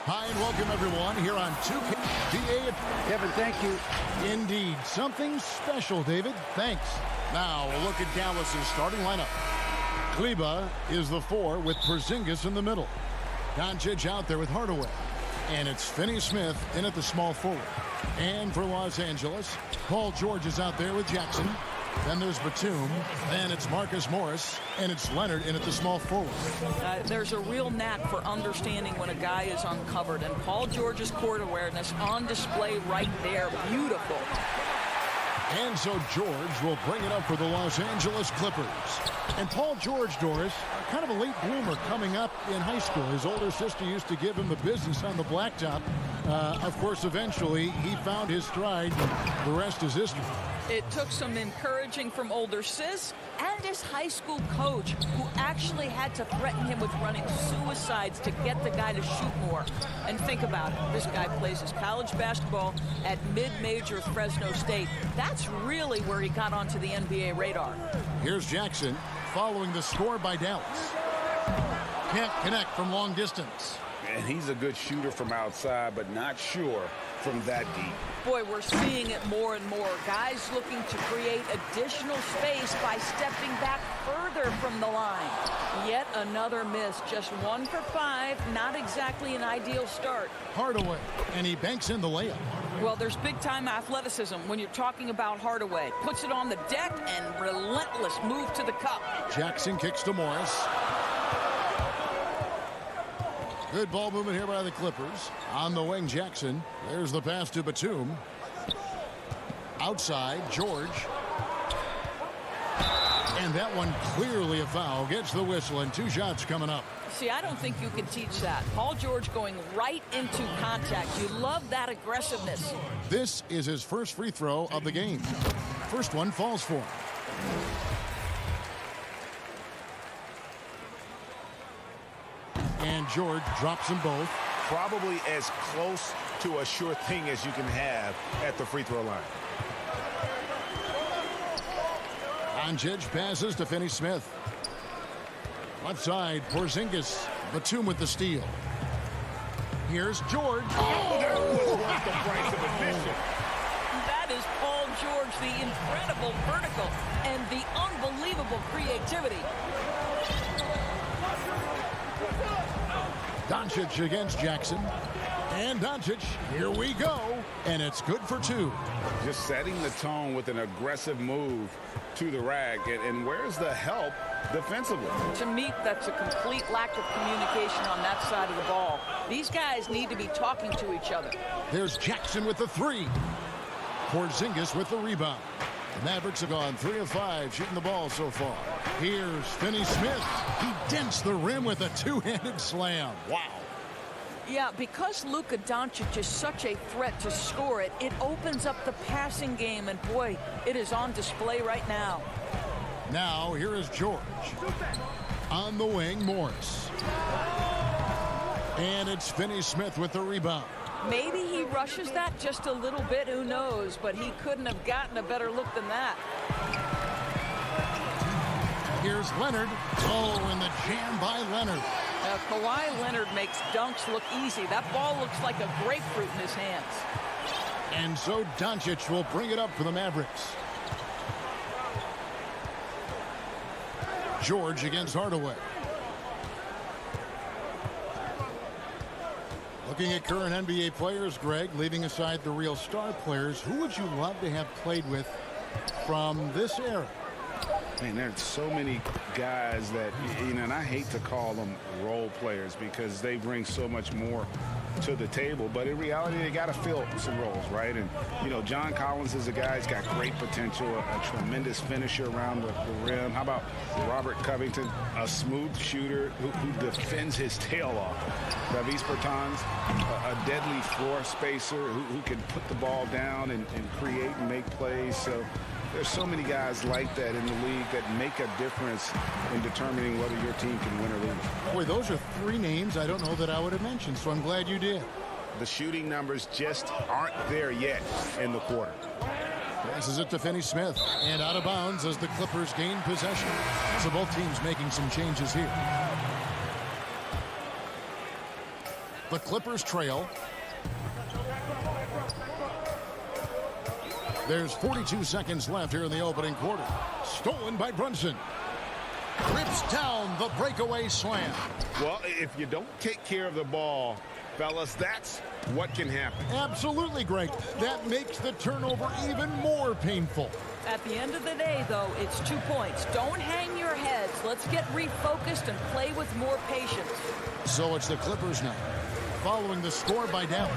Hi, and welcome, everyone, here on 2K. Kevin, thank you. Indeed. Something special, David. Thanks. Now, a look at Dallas's starting lineup. Kleba is the 4 with Porzingis in the middle. Doncic out there with Hardaway. And it's Finney-Smith in at the small forward. And for Los Angeles, Paul George is out there with Jackson. Then there's Batum. Then it's Marcus Morris. And it's Leonard in at the small forward. There's a real knack for understanding when a guy is uncovered. And Paul George's court awareness on display right there. Beautiful. And so George will bring it up for the Los Angeles Clippers. And Paul George, Doris, kind of a late bloomer coming up in high school. His older sister used to give him the business on the blacktop. Of course, eventually, he found his stride. The rest is history. It took some encouraging from older sis and his high school coach, who actually had to threaten him with running suicides to get the guy to shoot more. And think about it. This guy plays his college basketball at mid-major Fresno State. That's really where he got onto the NBA radar. Here's Jackson following the score by Dallas. Can't connect from long distance. And he's a good shooter from outside, but not sure from that deep. Boy, we're seeing it more and more. Guys looking to create additional space by stepping back further from the line. Yet another miss. Just 1 for 5. Not exactly an ideal start. Hardaway, and he banks in the layup. Well, there's big-time athleticism when you're talking about Hardaway. Puts it on the deck and relentless move to the cup. Jackson kicks to Morris. Good ball movement here by the Clippers. On the wing, Jackson. There's the pass to Batum. Outside, George. And that one clearly a foul. Gets the whistle, and 2 shots coming up. See, I don't think you can teach that. Paul George going right into contact. You love that aggressiveness. This is his first free throw of the game. First one falls for him. And George drops them both. Probably as close to a sure thing as you can have at the free throw line. Doncic passes to Finney-Smith. Left side, Porzingis. Batum with the steal. Here's George. Oh, that was worth the price of admission. That is Paul George, the incredible vertical and the unbelievable creativity. Doncic against Jackson. And Doncic, here we go. And it's good for 2. Just setting the tone with an aggressive move to the rack. And where's the help defensively? To me, that's a complete lack of communication on that side of the ball. These guys need to be talking to each other. There's Jackson with the 3. Porzingis with the rebound. The Mavericks have gone 3 of 5 shooting the ball so far. Here's Finney-Smith. He dents the rim with a 2-handed slam. Wow. Yeah, because Luka Doncic is such a threat to score it, it opens up the passing game, and boy, it is on display right now. Now, here is George. On the wing, Morris. And it's Finney-Smith with the rebound. Maybe he rushes that just a little bit, who knows, but he couldn't have gotten a better look than that. Here's Leonard. Oh, and the jam by Leonard. Kawhi Leonard makes dunks look easy. That ball looks like a grapefruit in his hands. And so Doncic will bring it up for the Mavericks. George against Hardaway. Looking at current NBA players, Greg, leaving aside the real star players, who would you love to have played with from this era? Man, there's so many guys that, and I hate to call them role players because they bring so much more to the table. But in reality, they got to fill some roles, right? And, John Collins is a guy who's got great potential, a tremendous finisher around the rim. How about Robert Covington, a smooth shooter who defends his tail off? Davis Bertans, a deadly floor spacer who can put the ball down and create and make plays. So there's so many guys like that in the league that make a difference in determining whether your team can win or lose. Boy, those are 3 names I don't know that I would have mentioned, so I'm glad you did. The shooting numbers just aren't there yet in the quarter. Passes it to Finney-Smith, and out of bounds as the Clippers gain possession. So both teams making some changes here. The Clippers trail. There's 42 seconds left here in the opening quarter. Stolen by Brunson. Rips down the breakaway slam. Well, if you don't take care of the ball, fellas, that's what can happen. Absolutely, Greg. That makes the turnover even more painful. At the end of the day, though, it's 2 points. Don't hang your heads. Let's get refocused and play with more patience. So it's the Clippers now. Following the score by Dallas,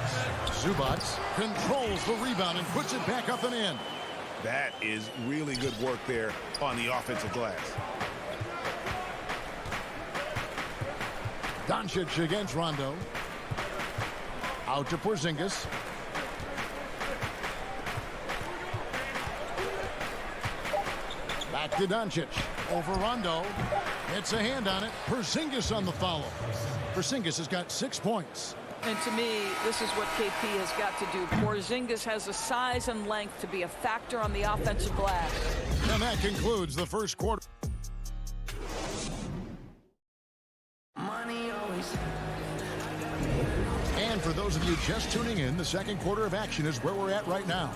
Zubac controls the rebound and puts it back up and in. That is really good work there on the offensive glass. Doncic against Rondo. Out to Porzingis. Back to Doncic. Over Rondo. It's a hand on it. Porzingis on the follow. Porzingis has got 6 points. And to me, this is what KP has got to do. Porzingis has the size and length to be a factor on the offensive glass. And that concludes the first quarter. And for those of you just tuning in, the second quarter of action is where we're at right now.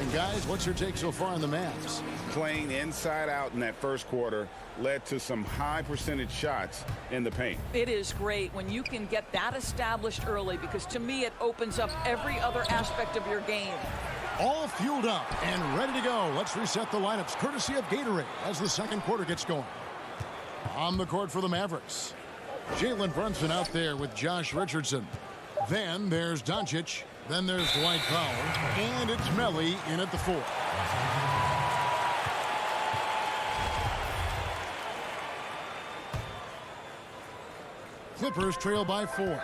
And guys, what's your take so far on the Mavs? Playing inside out in that first quarter led to some high percentage shots in the paint. It is great when you can get that established early, because to me it opens up every other aspect of your game. All fueled up and ready to go. Let's reset the lineups courtesy of Gatorade as the second quarter gets going. On the court for the Mavericks, Jalen Brunson out there with Josh Richardson. Then there's Doncic. Then there's Dwight Powell. And it's Melli in at the 4. Clippers trail by 4.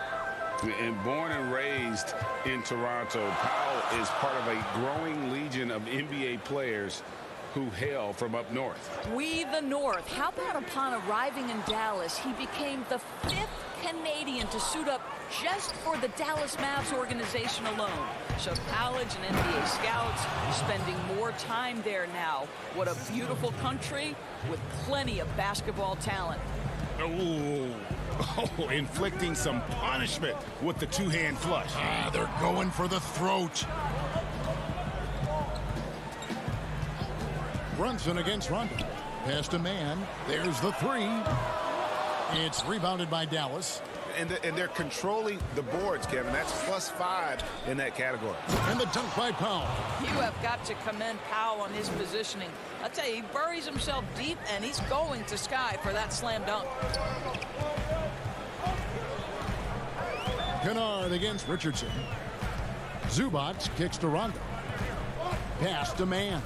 And born and raised in Toronto, Powell is part of a growing legion of NBA players who hail from up north. We the North. How about upon arriving in Dallas, he became the 5th Canadian to suit up just for the Dallas Mavs organization alone. So college and NBA scouts spending more time there now. What a beautiful country with plenty of basketball talent. Oh, inflicting some punishment with the two-hand flush. They're going for the throat. Brunson against Rondo. Pass to man. There's the 3. It's rebounded by Dallas. And they're controlling the boards, Kevin. That's +5 in that category. And the dunk by Powell. You have got to commend Powell on his positioning. I tell you, he buries himself deep, and he's going to sky for that slam dunk. Kennard against Richardson. Zubac kicks to Rondo. Pass to man.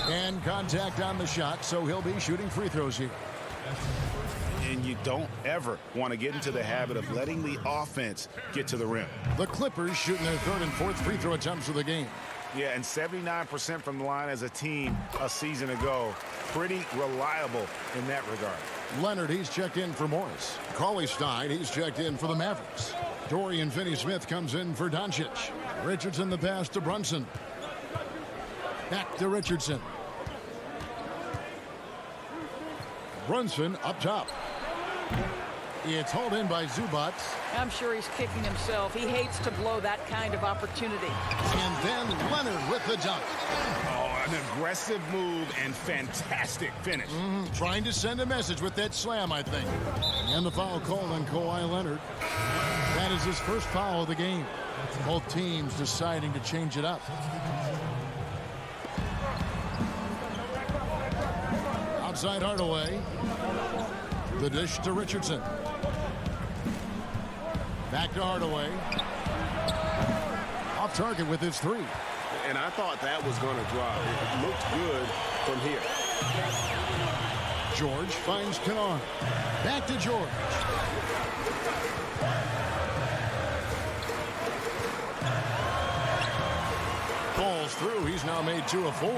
And contact on the shot, so he'll be shooting free throws here. And you don't ever want to get into the habit of letting the offense get to the rim. The Clippers shooting their 3rd and 4th free throw attempts of the game. Yeah, and 79% from the line as a team a season ago. Pretty reliable in that regard. Leonard, he's checked in for Morris. Cauley-Stein, he's checked in for the Mavericks. Dorian Finney-Smith comes in for Doncic. Richardson the pass to Brunson. Back to Richardson. Brunson up top. It's hauled in by Zubac. I'm sure he's kicking himself. He hates to blow that kind of opportunity. And then Leonard with the dunk. Oh, an aggressive move and fantastic finish. Trying to send a message with that slam, I think. And the foul called on Kawhi Leonard. That is his first foul of the game. Both teams deciding to change it up. Outside Hardaway. The dish to Richardson. Back to Hardaway. Off target with his 3. And I thought that was going to drop. It looked good from here. George finds Kennard. Back to George. Falls through. He's now made 2 of 4.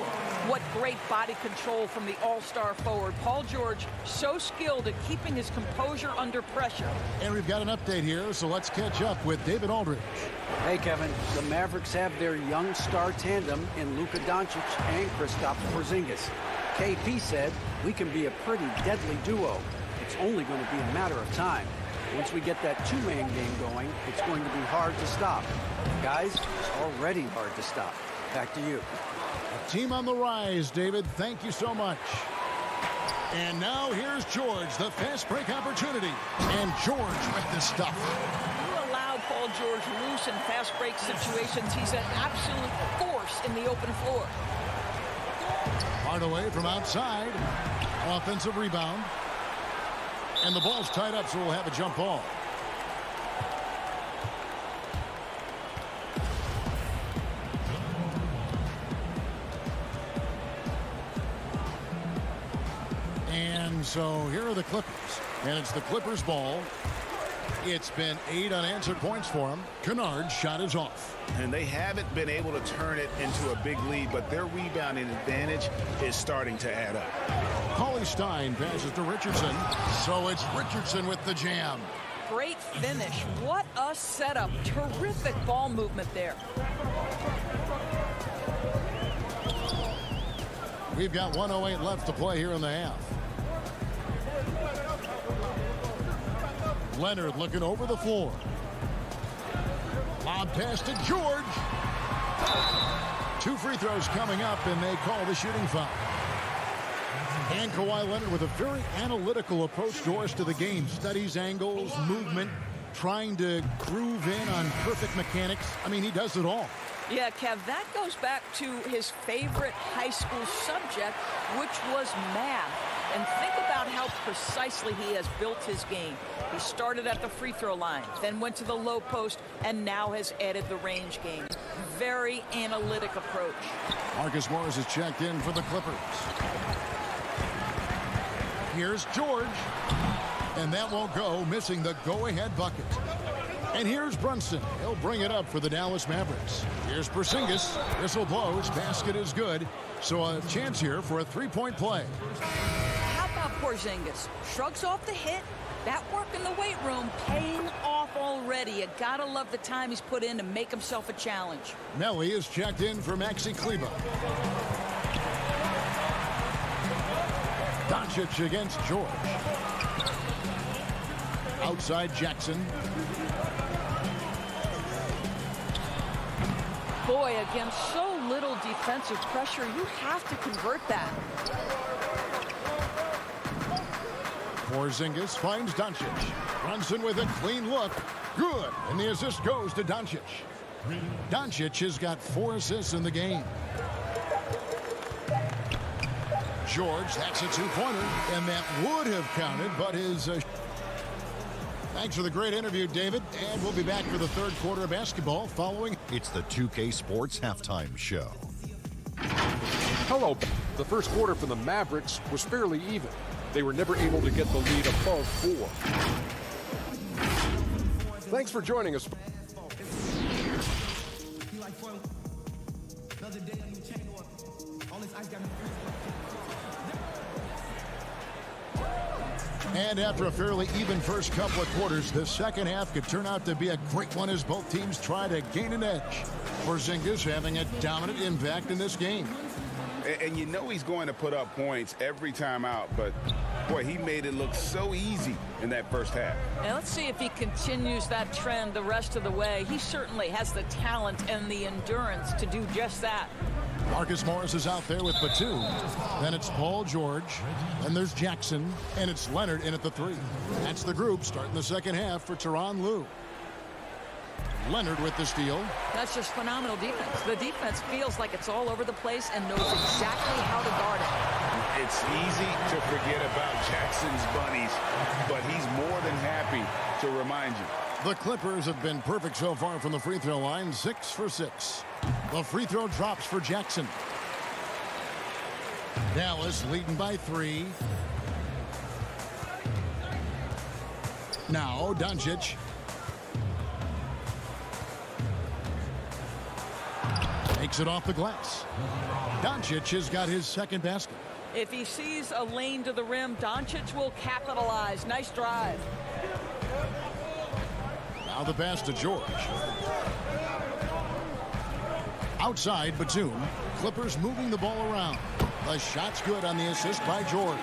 What great body control from the all-star forward. Paul George, so skilled at keeping his composure under pressure. And we've got an update here, so let's catch up with David Aldridge. Hey, Kevin, the Mavericks have their young star tandem in Luka Doncic and Kristaps Porzingis. KP said, we can be a pretty deadly duo. It's only going to be a matter of time. Once we get that two-man game going, it's going to be hard to stop. Guys, it's already hard to stop. Back to you. A team on the rise, David. Thank you so much. And now here's George, the fast break opportunity. And George with the stuff. You allow Paul George loose in fast break situations. He's an absolute force in the open floor. Hardaway from outside. Offensive rebound. And the ball's tied up, so we'll have a jump ball. And so here are the Clippers. And it's the Clippers' ball. It's been 8 unanswered points for them. Kennard's shot is off. And they haven't been able to turn it into a big lead, but their rebounding advantage is starting to add up. Cauley Stein passes to Richardson. So it's Richardson with the jam. Great finish. What a setup. Terrific ball movement there. We've got 1:08 left to play here in the half. Leonard looking over the floor. Lob pass to George. 2 free throws coming up, and they call the shooting foul. And Kawhi Leonard with a very analytical approach, Doris, to the game. Studies angles, movement, trying to groove in on perfect mechanics. I mean, he does it all. Yeah, Kev, that goes back to his favorite high school subject, which was math. And think about how precisely he has built his game. He started at the free throw line, then went to the low post, and now has added the range game. Very analytic approach. Marcus Morris is checked in for the Clippers. Here's George. And that won't go, missing the go-ahead bucket. And here's Brunson. He'll bring it up for the Dallas Mavericks. Here's Porzingis. Whistle blows. Basket is good. So a chance here for a three-point play. How about Porzingis? Shrugs off the hit. That work in the weight room paying off already. You gotta love the time he's put in to make himself a challenge. Nelly is checked in for Maxi Kleber. Doncic against George. Outside Jackson. Boy, against so little defensive pressure, you have to convert that. Porzingis finds Doncic. Brunson with a clean look. Good. And the assist goes to Doncic. Doncic has got 4 assists in the game. George, that's a 2-pointer. And that would have counted, but his... Thanks for the great interview, David. And we'll be back for the third quarter of basketball following... It's the 2K Sports Halftime Show. Hello. The first quarter for the Mavericks was fairly even. They were never able to get the lead above 4. Thanks for joining us. And after a fairly even first couple of quarters, the second half could turn out to be a great one as both teams try to gain an edge. Porzingis having a dominant impact in this game. And you know he's going to put up points every time out, but boy, he made it look so easy in that first half. And let's see if he continues that trend the rest of the way. He certainly has the talent and the endurance to do just that. Marcus Morris is out there with Batum. Then it's Paul George. Then there's Jackson. And it's Leonard in at the 3. That's the group starting the second half for Tyronn Lue. Leonard with the steal. That's just phenomenal defense. The defense feels like it's all over the place and knows exactly how to guard it. It's easy to forget about Jackson's bunnies, but he's more than happy to remind you. The Clippers have been perfect so far from the free throw line, 6 for 6. The free throw drops for Jackson. Dallas leading by 3. Now Doncic. Takes it off the glass. Doncic has got his second basket. If he sees a lane to the rim, Doncic will capitalize. Nice drive. Now the pass to George. Outside Batum. Clippers moving the ball around. The shot's good on the assist by George.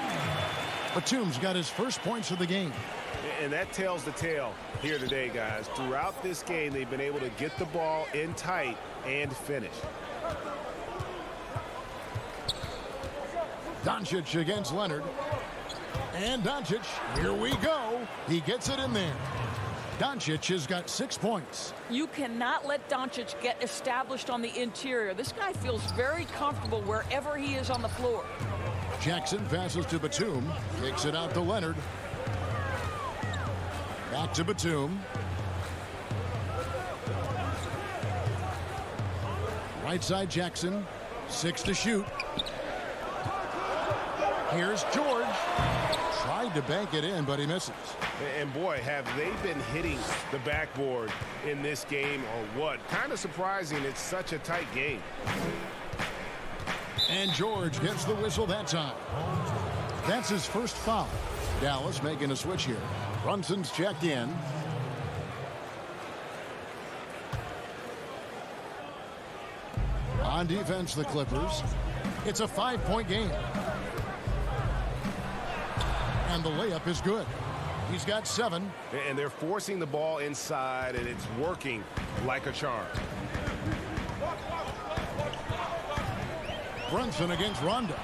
Batum's got his first points of the game. And that tells the tale here today, guys. Throughout this game, they've been able to get the ball in tight and finish. Doncic against Leonard. And Doncic, here we go. He gets it in there. Doncic has got 6 points. You cannot let Doncic get established on the interior. This guy feels very comfortable wherever he is on the floor. Jackson passes to Batum. Kicks it out to Leonard. Back to Batum. Right side Jackson. 6 to shoot. Here's George. Tried to bank it in, but he misses. And boy, have they been hitting the backboard in this game or what? Kind of surprising it's such a tight game. And George gets the whistle that time. That's his first foul. Dallas making a switch here. Brunson's checked in. On defense, the Clippers. It's a 5-point game. And the layup is good. He's got 7. And they're forcing the ball inside, and it's working like a charm. Brunson against Rondo.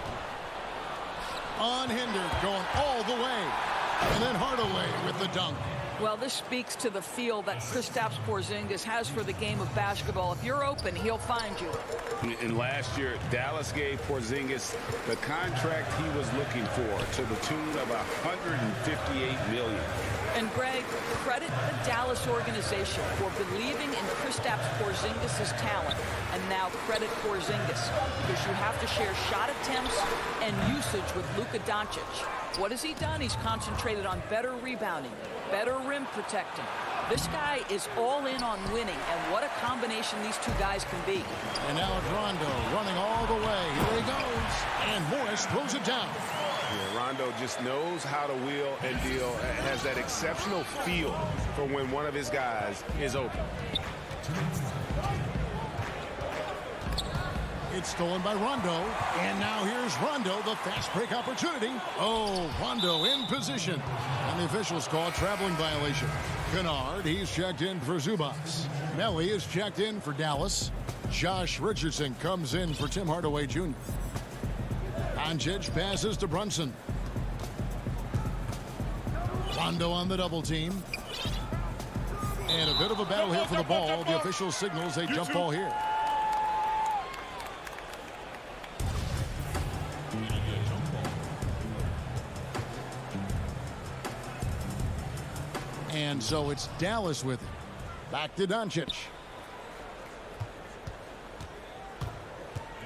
Unhindered, going all the way. And then Hardaway with the dunk. Well, this speaks to the feel that Kristaps Porzingis has for the game of basketball. If you're open, he'll find you. And last year, Dallas gave Porzingis the contract he was looking for to the tune of $158 million. And Greg, credit the Dallas organization for believing in Kristaps Porzingis' talent. And now credit Porzingis, because you have to share shot attempts and usage with Luka Doncic. What has he done? He's concentrated on better rebounding, better rim protecting. This guy is all in on winning, and what a combination these two guys can be. And now it's Rondo running all the way. Here he goes. And Morris throws it down. Yeah, Rondo just knows how to wheel and deal, has that exceptional feel for when one of his guys is open. It's stolen by Rondo. And now here's Rondo, the fast break opportunity. Oh, Rondo in position. And the officials call a traveling violation. Kennard, he's checked in for Zubas. Melly is checked in for Dallas. Josh Richardson comes in for Tim Hardaway Jr. Doncic passes to Brunson. Rondo on the double team. And a bit of a battle here for the ball. The official signals a jump ball here. And so it's Dallas with it. Back to Doncic.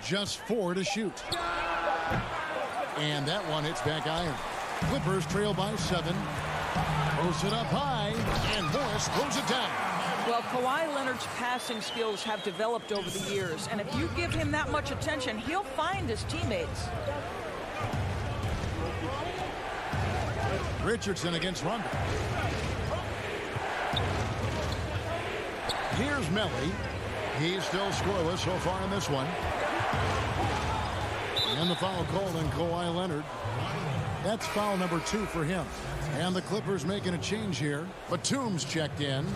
Just 4 to shoot. And that one hits back iron. Clippers trail by 7. Posts it up high. And Morris throws it down. Well, Kawhi Leonard's passing skills have developed over the years. And if you give him that much attention, he'll find his teammates. Richardson against Rondo. Here's Melly. He's still scoreless so far in this one. And the foul called on Kawhi Leonard. That's foul number 2 for him. And the Clippers making a change here. Batum's checked in.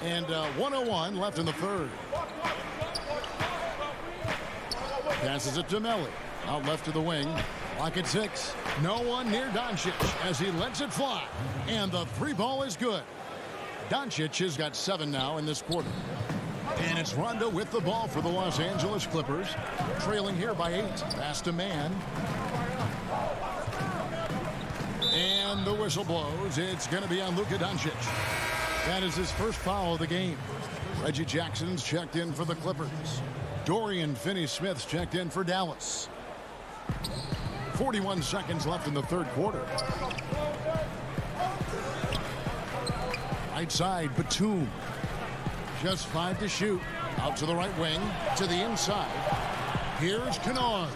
And 1:01 left in the third. Passes it to Melly. Out left to the wing. Clock at 6. No one near Doncic as he lets it fly. And the 3 ball is good. Doncic has got 7 now in this quarter. And it's Rondo with the ball for the Los Angeles Clippers. Trailing here by 8. Pass to man. And the whistle blows. It's going to be on Luka Doncic. That is his first foul of the game. Reggie Jackson's checked in for the Clippers. Dorian Finney-Smith's checked in for Dallas. 41 seconds left in the third quarter. Right side, Batum. Just 5 to shoot. Out to the right wing, to the inside. Here's Kennard.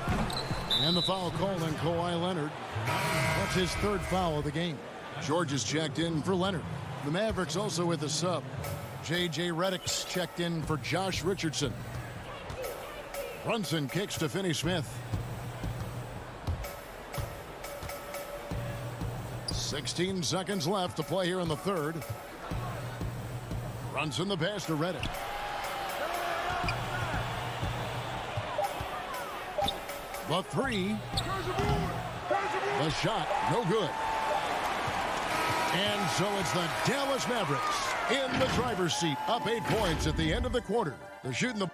And the foul called on Kawhi Leonard. That's his third foul of the game. George is checked in for Leonard. The Mavericks also with a sub. J.J. Redick's checked in for Josh Richardson. Brunson kicks to Finney-Smith. 16 seconds left to play here in the third. Brunson the pass to Reddick. The three. The shot, no good. And so it's the Dallas Mavericks in the driver's seat, up 8 points at the end of the quarter. They're shooting the...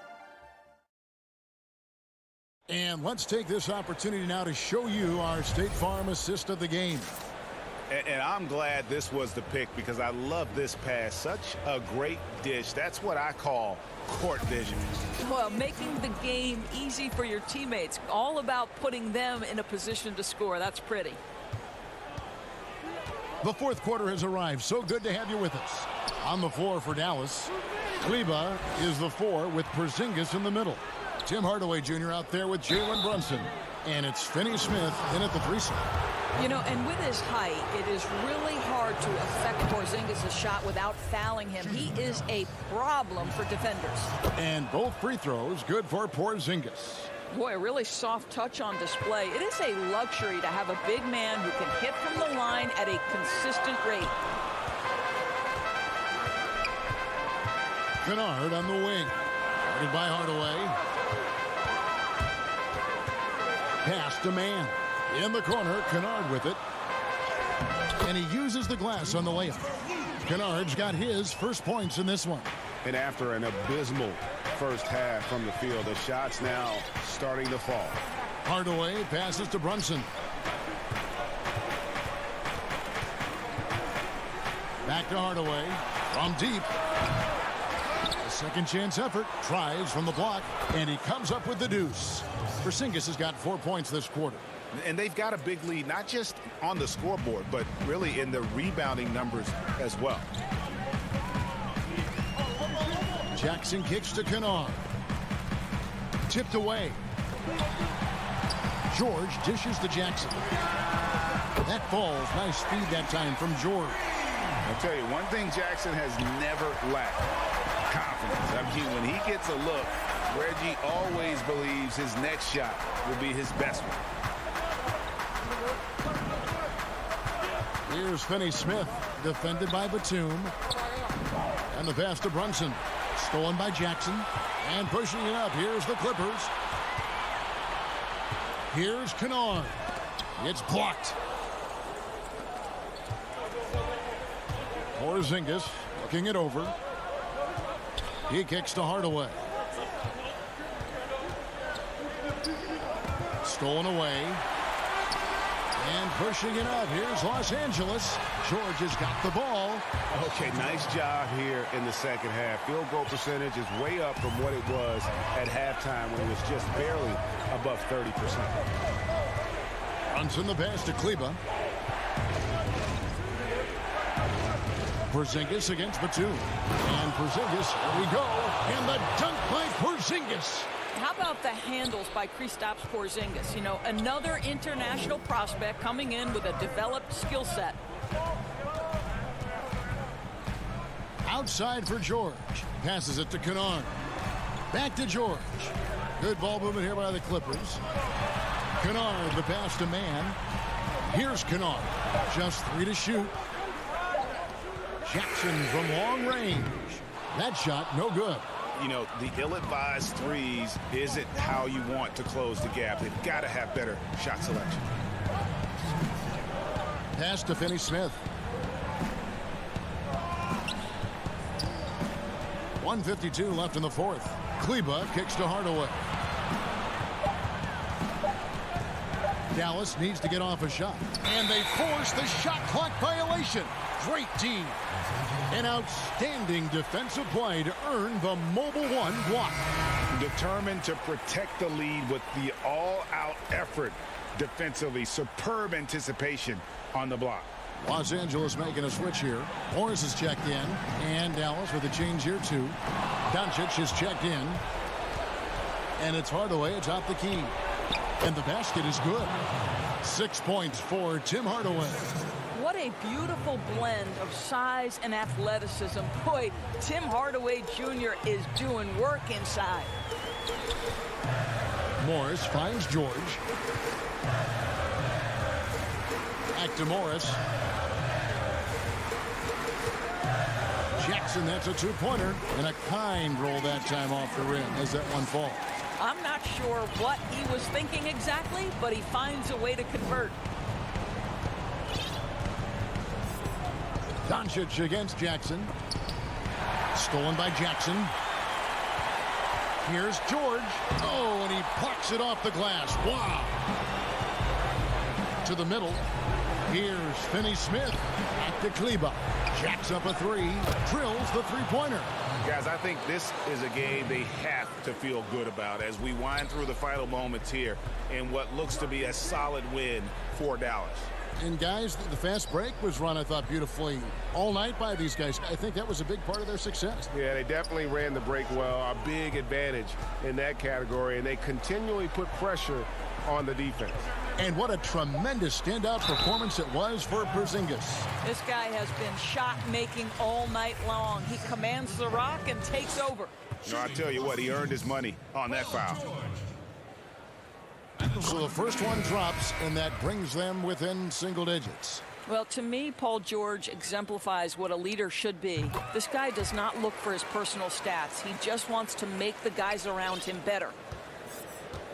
And let's take this opportunity now to show you our State Farm assist of the game. And I'm glad this was the pick because I love this pass. Such a great dish. That's what I call court vision. Well, making the game easy for your teammates. All about putting them in a position to score. That's pretty. The fourth quarter has arrived. So good to have you with us. On the floor for Dallas, Kleba is the 4 with Porzingis in the middle. Tim Hardaway Jr. out there with Jalen Brunson. And it's Finney-Smith in at the 3 spot. You know, and with his height, it is really hard to affect Porzingis' shot without fouling him. He is a problem for defenders. And both free throws good for Porzingis. Boy, a really soft touch on display. It is a luxury to have a big man who can hit from the line at a consistent rate. Kennard on the wing. Guarded by Hardaway. Pass to man. In the corner, Kennard with it. And he uses the glass on the layup. Kennard's got his first points in this one. And after an abysmal first half from the field, the shot's now starting to fall. Hardaway passes to Brunson. Back to Hardaway. From deep. A second chance effort. Tries from the block. And he comes up with the deuce. Porzingis has got 4 points this quarter. And they've got a big lead, not just on the scoreboard, but really in the rebounding numbers as well. Jackson kicks to Kennard. Tipped away. George dishes to Jackson. That falls. Nice speed that time from George. I'll tell you, one thing Jackson has never lacked, confidence. I mean, when he gets a look, Reggie always believes his next shot will be his best one. Here's Finney-Smith, defended by Batum. And the pass to Brunson. Stolen by Jackson. And pushing it up. Here's the Clippers. Here's Kennard. It's blocked. Porzingis looking it over. He kicks to Hardaway. Stolen away. And pushing it up. Here's Los Angeles. George has got the ball. Okay, nice job here in the second half. Field goal percentage is way up from what it was at halftime when it was just barely above 30%. Brunson the pass to Kleba. Porzingis against Batum. And Porzingis, here we go. And the dunk by Porzingis. How about the handles by Kristaps Porzingis? You know, another international prospect coming in with a developed skill set. Outside for George. Passes it to Kennard. Back to George. Good ball movement here by the Clippers. Kennard, the pass to man. Here's Kennard. Just 3 to shoot. Jackson from long range. That shot, no good. You know, the ill-advised threes isn't how you want to close the gap. They've got to have better shot selection. Pass to Finney-Smith. 1:52 left in the fourth. Kleba kicks to Hardaway. Dallas needs to get off a shot. And they force the shot clock violation. Great team. An outstanding defensive play to earn the Mobile One block. Determined to protect the lead with the all-out effort defensively. Superb anticipation on the block. Los Angeles making a switch here. Morris is checked in. And Dallas with a change here too. Doncic is checked in. And it's Hardaway atop the key. And the basket is good. 6 points for Tim Hardaway. What a beautiful blend of size and athleticism. Boy, Tim Hardaway Jr. is doing work inside. Morris finds George. Back to Morris. Jackson, that's a two-pointer. And a kind roll that time off the rim as that one falls. I'm not sure what he was thinking exactly, but he finds a way to convert. Doncic against Jackson. Stolen by Jackson. Here's George. Oh, and he plucks it off the glass. Wow. To the middle. Here's Finney-Smith. Back to Kleber. Jacks up a three. Drills the three-pointer. Guys, I think this is a game they have to feel good about as we wind through the final moments here in what looks to be a solid win for Dallas. And guys, the fast break was run, I thought, beautifully all night by these guys. I think that was a big part of their success. Yeah, they definitely ran the break well. A big advantage in that category, and they continually put pressure on the defense. And what a tremendous standout performance it was for Porzingis. This guy has been shot-making all night long. He commands the rock and takes over. No, I tell you what, he earned his money on that foul. So the first one drops, and that brings them within single digits. Well, to me, Paul George exemplifies what a leader should be. This guy does not look for his personal stats. He just wants to make the guys around him better.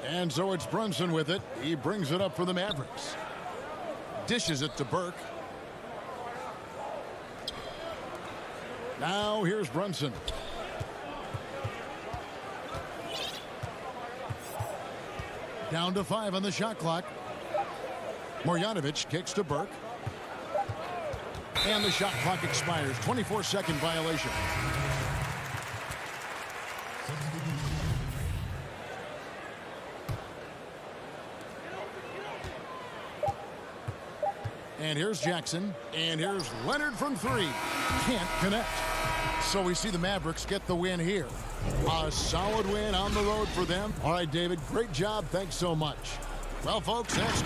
And so it's Brunson with it. He brings it up for the Mavericks. Dishes it to Burke. Now here's Brunson. Down to 5 on the shot clock. Marjanovic kicks to Burke. And the shot clock expires. 24-second violation. And here's Jackson. And here's Leonard from 3. Can't connect. So we see the Mavericks get the win here. A solid win on the road for them. All right, David, great job. Thanks so much. Well, folks, that's...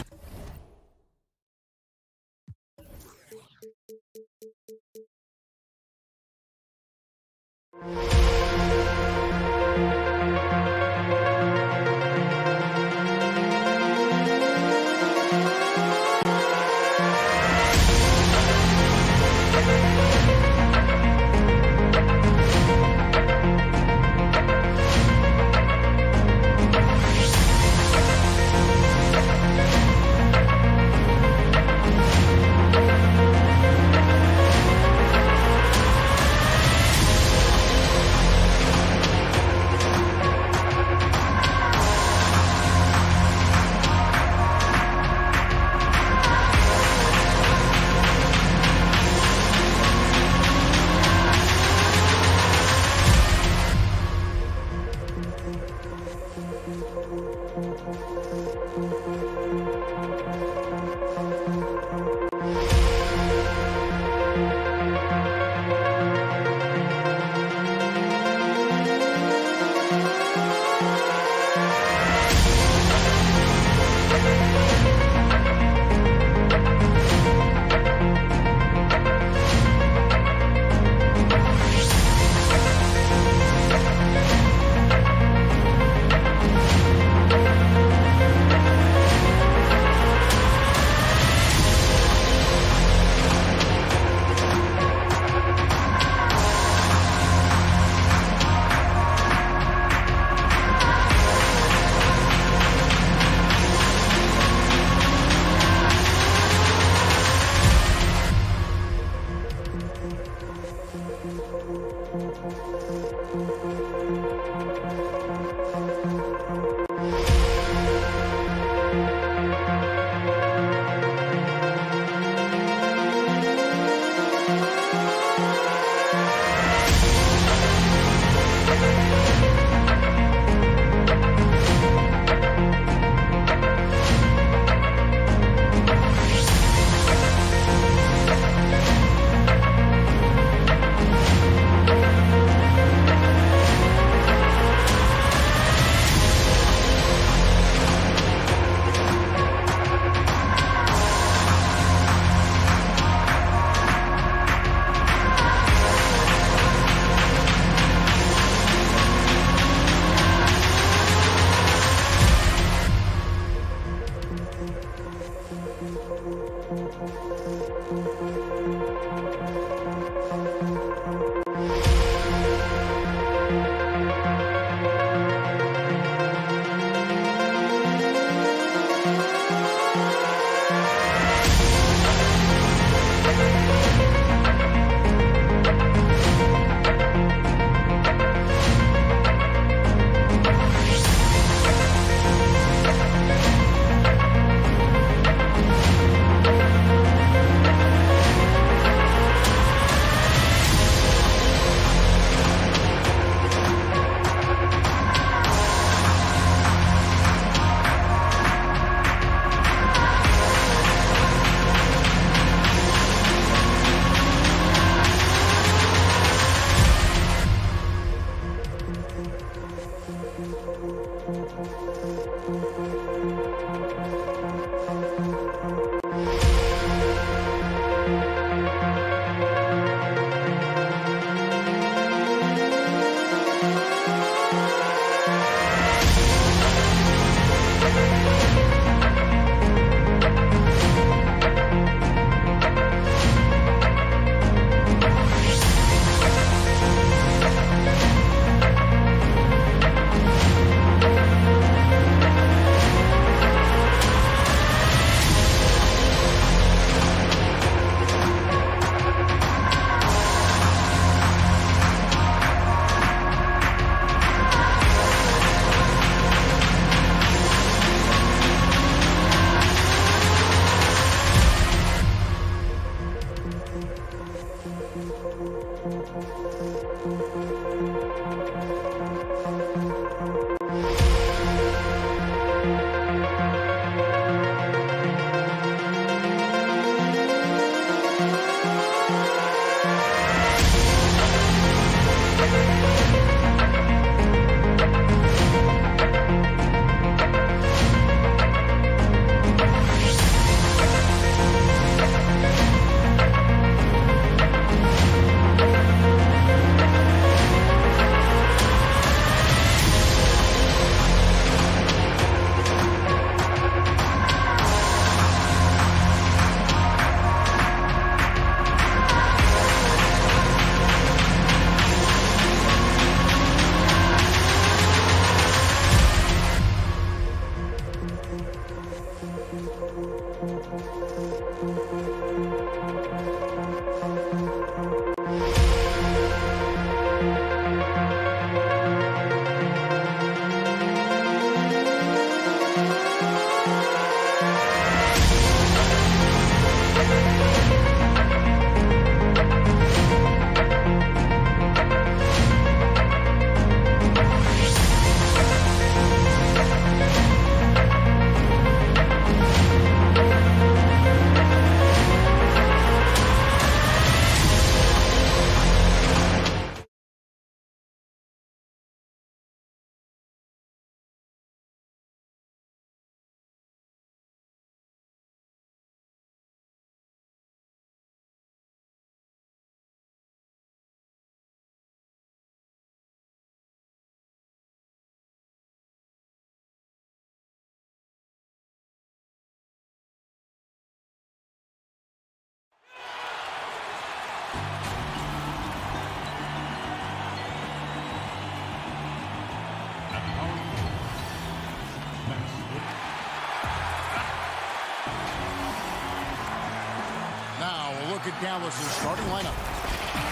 look at Dallas's starting lineup.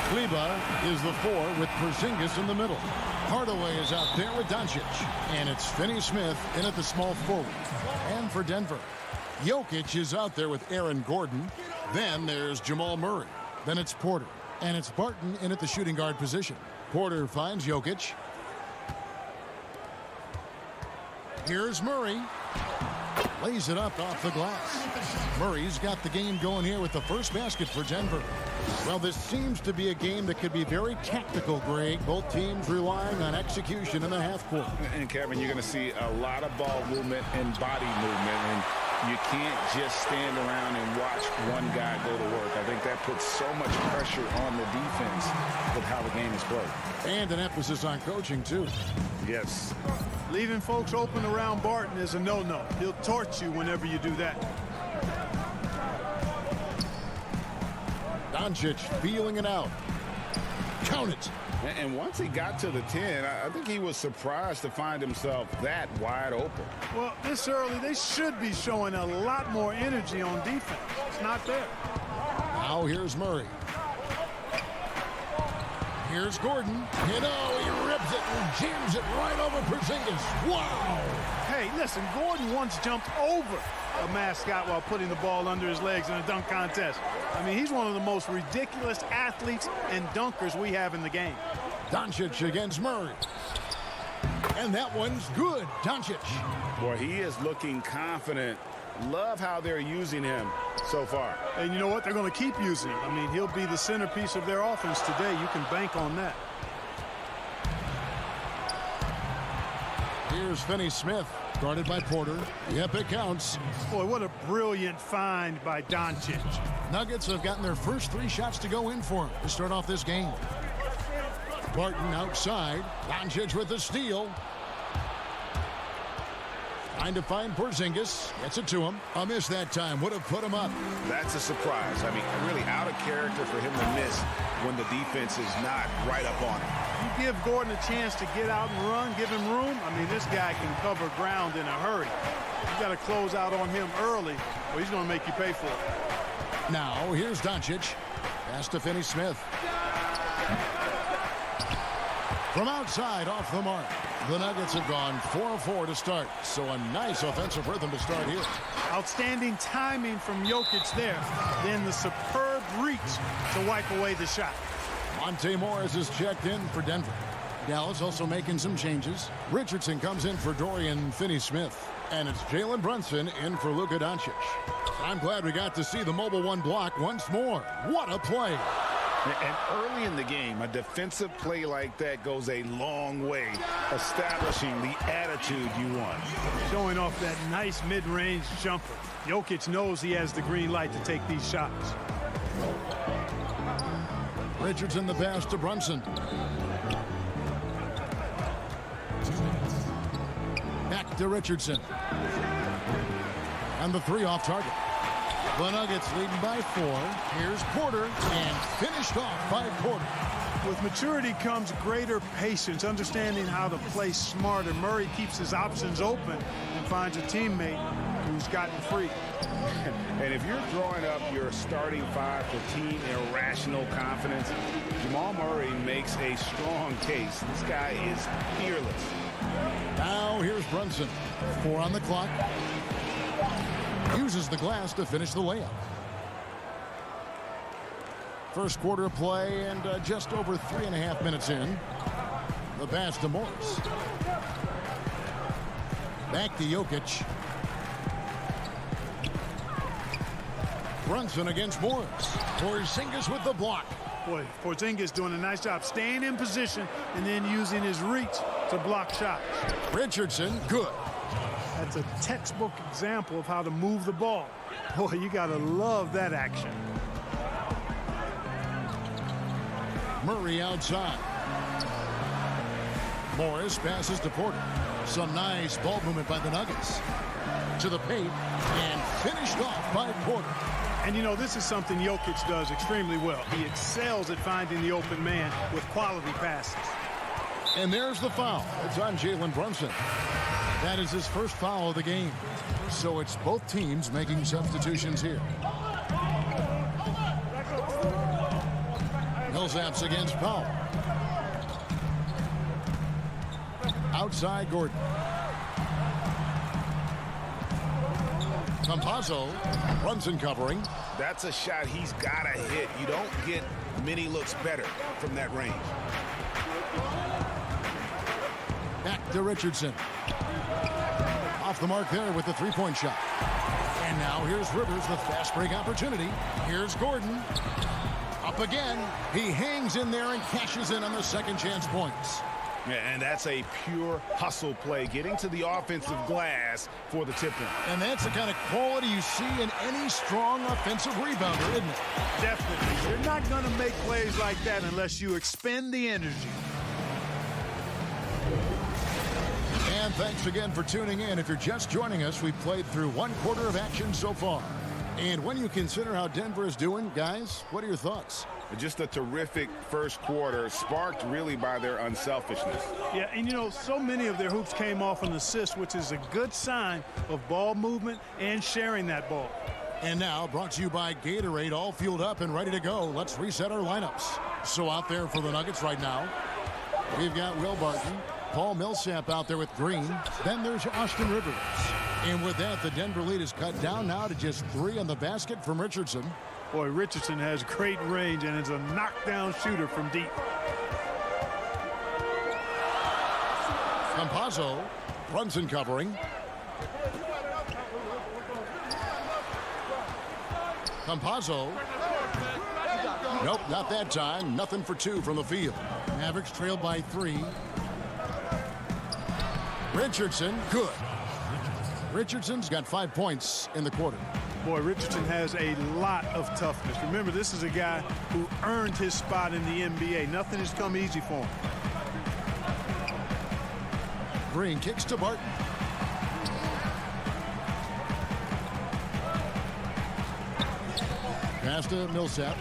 Kleba is the 4 with Porzingis in the middle. Hardaway is out there with Doncic. And it's Finney-Smith in at the small forward. And for Denver, Jokic is out there with Aaron Gordon. Then there's Jamal Murray. Then it's Porter. And it's Barton in at the shooting guard position. Porter finds Jokic. Here's Murray. Lays it up off the glass. Murray's got the game going here with the first basket for Denver. Well, this seems to be a game that could be very tactical, Greg. Both teams relying on execution in the half court. And, Kevin, you're going to see a lot of ball movement and body movement. And you can't just stand around and watch one guy go to work. I think that puts so much pressure on the defense with how the game is played. And an emphasis on coaching, too. Yes. Leaving folks open around Barton is a no-no. He'll torch you whenever you do that. Doncic feeling it out. Count it. And once he got to the 10, I think he was surprised to find himself that wide open. Well, this early, they should be showing a lot more energy on defense. It's not there. Now here's Murray. Here's Gordon. You know, he rips it and jams it right over Porzingis. Wow. Hey, listen, Gordon once jumped over a mascot while putting the ball under his legs in a dunk contest. I mean, he's one of the most ridiculous athletes and dunkers we have in the game. Doncic against Murray. And that one's good. Doncic. Boy, he is looking confident. Love how they're using him so far. And you know what? They're going to keep using him. I mean, he'll be the centerpiece of their offense today. You can bank on that. Here's Finney-Smith, guarded by Porter. Yep, it counts. Boy, what a brilliant find by Doncic. Nuggets have gotten their first 3 shots to go in for him to start off this game. Barton outside. Doncic with the steal. Trying to find Porzingis. Gets it to him. A miss that time. Would have put him up. That's a surprise. I mean, really out of character for him to miss when the defense is not right up on him. You give Gordon a chance to get out and run, give him room. I mean, this guy can cover ground in a hurry. You got to close out on him early, or he's going to make you pay for it. Now, here's Doncic. Pass to Finney-Smith. From outside, off the mark. The Nuggets have gone 4-4 to start, so a nice offensive rhythm to start here. Outstanding timing from Jokic there. Then the superb reach to wipe away the shot. Monte Morris is checked in for Denver. Dallas also making some changes. Richardson comes in for Dorian Finney-Smith. And it's Jalen Brunson in for Luka Doncic. I'm glad we got to see the mobile 1 block once more. What a play. And early in the game, a defensive play like that goes a long way, establishing the attitude you want. Showing off that nice mid-range jumper. Jokic knows he has the green light to take these shots. Richardson the pass to Brunson. Back to Richardson. And the 3 off target. The Nuggets leading by 4. Here's Porter, and finished off by Porter. With maturity comes greater patience, understanding how to play smarter. Murray keeps his options open and finds a teammate who's gotten free. And if you're throwing up your starting 5 for team irrational confidence, Jamal Murray makes a strong case. This guy is fearless. Now here's Brunson. 4 on the clock. Uses the glass to finish the layup. First quarter of play and just over 3.5 minutes in. The pass to Morris. Back to Jokic. Brunson against Morris. Porzingis with the block. Boy, Porzingis doing a nice job staying in position and then using his reach to block shots. Richardson, good. That's a textbook example of how to move the ball. Boy, you got to love that action. Murray outside. Morris passes to Porter. Some nice ball movement by the Nuggets. To the paint and finished off by Porter. And, you know, this is something Jokic does extremely well. He excels at finding the open man with quality passes. And there's the foul. It's on Jalen Brunson. That is his first foul of the game. So it's both teams making substitutions here. Millsap's against Powell. Outside Gordon. Campazzo. Brunson covering. That's a shot he's got to hit. You don't get many looks better from that range. Back to Richardson. Off the mark there with the 3-point shot. And now here's Rivers, the fast break opportunity. Here's Gordon. Up again. He hangs in there and cashes in on the second chance points. And that's a pure hustle play, getting to the offensive glass for the tip-in. And that's the kind of quality you see in any strong offensive rebounder, isn't it? Definitely. You're not going to make plays like that unless you expend the energy. And thanks again for tuning in. If you're just joining us, we've played through 1 quarter of action so far. And when you consider how Denver is doing, guys, what are your thoughts? Just a terrific first quarter, sparked really by their unselfishness. Yeah, and you know, so many of their hoops came off an assist, which is a good sign of ball movement and sharing that ball. And now, brought to you by Gatorade, all fueled up and ready to go. Let's reset our lineups. So out there for the Nuggets right now, we've got Will Barton, Paul Millsap out there with Green. Then there's Austin Rivers. And with that, the Denver lead is cut down now to just 3 on the basket from Richardson. Boy, Richardson has great range and is a knockdown shooter from deep. Campazzo, Brunson covering. Campazzo. Nope, not that time. Nothing for 2 from the field. Mavericks trailed by 3. Richardson, good. Richardson's got 5 points in the quarter. Boy, Richardson has a lot of toughness. Remember, this is a guy who earned his spot in the NBA. Nothing has come easy for him. Green kicks to Barton. Pass to Millsap.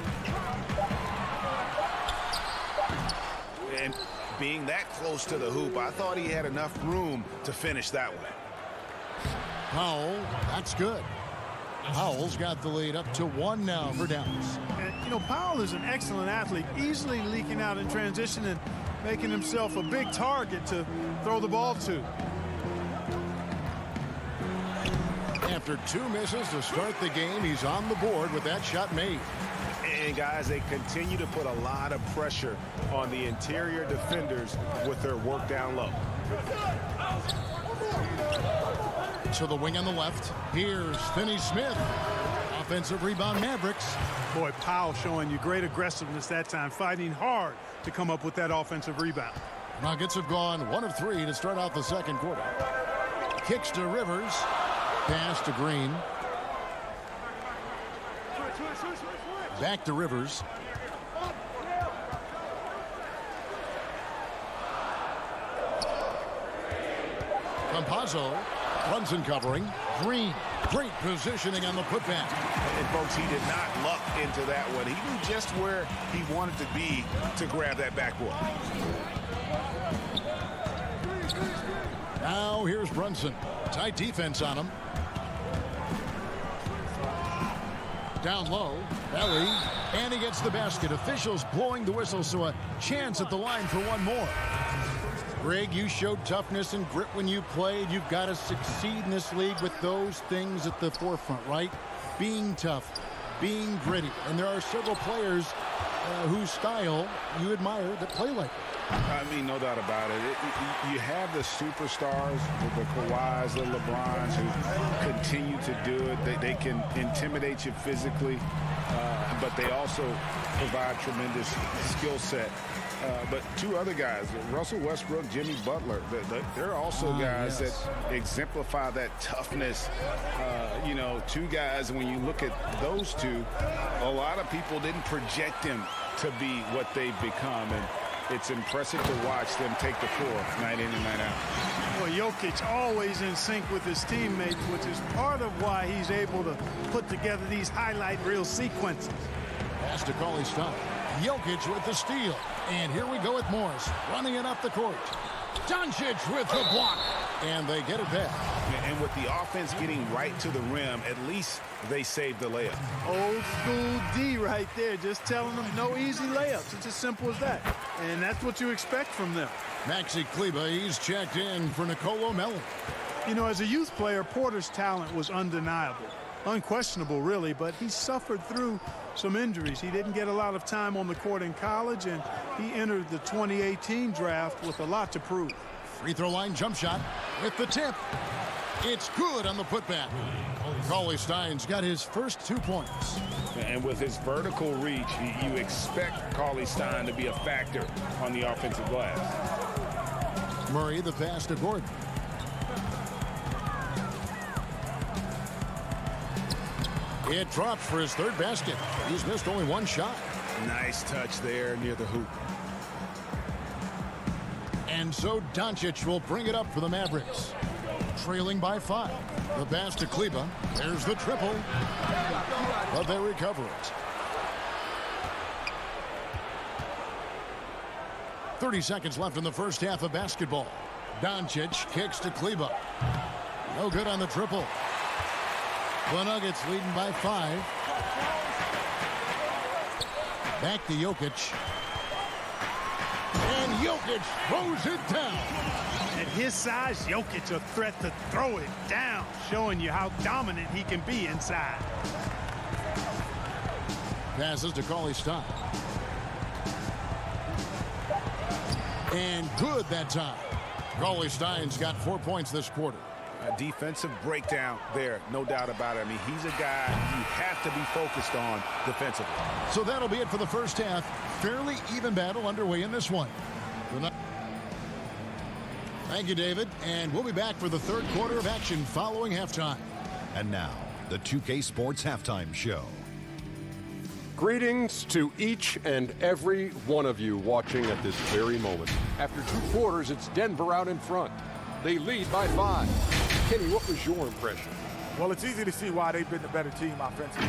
And being that close to the hoop, I thought he had enough room to finish that one. Powell, that's good. Powell's got the lead up to 1 now for Dallas. And, you know, Powell is an excellent athlete, easily leaking out in transition and making himself a big target to throw the ball to. After 2 misses to start the game, he's on the board with that shot made. And, guys, they continue to put a lot of pressure on the interior defenders with their work down low. To the wing on the left. Here's Finney-Smith. Offensive rebound, Mavericks. Boy, Powell showing you great aggressiveness that time, fighting hard to come up with that offensive rebound. Nuggets have gone 1 of 3 to start out the second quarter. Kicks to Rivers. Pass to Green. Back to Rivers. Campazzo. Brunson covering. Green. Great positioning on the putback. And, folks, he did not luck into that one. He knew just where he wanted to be to grab that backboard. Now here's Brunson. Tight defense on him. Down low. Belly. And he gets the basket. Officials blowing the whistle, so a chance at the line for 1 more. Greg, you showed toughness and grit when you played. You've got to succeed in this league with those things at the forefront, right? Being tough, being gritty. And there are several players whose style you admire that play like it. I mean, no doubt about it. You have the superstars, the Kawhis, the LeBrons, who continue to do it. They can intimidate you physically, but they also provide tremendous skill set. But 2 other guys, Russell Westbrook, Jimmy Butler, they're also guys that exemplify that toughness. You know, 2 guys, when you look at those 2, a lot of people didn't project them to be what they've become. And it's impressive to watch them take the floor night in and night out. Well, Jokic always in sync with his teammates, which is part of why he's able to put together these highlight reel sequences. Pass to Cauley-Stein. Jokic with the steal. And here we go with Morris running it up the court. Doncic with the block. And they get it back. And with the offense getting right to the rim, at least they saved the layup. Old school D right there, just telling them no easy layups. It's as simple as that. And that's what you expect from them. Maxi Kleber, he's checked in for Nicolo Melli. You know, as a youth player, Porter's talent was undeniable. Unquestionable, really, but he suffered through some injuries. He didn't get a lot of time on the court in college, and he entered the 2018 draft with a lot to prove. Free throw line jump shot with the tip. It's good on the putback. Cauley-Stein's got his first 2 points. And with his vertical reach, you expect Cauley-Stein to be a factor on the offensive glass. Murray the pass to Gordon. It drops for his 3rd basket. He's missed only 1 shot. Nice touch there near the hoop. And so Doncic will bring it up for the Mavericks. trailing by 5. The pass to Kleba. There's the triple. But they recover it. 30 seconds left in the first half of basketball. Doncic kicks to Kleba. No good on the triple. The Nuggets leading by 5. Back to Jokic. And Jokic throws it down. At his size, Jokic a threat to throw it down, showing you how dominant he can be inside. Passes to Cauley Stein. And good that time. Cauley Stein's got 4 points this quarter. A defensive breakdown there, no doubt about it. I mean, he's a guy you have to be focused on defensively. So that'll be it for the first half. Fairly even battle underway in this one. Thank you, David. And we'll be back for the third quarter of action following halftime. And now, the 2K Sports Halftime Show. Greetings to each and every one of you watching at this very moment. After 2 quarters, it's Denver out in front. They lead by 5. Kenny, what was your impression? Well, it's easy to see why they've been the better team offensively.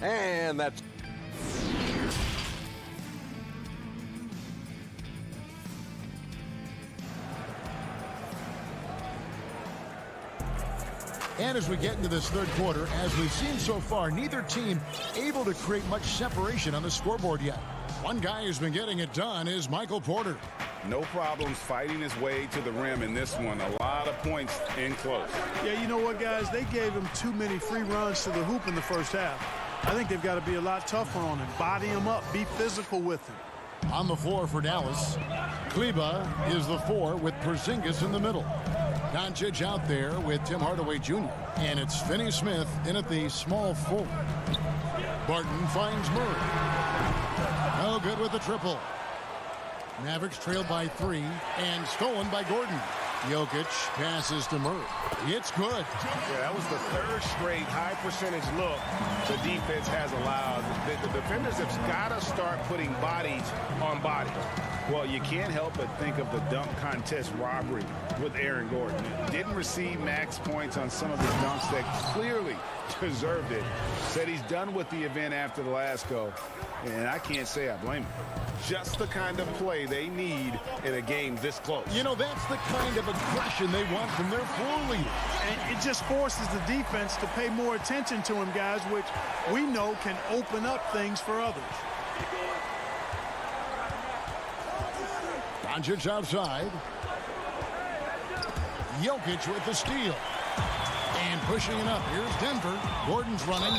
And that's... And as we get into this third quarter, as we've seen so far, neither team able to create much separation on the scoreboard yet. One guy who's been getting it done is Michael Porter. No problems fighting his way to the rim in this one. A lot of points in close. Yeah, you know what, guys? They gave him too many free runs to the hoop in the first half. I think they've got to be a lot tougher on him. Body him up. Be physical with him. On the floor for Dallas, Kleba is the 4 with Porzingis in the middle. Doncic out there with Tim Hardaway Jr. And it's Finney-Smith in at the small forward. Barton finds Murray. No good with the triple. Mavericks trailed by 3 and stolen by Gordon. Jokic passes to Murray. It's good. Yeah, that was the third straight high percentage look the defense has allowed. The defenders have got to start putting bodies on bodies. Well, you can't help but think of the dunk contest robbery with Aaron Gordon. Didn't receive max points on some of the dunks that clearly deserved it. Said he's done with the event after the last go. And I can't say I blame him. Just the kind of play they need in a game this close. You know, that's the kind of aggression they want from their floor leader. And it just forces the defense to pay more attention to him, guys, which we know can open up things for others. Doncic outside. Jokic with the steal. And pushing it up. Here's Denver. Gordon's running.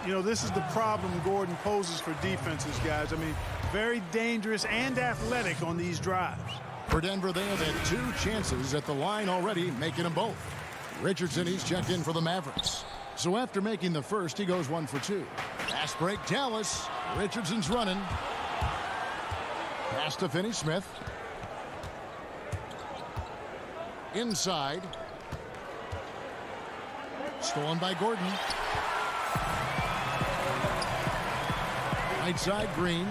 You know, this is the problem Gordon poses for defenses, guys. I mean, very dangerous and athletic on these drives. For Denver, they have had 2 chances at the line already, making them both. Richardson, he's checked in for the Mavericks. So after making the first, he goes 1 for 2. Fast break, Dallas. Richardson's running. Pass to Finney-Smith. Inside. Stolen by Gordon. Right side, Green.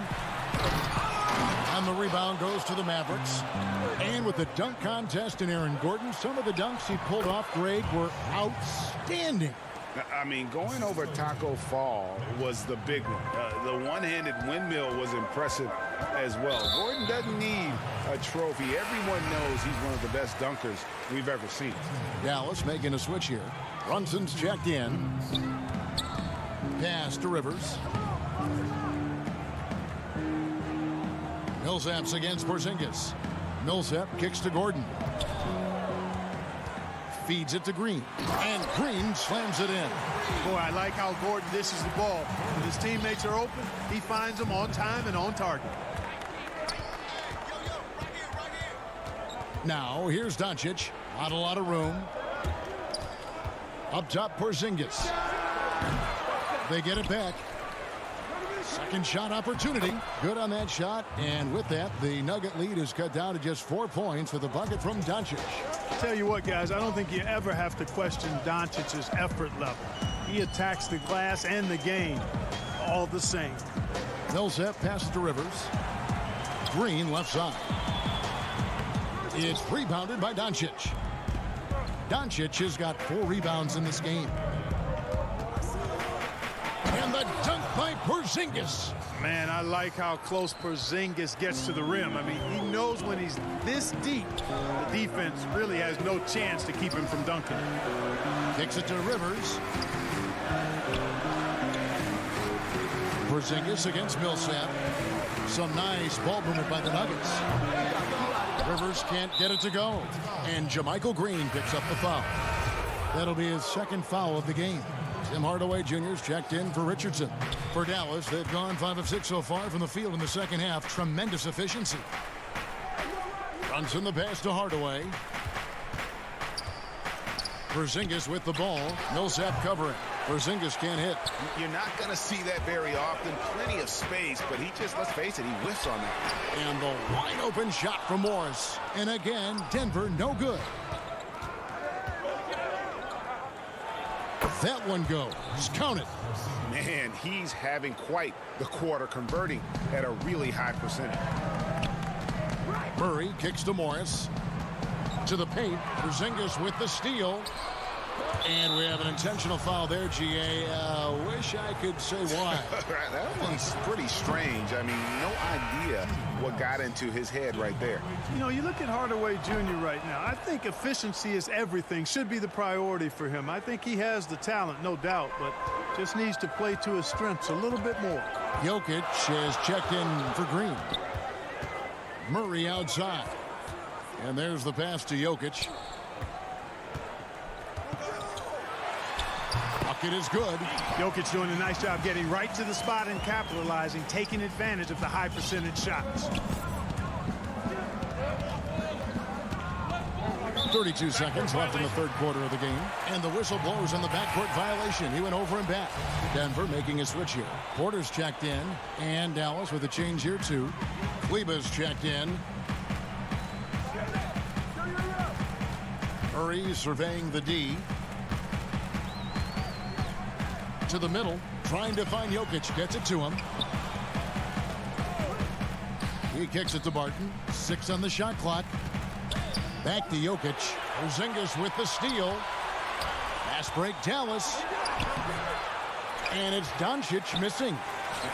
And the rebound goes to the Mavericks. And with the dunk contest in Aaron Gordon, some of the dunks he pulled off, Greg, were outstanding. I mean, going over Taco Fall was the big one. The one-handed windmill was impressive as well. Gordon doesn't need a trophy. Everyone knows he's one of the best dunkers we've ever seen. Dallas making a switch here. Brunson's checked in. Pass to Rivers. Millsap's against Porzingis. Millsap kicks to Gordon. Feeds it to Green. And Green slams it in. Boy, I like how Gordon dishes the ball. When his teammates are open, he finds them on time and on target. Now, here's Doncic. Not a lot of room. Up top, Porzingis. They get it back. Second shot opportunity. Good on that shot. And with that, the Nugget lead is cut down to just 4 points with a bucket from Doncic. Tell you what, guys, I don't think you ever have to question Doncic's effort level. He attacks the glass and the game all the same. Millsap passes to Rivers. Green left side. It's rebounded by Doncic. Doncic has got 4 rebounds in this game. And the dunk by Porzingis. Man, I like how close Porzingis gets to the rim. I mean, he knows when he's this deep, the defense really has no chance to keep him from dunking. Kicks it to Rivers. Porzingis against Millsap. Some nice ball movement by the Nuggets. Rivers can't get it to go. And JaMychal Green picks up the foul. That'll be his 2nd foul of the game. Tim Hardaway Jr.'s checked in for Richardson. For Dallas, they've gone 5 of 6 so far from the field in the 2nd half. Tremendous efficiency. Brunson the pass to Hardaway. Porzingis with the ball. Millsap covering. Porzingis can't hit. You're not going to see that very often. Plenty of space, but he just, let's face it, he whiffs on that. And the wide open shot from Morris. And again, Denver no good. That one goes. Count it. Man, he's having quite the quarter, converting at a really high percentage. Murray kicks to Morris. To the paint. Porzingis with the steal. And we have an intentional foul there, GA. Wish I could say why. That one's pretty strange. I mean, no idea what got into his head right there. You know, you look at Hardaway Jr. right now. I think efficiency is everything, should be the priority for him. I think he has the talent, no doubt, but just needs to play to his strengths a little bit more. Jokic has checked in for Green. Murray outside. And there's the pass to Jokic. Bucket is good. Jokic doing a nice job getting right to the spot and capitalizing, taking advantage of the high percentage shots. 32 seconds left in the 3rd quarter of the game. And the whistle blows on the backcourt violation. He went over and back. Denver making a switch here. Porter's checked in. And Dallas with a change here too. Kleber's checked in. Murray surveying the D. To the middle, trying to find Jokic, gets it to him. He kicks it to Barton. 6 on the shot clock. Back to Jokic. Porzingis with the steal. Fast break, Dallas. And it's Doncic missing.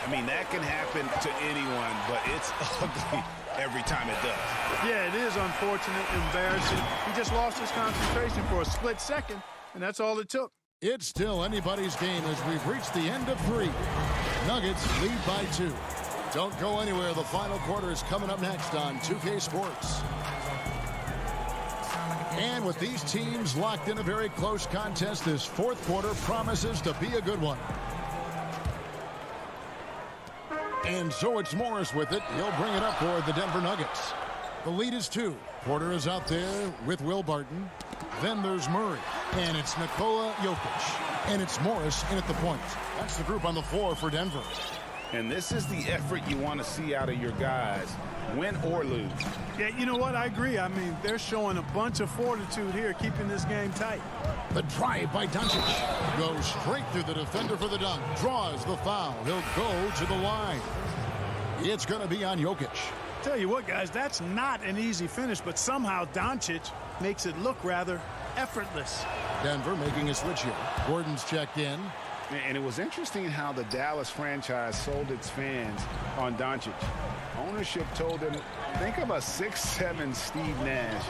I mean, that can happen to anyone, but it's ugly every time it does. Yeah, it is unfortunate, embarrassing. He just lost his concentration for a split second, and that's all it took. It's still anybody's game as we've reached the end of 3. Nuggets lead by 2. Don't go anywhere. The final quarter is coming up next on 2K Sports. And with these teams locked in a very close contest, this 4th quarter promises to be a good one. And so it's Morris with it. He'll bring it up for the Denver Nuggets. The lead is 2. Porter is out there with Will Barton. Then there's Murray. And it's Nikola Jokic. And it's Morris in at the point. That's the group on the floor for Denver. And this is the effort you want to see out of your guys, win or lose. Yeah, you know what? I agree. I mean, they're showing a bunch of fortitude here, keeping this game tight. The drive by Doncic goes straight through the defender for the dunk. Draws the foul. He'll go to the line. It's going to be on Jokic. Tell you what, guys, that's not an easy finish, but somehow Doncic makes it look rather effortless. Denver making a switch here. Gordon's checked in. And it was interesting how the Dallas franchise sold its fans on Doncic. Ownership told them, think of a 6'7" Steve Nash.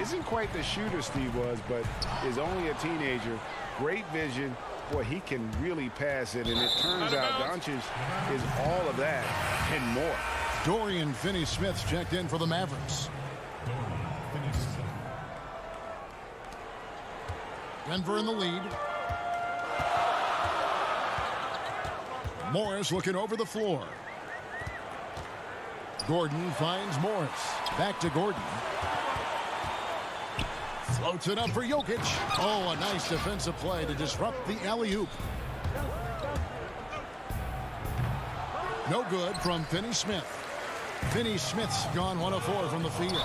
Isn't quite the shooter Steve was, but is only a teenager. Great vision. Boy, he can really pass it, and it turns out Doncic is all of that and more. Dorian Finney-Smith's checked in for the Mavericks. Denver in the lead. Morris looking over the floor. Gordon finds Morris. Back to Gordon. Floats it up for Jokic. Oh, a nice defensive play to disrupt the alley-oop. No good from Finney-Smith. Finney-Smith's gone 1 of 4 from the field.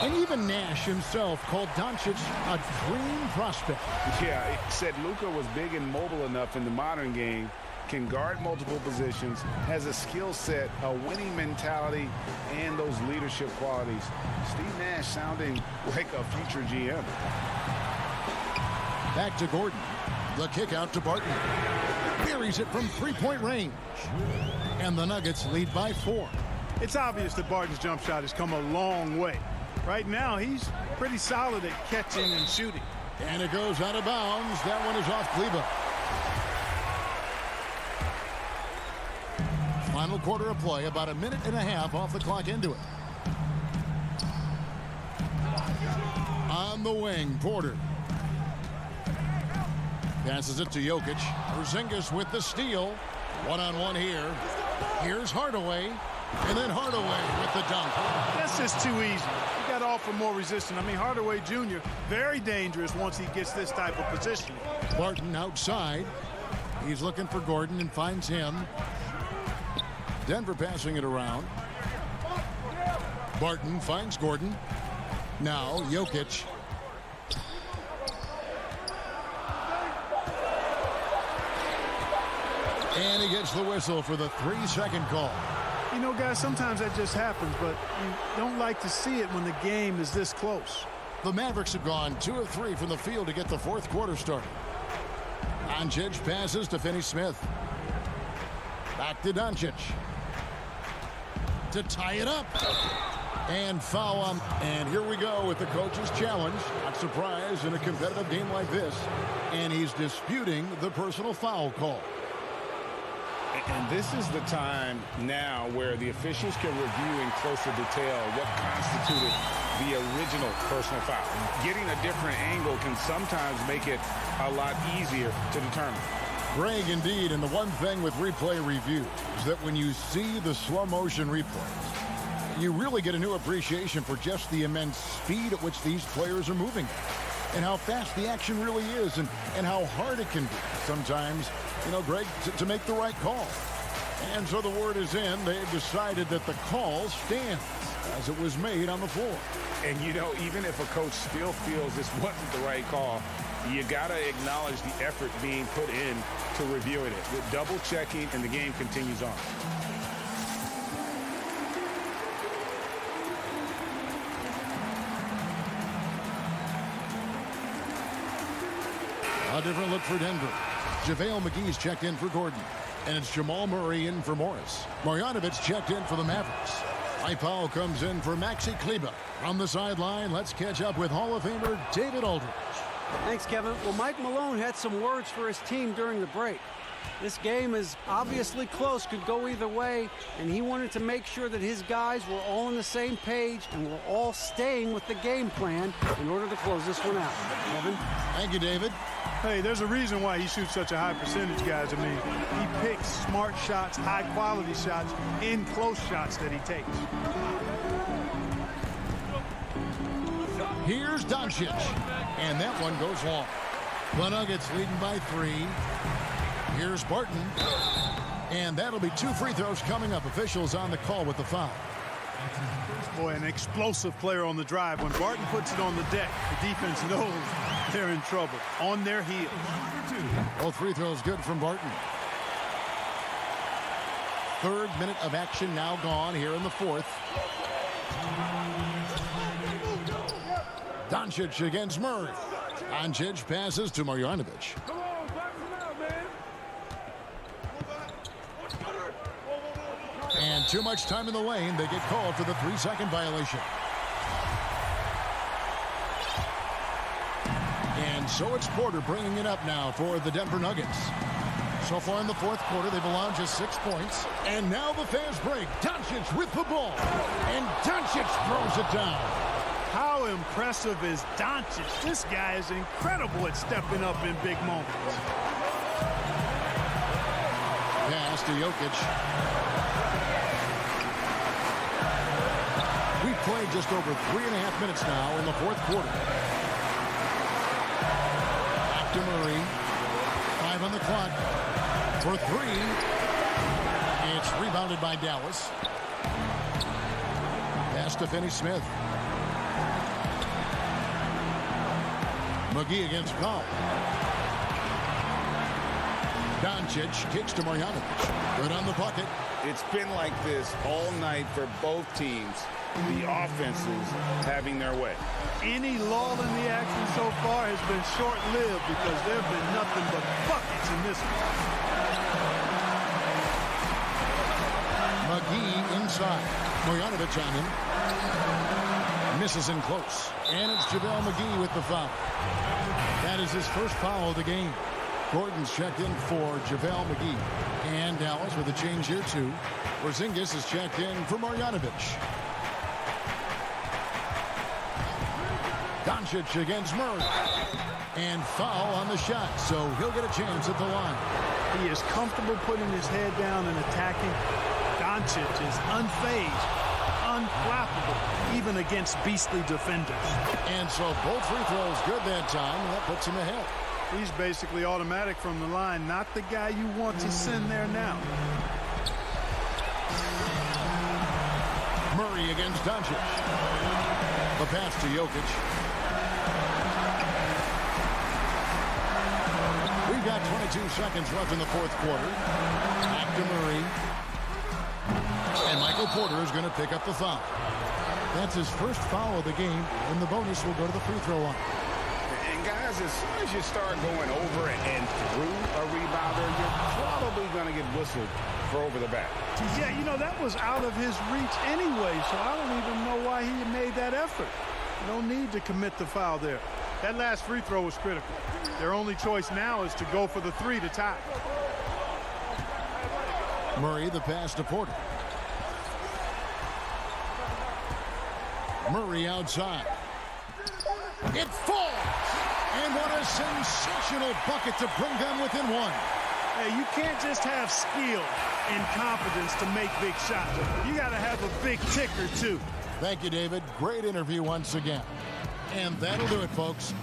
And even Nash himself called Doncic a dream prospect. Yeah, he said Luka was big and mobile enough in the modern game can guard multiple positions, has a skill set, a winning mentality, and those leadership qualities. Steve Nash sounding like a future GM. Back to Gordon. The kick out to Barton. Buries it from three-point range. And the Nuggets lead by 4. It's obvious that Barton's jump shot has come a long way. Right now, he's pretty solid at catching and shooting. And it goes out of bounds. That one is off Kleba. Final quarter of play, about a minute and a half off the clock into it. On the wing, Porter. Passes it to Jokic. Porzingis with the steal. One-on-one here. Here's Hardaway. And then Hardaway with the dunk. That's just too easy. You got to offer more resistance. I mean, Hardaway Jr., very dangerous once he gets this type of position. Barton outside. He's looking for Gordon and finds him. Denver passing it around. Barton finds Gordon. Now Jokic. And he gets the whistle for the 3-second call. You know, guys, sometimes that just happens, but you don't like to see it when the game is this close. The Mavericks have gone 2 of 3 from the field to get the fourth quarter started. Doncic passes to Finney-Smith. Back to Doncic. To tie it up. And foul on. And here we go with the coach's challenge. Not surprised in a competitive game like this. And he's disputing the personal foul call. And this is the time now where the officials can review in closer detail what constituted the original personal foul. Getting a different angle can sometimes make it a lot easier to determine. Greg, indeed, and the one thing with replay review is that when you see the slow motion replays, you really get a new appreciation for just the immense speed at which these players are moving and how fast the action really is and how hard it can be sometimes, you know, Greg, to make the right call. And so the word is in. They've decided that the call stands as it was made on the floor. And, you know, even if a coach still feels this wasn't the right call, you got to acknowledge the effort being put in to reviewing it. With double checking, and the game continues on. A different look for Denver. JaVale McGee's checked in for Gordon. And it's Jamal Murray in for Morris. Marjanovic checked in for the Mavericks. Mike Powell comes in for Maxi Kleba. From the sideline, let's catch up with Hall of Famer David Aldridge. Thanks, Kevin. Well, Mike Malone had some words for his team during the break. This game is obviously close, could go either way, and he wanted to make sure that his guys were all on the same page and were all staying with the game plan in order to close this one out. Kevin? Thank you, David. Hey, there's a reason why he shoots such a high percentage, guys. I mean, he picks smart shots, high-quality shots, in close shots that he takes. Here's Doncic. And that one goes long. The Nuggets leading by 3. Here's Barton. And that'll be 2 free throws coming up. Officials on the call with the foul. Boy, an explosive player on the drive. When Barton puts it on the deck, the defense knows they're in trouble. On their heels. Both free throws good from Barton. 3rd minute of action now gone here in the 4th. Doncic against Murray. Doncic passes to Marjanovic. And too much time in the lane. They get called for the 3-second violation. And so it's Porter bringing it up now for the Denver Nuggets. So far in the 4th quarter, they've allowed just 6 points. And now the fast break. Doncic with the ball. And Doncic throws it down. How impressive is Doncic? This guy is incredible at stepping up in big moments. Pass to Jokic. We've played just over 3.5 minutes now in the 4th quarter. Back to Murray. 5 on the clock. For 3. It's rebounded by Dallas. Pass to Finney-Smith. McGee against Powell. Doncic kicks to Marjanovic. Good on the bucket. It's been like this all night for both teams. The offenses having their way. Any lull in the action so far has been short-lived because there have been nothing but buckets in this one. McGee inside. Marjanovic on him. Misses in close. And it's JaVale McGee with the foul. That is his first foul of the game. Gordon's checked in for JaVale McGee. And Dallas with a change here too. Porzingis is checked in for Marjanovic. Doncic against Murray. And foul on the shot, so he'll get a chance at the line. He is comfortable putting his head down and attacking. Doncic is unfazed, unflappable, even against beastly defenders. And so both free throws good that time, and that puts him ahead. He's basically automatic from the line, not the guy you want to send there now. Murray against Doncic. The pass to Jokic. We've got 22 seconds left in the fourth quarter. Back to Murray. And Michael Porter is going to pick up the foul. That's his first foul of the game, and the bonus will go to the free throw line. And guys, as soon as you start going over and through a rebounder, you're probably going to get whistled for over the back. Yeah, you know, that was out of his reach anyway, so I don't even know why he made that effort. No need to commit the foul there. That last free throw was critical. Their only choice now is to go for the three to tie. Murray, the pass to Porter. Murray outside. It falls! And what a sensational bucket to bring them within one. Hey, you can't just have skill and confidence to make big shots. You got to have a big ticker, too. Thank you, David. Great interview once again. And that'll do it, folks.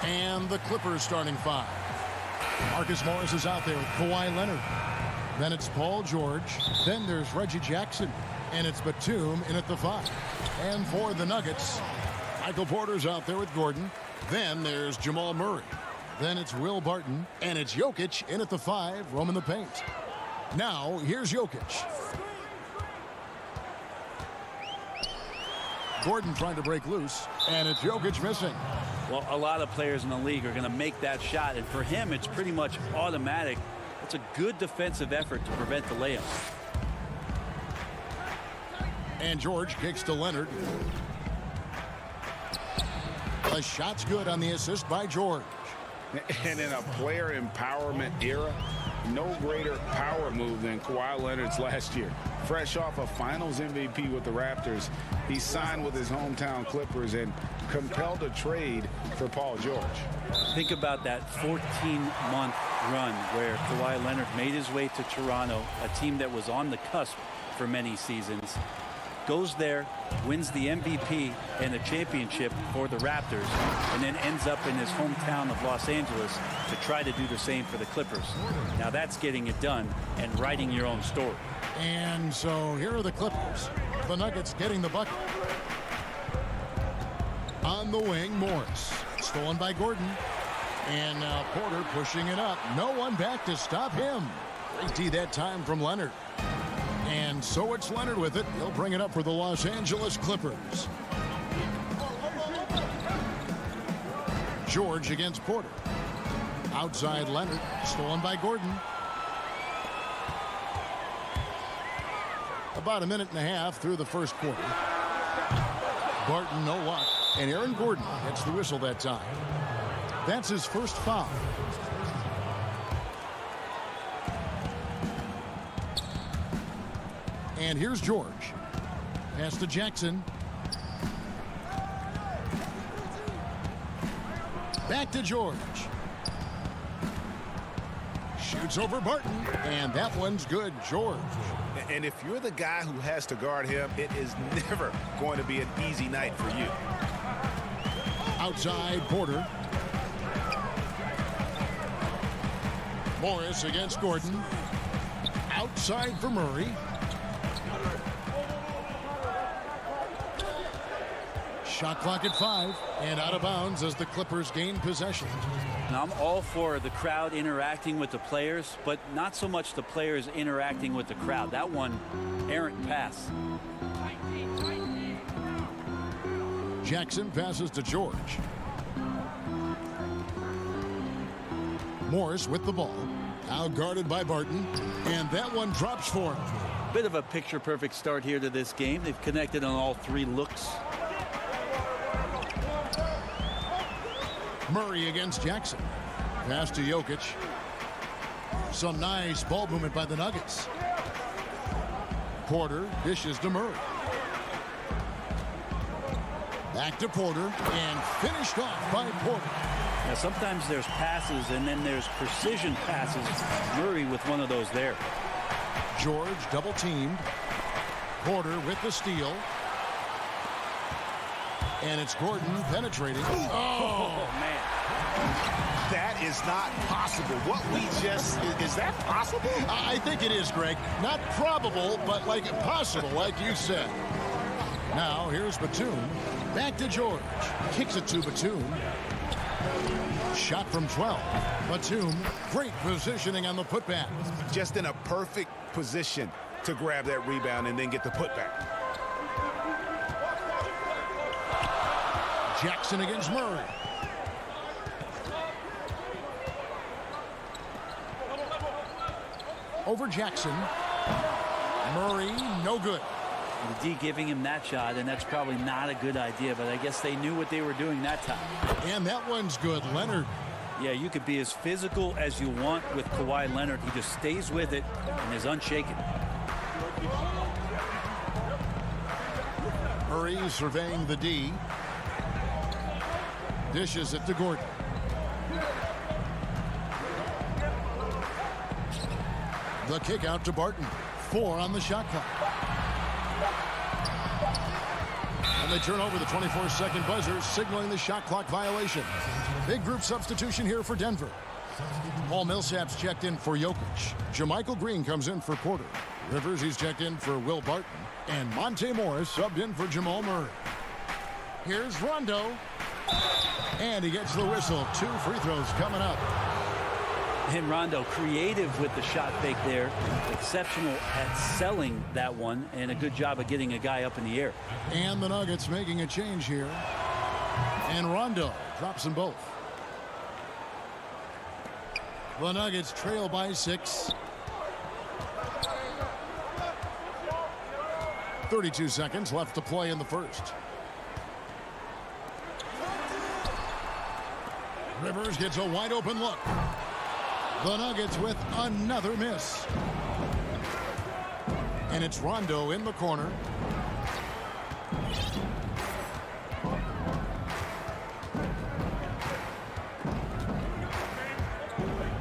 And the Clippers starting five. Marcus Morris is out there with Kawhi Leonard. Then it's Paul George. Then there's Reggie Jackson. And it's Batum in at the five. And for the Nuggets, Michael Porter's out there with Gordon. Then there's Jamal Murray. Then it's Will Barton. And it's Jokic in at the five, roaming the paint. Now, here's Jokic. Gordon trying to break loose. And it's Jokic missing. Well, a lot of players in the league are going to make that shot. And for him, it's pretty much automatic. It's a good defensive effort to prevent the layup. And George kicks to Leonard. The shot's good on the assist by George. And in a player empowerment era, no greater power move than Kawhi Leonard's last year. Fresh off a finals MVP with the Raptors, he signed with his hometown Clippers and compelled a trade for Paul George. Think about that 14-month run where Kawhi Leonard made his way to Toronto, a team that was on the cusp for many seasons. goes there, wins the MVP and the championship for the Raptors, and then ends up in his hometown of Los Angeles to try to do the same for the Clippers. Now that's getting it done and writing your own story. And so here are the Clippers. The Nuggets getting the bucket. On the wing, Morris. Stolen by Gordon. And now Porter pushing it up. No one back to stop him. Great D that time from Leonard. And so it's Leonard with it. He'll bring it up for the Los Angeles Clippers. George against Porter. Outside Leonard. Stolen by Gordon. About a minute and a half through the first quarter. Barton, no luck. And Aaron Gordon gets the whistle that time. That's his first foul. And here's George. Pass to Jackson. Back to George. Shoots over Barton. And that one's good. George. And if you're the guy who has to guard him, it is never going to be an easy night for you. Outside Porter. Morris against Gordon. Outside for Murray. Shot clock at 5 and out of bounds as the Clippers gain possession. Now, I'm all for the crowd interacting with the players, but not so much the players interacting with the crowd. That one, errant pass. Jackson passes to George. Morris with the ball. Now guarded by Barton. And that one drops for him. Bit of a picture-perfect start here to this game. They've connected on all 3 looks. Murray against Jackson. Pass to Jokic. Some nice ball movement by the Nuggets. Porter dishes to Murray. Back to Porter and finished off by Porter. Now sometimes there's passes and then there's precision passes. Murray with one of those there. George double teamed. Porter with the steal. And it's Gordon penetrating. Oh, man. That is not possible. What we just, is that possible? I think it is, Greg. Not probable, but like possible, like you said. Now, here's Batum. Back to George. Kicks it to Batum. Shot from 12. Batum, great positioning on the putback. Just in a perfect position to grab that rebound and then get the putback. Jackson against Murray. Over Jackson. Murray, no good. The D giving him that shot, and that's probably not a good idea, but I guess they knew what they were doing that time. And that one's good. Leonard. Yeah, you could be as physical as you want with Kawhi Leonard. He just stays with it and is unshaken. Murray surveying the D. Dishes it to Gordon. The kick out to Barton. 4 on the shot clock. And they turn over the 24-second buzzer, signaling the shot clock violation. Big group substitution here for Denver. Paul Millsap's checked in for Jokic. JaMychal Green comes in for Porter. Rivers, he's checked in for Will Barton. And Monte Morris subbed in for Jamal Murray. Here's Rondo. And he gets the whistle. 2 free throws coming up. And Rondo, creative with the shot fake there. Exceptional at selling that one. And a good job of getting a guy up in the air. And the Nuggets making a change here. And Rondo drops them both. The Nuggets trail by 6. 32 seconds left to play in the first. Rivers gets a wide open look. The Nuggets with another miss. And it's Rondo in the corner.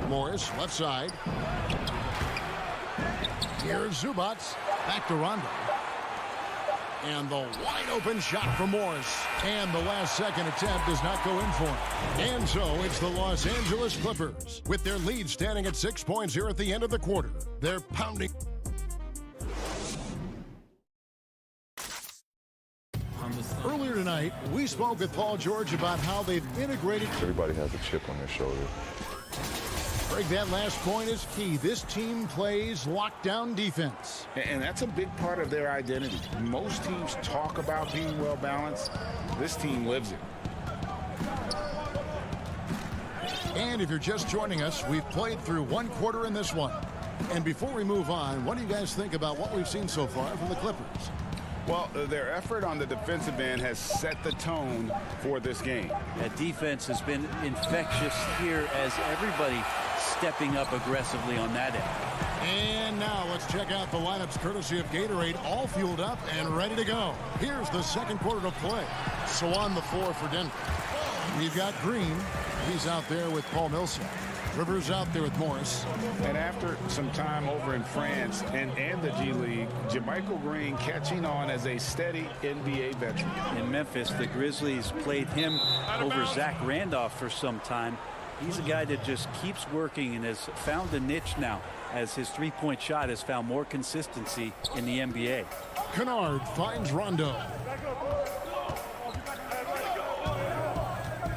Morris left side. Here's Zubats. Back to Rondo. And the wide open shot for Morris. And the last second attempt does not go in for him. And so it's the Los Angeles Clippers with their lead standing at 6 points here at the end of the quarter. They're pounding. Earlier tonight, we spoke with Paul George about how they've integrated. Everybody has a chip on their shoulder. Greg, that last point is key. This team plays lockdown defense. And that's a big part of their identity. Most teams talk about being well balanced. This team lives it. And if you're just joining us, we've played through one quarter in this one. And before we move on, what do you guys think about what we've seen so far from the Clippers? Well, their effort on the defensive end has set the tone for this game. That defense has been infectious here as everybody stepping up aggressively on that end. And now let's check out the lineups courtesy of Gatorade, all fueled up and ready to go. Here's the second quarter to play. So on the floor for Denver, we've got Green. He's out there with Paul Millsap. Rivers out there with Morris. And after some time over in France and the G League, Jermichael Green catching on as a steady NBA veteran. In Memphis, the Grizzlies played him over Zach Randolph for some time. He's a guy that just keeps working and has found a niche now as his three-point shot has found more consistency in the NBA. Kennard finds Rondo.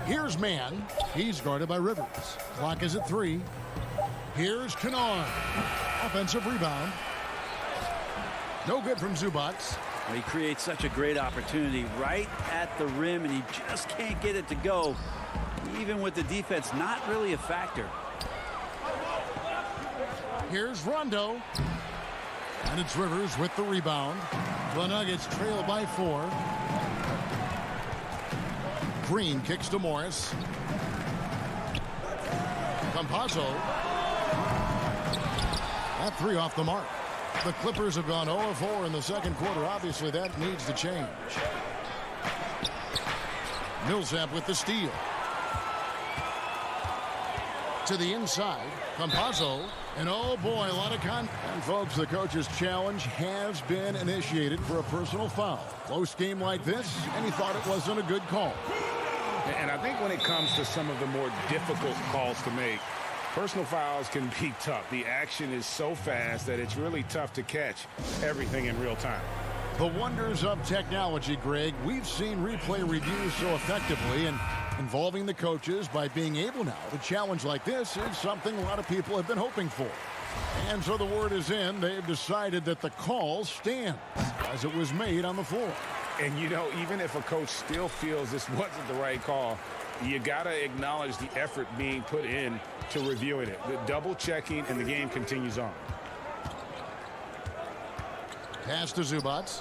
Here's Mann. He's guarded by Rivers. Clock is at 3. Here's Kennard. Offensive rebound. No good from Zubac. Well, he creates such a great opportunity right at the rim, and he just can't get it to go. Even with the defense not really a factor. Here's Rondo. And it's Rivers with the rebound. The Nuggets trail by 4. Green kicks to Morris. Campazzo. That 3 off the mark. The Clippers have gone 0-4 in the second quarter. Obviously, that needs to change. Millsap with the steal. To the inside. Campazzo. And oh boy, a lot of And folks, the coach's challenge has been initiated for a personal foul. Close game like this, and he thought it wasn't a good call. And I think when it comes to some of the more difficult calls to make, personal fouls can be tough. The action is so fast that it's really tough to catch everything in real time. The wonders of technology, Greg. We've seen replay reviews so effectively, and involving the coaches by being able now to challenge like this is something a lot of people have been hoping for. And so the word is in. They've decided that the call stands as it was made on the floor. And, you know, even if a coach still feels this wasn't the right call, you got to acknowledge the effort being put in to reviewing it. The double checking, and the game continues on. Pass to Zubac.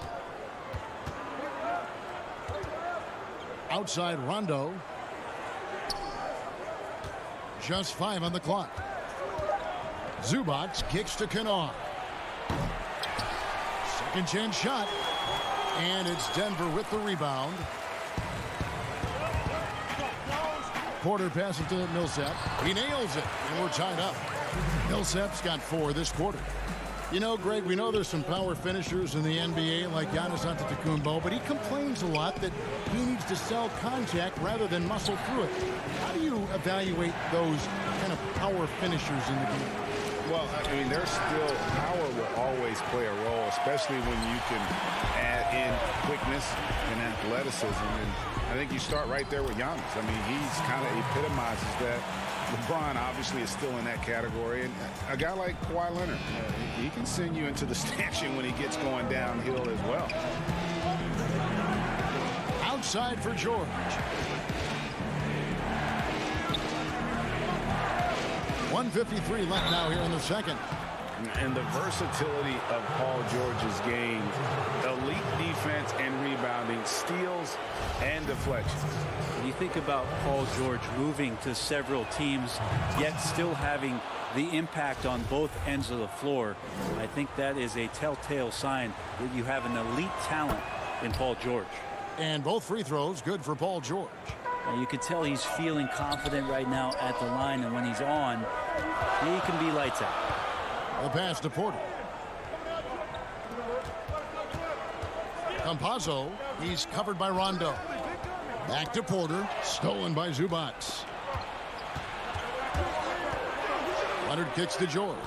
Outside Rondo. Just 5 on the clock. Zubac kicks to Kennard. Second chance shot. And it's Denver with the rebound. Porter passes to Millsap. He nails it, and we're tied up. Millsap's got 4 this quarter. You know, Greg, we know there's some power finishers in the NBA like Giannis Antetokounmpo, but he complains a lot that he needs to sell contact rather than muscle through it. How do you evaluate those kind of power finishers in the game? Well, I mean, there's still power will always play a role, especially when you can add in quickness and athleticism. And I think you start right there with Giannis. I mean, he's kind of epitomizes that. LeBron obviously is still in that category. And a guy like Kawhi Leonard, he can send you into the stanchion when he gets going downhill as well. Outside for George. 1:53 left now here in the second. And the versatility of Paul George's game, elite defense and rebounding, steals and deflections. You think about Paul George moving to several teams, yet still having the impact on both ends of the floor. I think that is a telltale sign that you have an elite talent in Paul George. And both free throws good for Paul George. And you can tell he's feeling confident right now at the line, and when he's on, he can be lights out. The pass to Porter. Campazzo, he's covered by Rondo. Back to Porter, stolen by Zubac. Leonard kicks to George.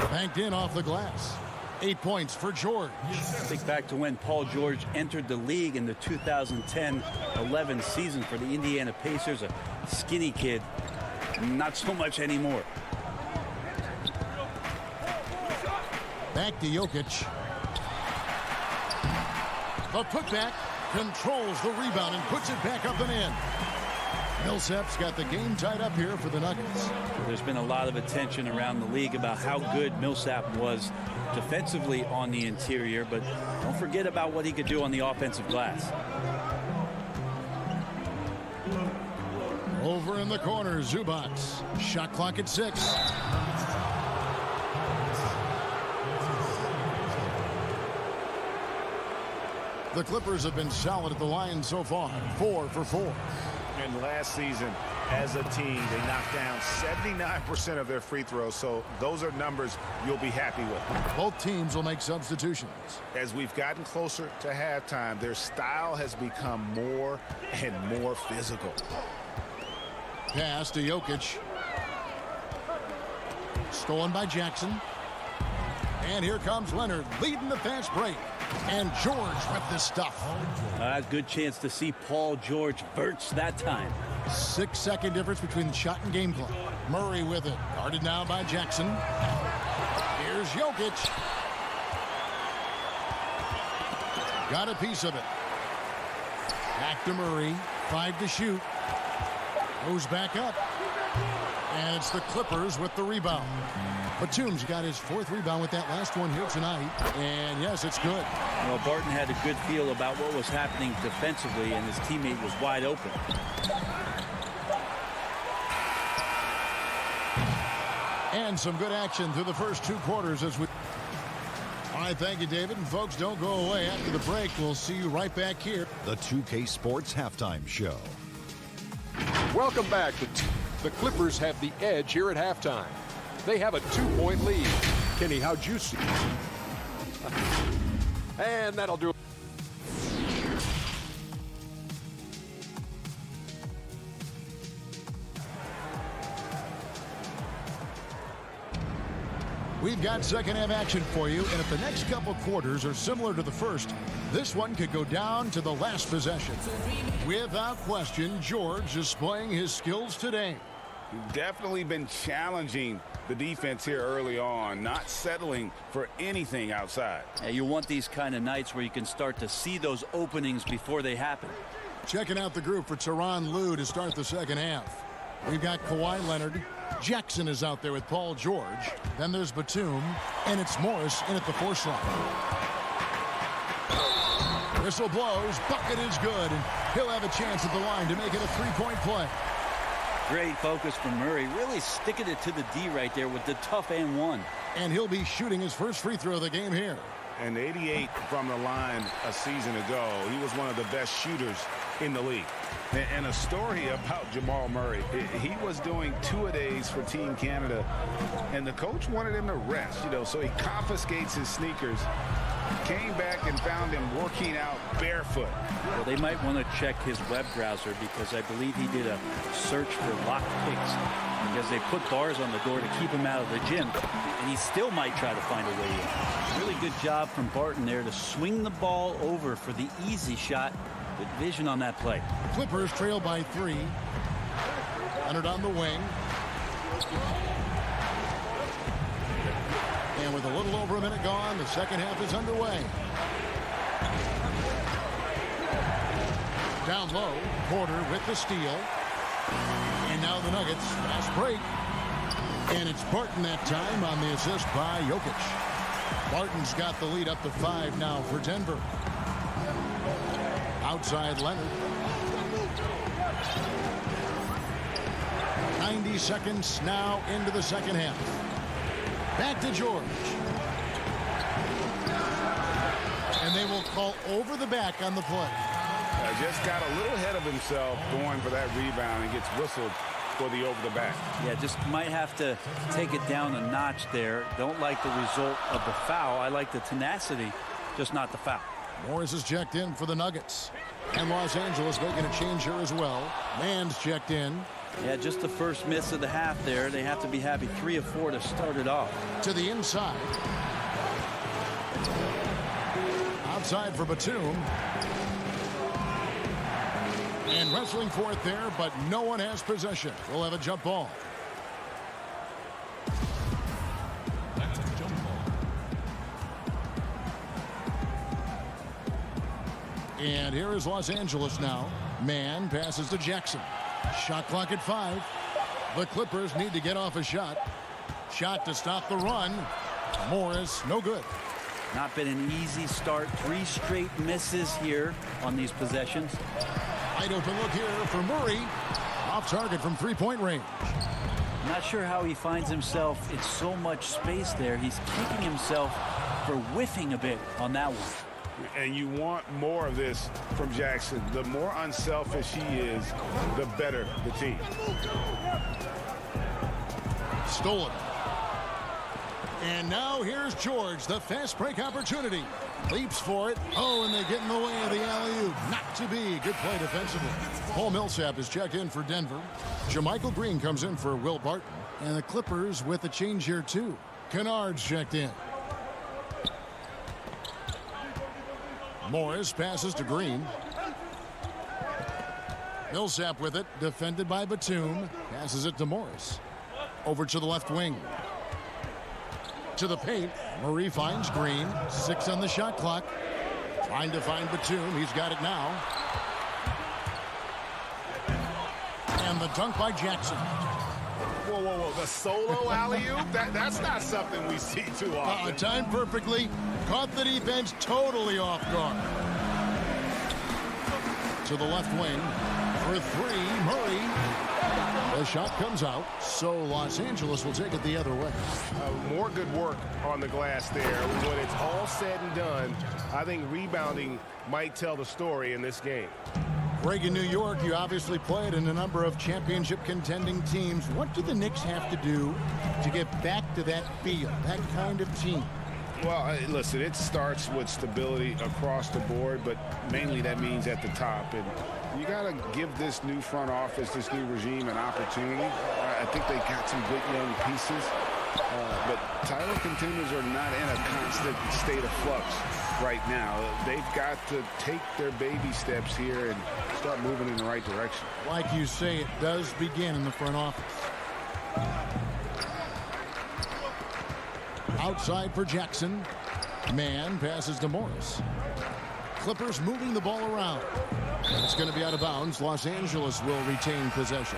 Banked in off the glass. 8 points for George. Think back to when Paul George entered the league in the 2010-11 season for the Indiana Pacers. A skinny kid. Not so much anymore. Back to Jokic. The putback controls the rebound and puts it back up and in. Millsap's got the game tied up here for the Nuggets. There's been a lot of attention around the league about how good Millsap was defensively on the interior, but don't forget about what he could do on the offensive glass. Over in the corner, Zubac. Shot clock at 6. The Clippers have been solid at the line so far, 4 for 4. And last season, as a team, they knocked down 79% of their free throws, so those are numbers you'll be happy with. Both teams will make substitutions. As we've gotten closer to halftime, their style has become more and more physical. Pass to Jokic. Stolen by Jackson. And here comes Leonard leading the fast break. And George with the stuff. Good chance to see Paul George burst that time. 6-second difference between the shot and game clock. Murray with it. Guarded now by Jackson. Here's Jokic. Got a piece of it. Back to Murray. 5 to shoot. Goes back up. And it's the Clippers with the rebound. Batum's got his 4th rebound with that last one here tonight. And yes, it's good. Well, Barton had a good feel about what was happening defensively, and his teammate was wide open. And some good action through the first 2 quarters as we... All right, thank you, David. And folks, don't go away. After the break, we'll see you right back here. The 2K Sports Halftime Show. Welcome back. The Clippers have the edge here at halftime. They have a 2-point lead. Kenny, how'd you see it? And that'll do it. We've got second half action for you, and if the next couple quarters are similar to the first, this one could go down to the last possession. Without question, George displaying his skills today. Definitely been challenging the defense here early on, not settling for anything outside. You want these kind of nights where you can start to see those openings before they happen. Checking out the group for Tyronn Lue to start the second half. We've got Kawhi Leonard. Jackson is out there with Paul George. Then there's Batum, and it's Morris in at the 4 slot. Whistle blows, bucket is good, and he'll have a chance at the line to make it a 3-point play. Great focus from Murray, really sticking it to the D right there with the tough and one. And he'll be shooting his first free throw of the game here. And 88 from the line a season ago. He was one of the best shooters in the league. And a story about Jamal Murray. He was doing 2-a-days for Team Canada, and the coach wanted him to rest, so he confiscates his sneakers, came back and found him working out barefoot. Well, they might want to check his web browser because I believe he did a search for locked picks because they put bars on the door to keep him out of the gym, and he still might try to find a way in. Really good job from Barton there to swing the ball over for the easy shot. Good vision on that play. Clippers trail by 3. Leonard on the wing. And with a little over a minute gone, the second half is underway. Down low, Porter with the steal. And now the Nuggets, fast break. And it's Barton that time on the assist by Jokic. Barton's got the lead up to 5 now for Denver. Outside Leonard. 90 seconds now into the second half. Back to George. And they will call over the back on the play. Just got a little ahead of himself going for that rebound and gets whistled for the over the back. Yeah, just might have to take it down a notch there. Don't like the result of the foul. I like the tenacity just not the foul. Morris is checked in for the Nuggets. And Los Angeles making a change here as well. Mann's checked in. Yeah, just the first miss of the half there. They have to be happy 3 of 4 to start it off. To the inside. Outside for Batum. And wrestling for it there, but no one has possession. We'll have a jump ball. And here is Los Angeles now. Mann passes to Jackson. Shot clock at 5. The Clippers need to get off a shot. Shot to stop the run. Morris, no good. Not been an easy start. 3 straight misses here on these possessions. Wide open look here for Murray. Off target from 3-point range. Not sure how he finds himself in so much space there. He's kicking himself for whiffing a bit on that one. And you want more of this from Jackson. The more unselfish he is, the better the team. Stolen. And now here's George, the fast break opportunity. Leaps for it. Oh, and they get in the way of the alley-oop. Not to be. Good play defensively. Paul Millsap is checked in for Denver. Jermichael Green comes in for Will Barton. And the Clippers with a change here, too. Kennard's checked in. Morris passes to Green. Millsap with it. Defended by Batum. Passes it to Morris. Over to the left wing. To the paint. Murray finds Green. 6 on the shot clock. Trying to find Batum. He's got it now. And the dunk by Jackson. Whoa, whoa, whoa. The solo alley-oop? That's not something we see too often. Timed perfectly. Caught the defense totally off guard. To the left wing. For 3, Murray. The shot comes out, so Los Angeles will take it the other way. More good work on the glass there. When it's all said and done, I think rebounding might tell the story in this game. Greg, in New York, you obviously played in a number of championship contending teams. What do the Knicks have to do to get back to that feel, that kind of team? Well, listen, it starts with stability across the board, but mainly that means at the top. And you got to give this new front office, this new regime, an opportunity. I think they got some good young pieces, but title contenders are not in a constant state of flux right now. They've got to take their baby steps here and start moving in the right direction. Like you say, it does begin in the front office. Outside for Jackson. Mann passes to Morris. Clippers moving the ball around. It's going to be out of bounds. Los Angeles will retain possession.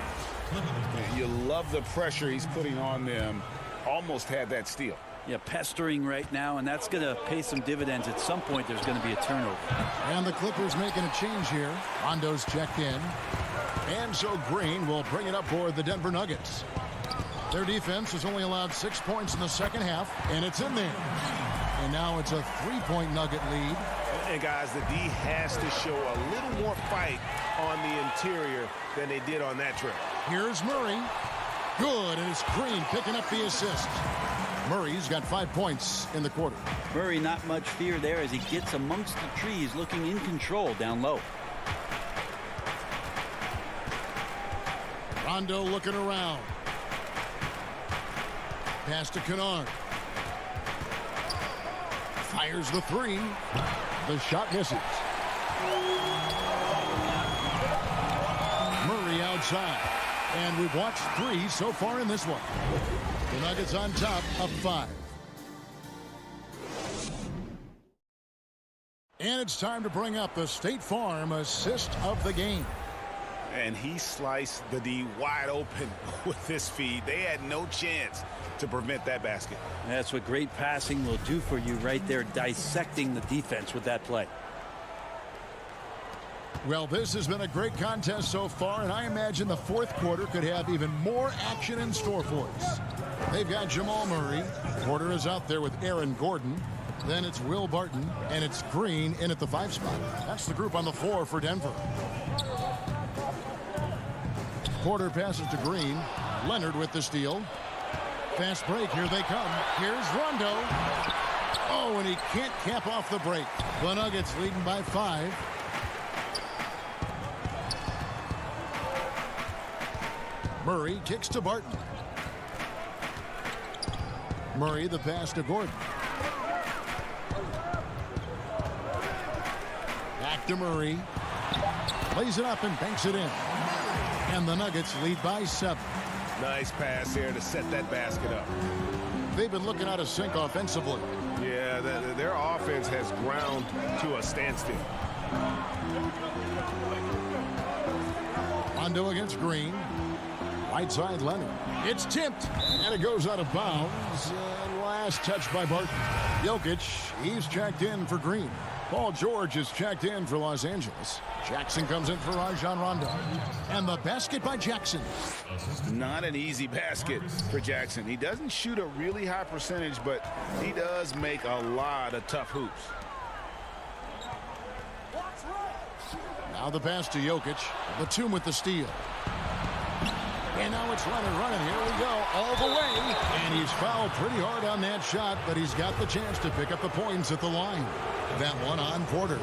You love the pressure he's putting on them. Almost had that steal. Yeah, pestering right now, and that's going to pay some dividends. At some point, there's going to be a turnover. And the Clippers making a change here. Rondo's checked in. And so Green will bring it up for the Denver Nuggets. Their defense has only allowed 6 points in the second half, and it's in there. And now it's a 3-point Nugget lead. And guys, the D has to show a little more fight on the interior than they did on that trip. Here's Murray. Good, and it's Green picking up the assist. Murray's got 5 points in the quarter. Murray, not much fear there as he gets amongst the trees, looking in control down low. Rondo looking around. Pass to Kennard. Fires the 3. The shot misses. Murray outside. And we've watched 3 so far in this one. The Nuggets on top of 5. And it's time to bring up the State Farm assist of the game. And he sliced the D wide open with this feed. They had no chance to prevent that basket. That's what great passing will do for you right there, dissecting the defense with that play. Well, this has been a great contest so far, and I imagine the fourth quarter could have even more action in store for us. They've got Jamal Murray. Porter is out there with Aaron Gordon. Then it's Will Barton, and it's Green in at the 5 spot. That's the group on the floor for Denver. Porter passes to Green. Leonard with the steal. Fast break. Here they come. Here's Rondo. Oh, and he can't cap off the break. The Nuggets leading by 5. Murray kicks to Barton. Murray the pass to Gordon. Back to Murray. Lays it up and banks it in. And the Nuggets lead by 7. Nice pass there to set that basket up. They've been looking out of sync offensively. Yeah, their offense has ground to a standstill. Rondo against Green. Right side Leonard. It's tipped. And it goes out of bounds. And last touch by Barton. Jokic, he's checked in for Green. Paul George is checked in for Los Angeles. Jackson comes in for Rajon Rondo. And the basket by Jackson. Not an easy basket for Jackson. He doesn't shoot a really high percentage, but he does make a lot of tough hoops. Now the pass to Jokic. Batum with the steal. And now it's Leonard running. Here we go. All the way. And he's fouled pretty hard on that shot, but he's got the chance to pick up the points at the line. That one on Porter.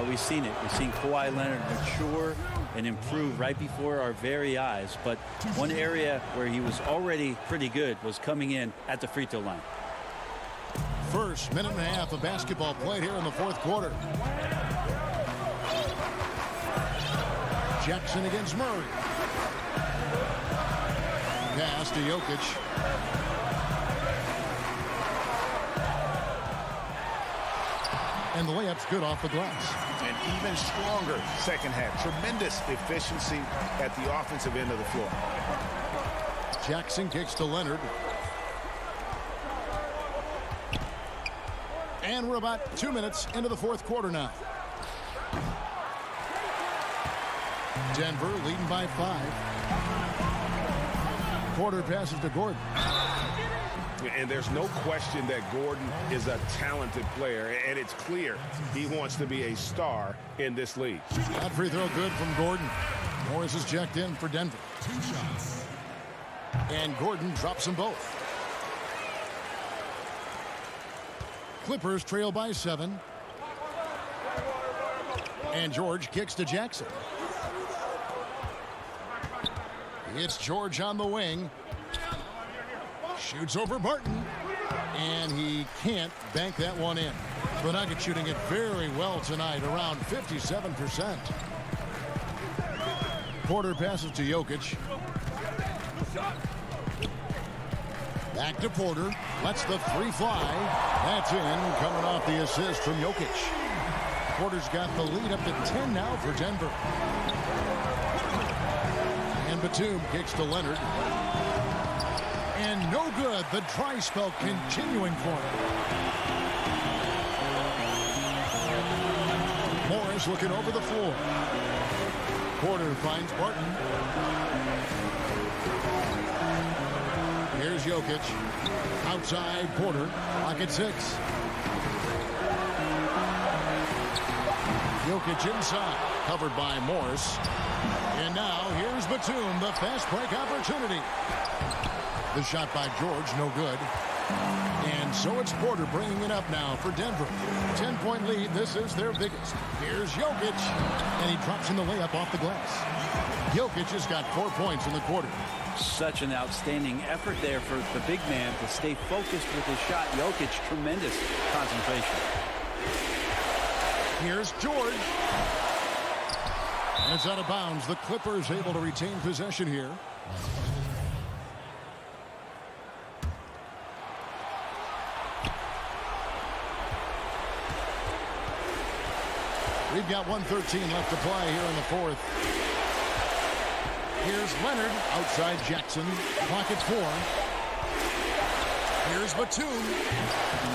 We've seen it. We've seen Kawhi Leonard mature and improve right before our very eyes. But one area where he was already pretty good was coming in at the free throw line. First minute and a half of basketball played here in the fourth quarter. Jackson against Murray. Pass to Jokic. And the layup's good off the glass. And even stronger second half. Tremendous efficiency at the offensive end of the floor. Jackson kicks to Leonard. And we're about 2 minutes into the fourth quarter now. Denver leading by 5. Porter passes to Gordon. And there's no question that Gordon is a talented player, and it's clear he wants to be a star in this league. That free throw good from Gordon. Morris is checked in for Denver. 2 shots. And Gordon drops them both. Clippers trail by 7. And George kicks to Jackson. It's George on the wing. Shoots over Barton. And he can't bank that one in. The Nuggets shooting it very well tonight, around 57%. Porter passes to Jokic. Back to Porter. Lets the 3 fly. That's in, coming off the assist from Jokic. Porter's got the lead up to 10 now for Denver. And Batum kicks to Leonard. And no good. The dry spell continuing for him. Morris looking over the floor. Porter finds Barton. Here's Jokic. Outside Porter. Clock at 6. Jokic inside. Covered by Morris. And now here's Batum. The fast break opportunity. The shot by George, no good. And so it's Porter bringing it up now for Denver. 10-point lead. This is their biggest. Here's Jokic. And he drops in the layup off the glass. Jokic has got 4 points in the quarter. Such an outstanding effort there for the big man to stay focused with his shot. Jokic, tremendous concentration. Here's George. And it's out of bounds. The Clippers able to retain possession here. We've got 1:13 left to play here in the fourth. Here's Leonard outside Jackson. Clock at 4. Here's Batum.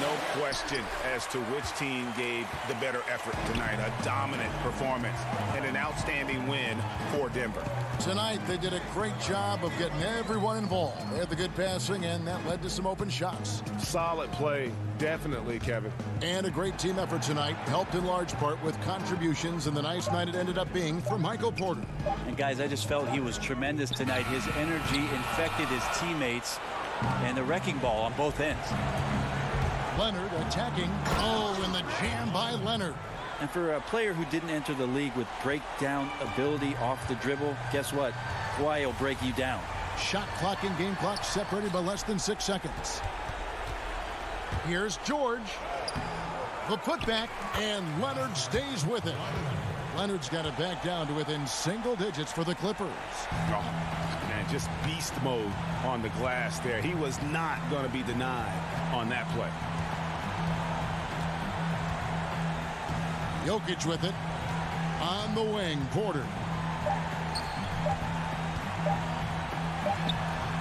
No question as to which team gave the better effort tonight. A dominant performance and an outstanding win for Denver. Tonight they did a great job of getting everyone involved. They had the good passing, and that led to some open shots. Solid play, definitely, Kevin. And a great team effort tonight, helped in large part with contributions, and the nice night it ended up being for Michael Porter. And guys, I just felt he was tremendous tonight. His energy infected his teammates, and the wrecking ball on both ends. Leonard attacking. Oh, and the jam by Leonard. And for a player who didn't enter the league with breakdown ability off the dribble, guess what? Kawhi will break you down. Shot clock and game clock separated by less than 6 seconds. Here's George. The putback, and Leonard stays with it. Leonard's got it back down to within single digits for the Clippers. Oh, man, just beast mode on the glass there. He was not going to be denied on that play. Jokic with it. On the wing, Porter.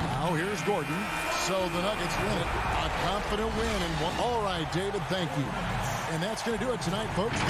Now here's Gordon. So the Nuggets win it. A confident win. And all right, David, thank you. And that's going to do it tonight, folks.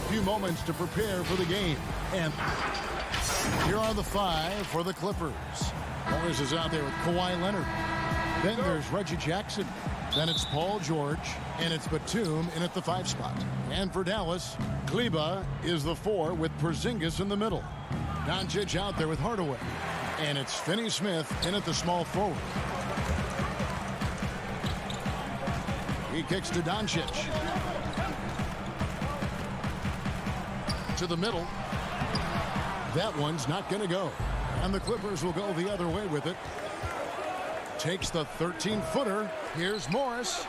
Few moments to prepare for the game. And here are the five for the Clippers. Morris is out there with Kawhi Leonard. Then there's Reggie Jackson. Then it's Paul George. And it's Batum in at the 5 spot. And for Dallas, Kleba is the 4 with Porzingis in the middle. Doncic out there with Hardaway. And it's Finney Smith in at the small forward. He kicks to Doncic. To the middle. That one's not going to go. And the Clippers will go the other way with it. Takes the 13-footer. Here's Morris.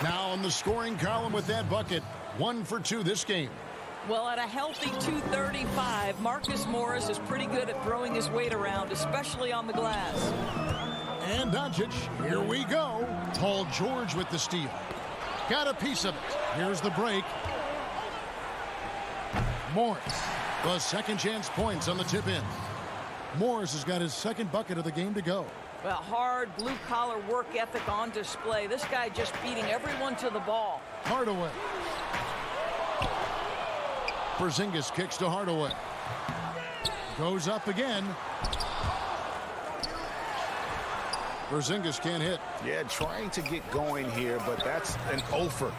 Now on the scoring column with that bucket. 1 for 2 this game. Well, at a healthy 235, Marcus Morris is pretty good at throwing his weight around, especially on the glass. And Doncic, here we go. Paul George with the steal. Got a piece of it. Here's the break. Morris, the second chance points on the tip in. Morris has got his second bucket of the game to go. Well, hard blue-collar work ethic on display. This guy just beating everyone to the ball. Hardaway. Porzingis kicks to Hardaway. Goes up again. Porzingis can't hit. Yeah, trying to get going here, but that's an offer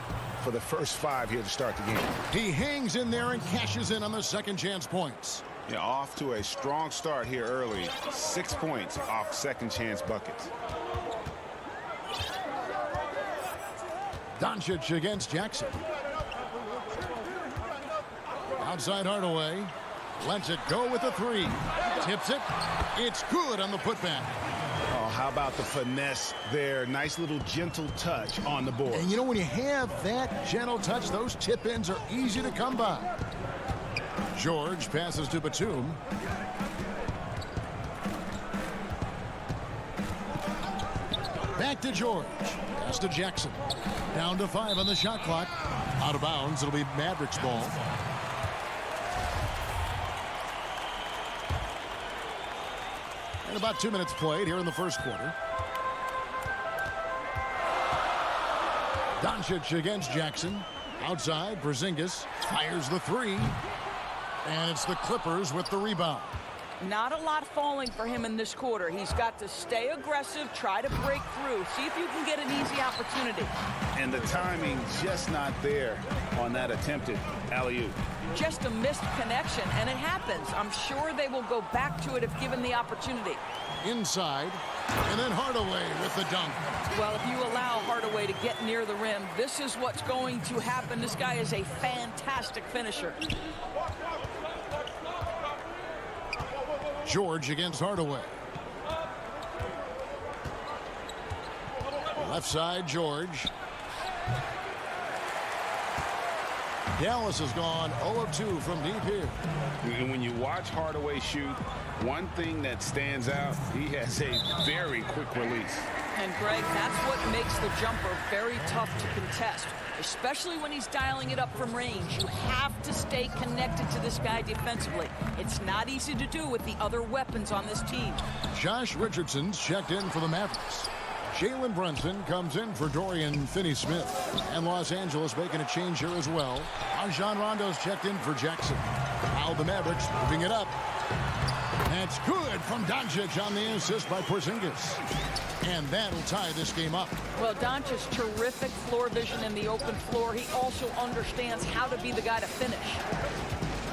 for the first 5 here to start the game. He hangs in there and cashes in on the second chance points. Yeah, off to a strong start here early. 6 points off second chance buckets. Doncic against Jackson. Outside Hardaway. Lets it go with a 3. Tips it. It's good on the putback. Oh, how about the finesse there? Nice little gentle touch on the board. And you know, when you have that gentle touch, those tip-ins are easy to come by. George passes to Batum. Back to George. Pass to Jackson. Down to 5 on the shot clock. Out of bounds. It'll be Mavericks ball. And about 2 minutes played here in the first quarter. Doncic against Jackson. Outside, Porzingis fires the 3. And it's the Clippers with the rebound. Not a lot falling for him in this quarter. He's got to stay aggressive, try to break through, see if you can get an easy opportunity. And the timing just not there on that attempted alley-oop. Just a missed connection, and it happens. I'm sure they will go back to it if given the opportunity. Inside, and then Hardaway with the dunk. Well, if you allow Hardaway to get near the rim, this is what's going to happen. This guy is a fantastic finisher. George against Hardaway. Left side, George. Dallas has gone 0 of 2 from deep here. And when you watch Hardaway shoot, one thing that stands out, he has a very quick release. And Greg, that's what makes the jumper very tough to contest, especially when he's dialing it up from range. You have to stay connected to this guy defensively. It's not easy to do with the other weapons on this team. Josh Richardson's checked in for the Mavericks. Jalen Brunson comes in for Dorian Finney-Smith. And Los Angeles making a change here as well. Rajon Rondo's checked in for Jackson. Now the Mavericks moving it up. That's good from Doncic on the assist by Porzingis. And that'll tie this game up. Well, Doncic's terrific floor vision in the open floor. He also understands how to be the guy to finish.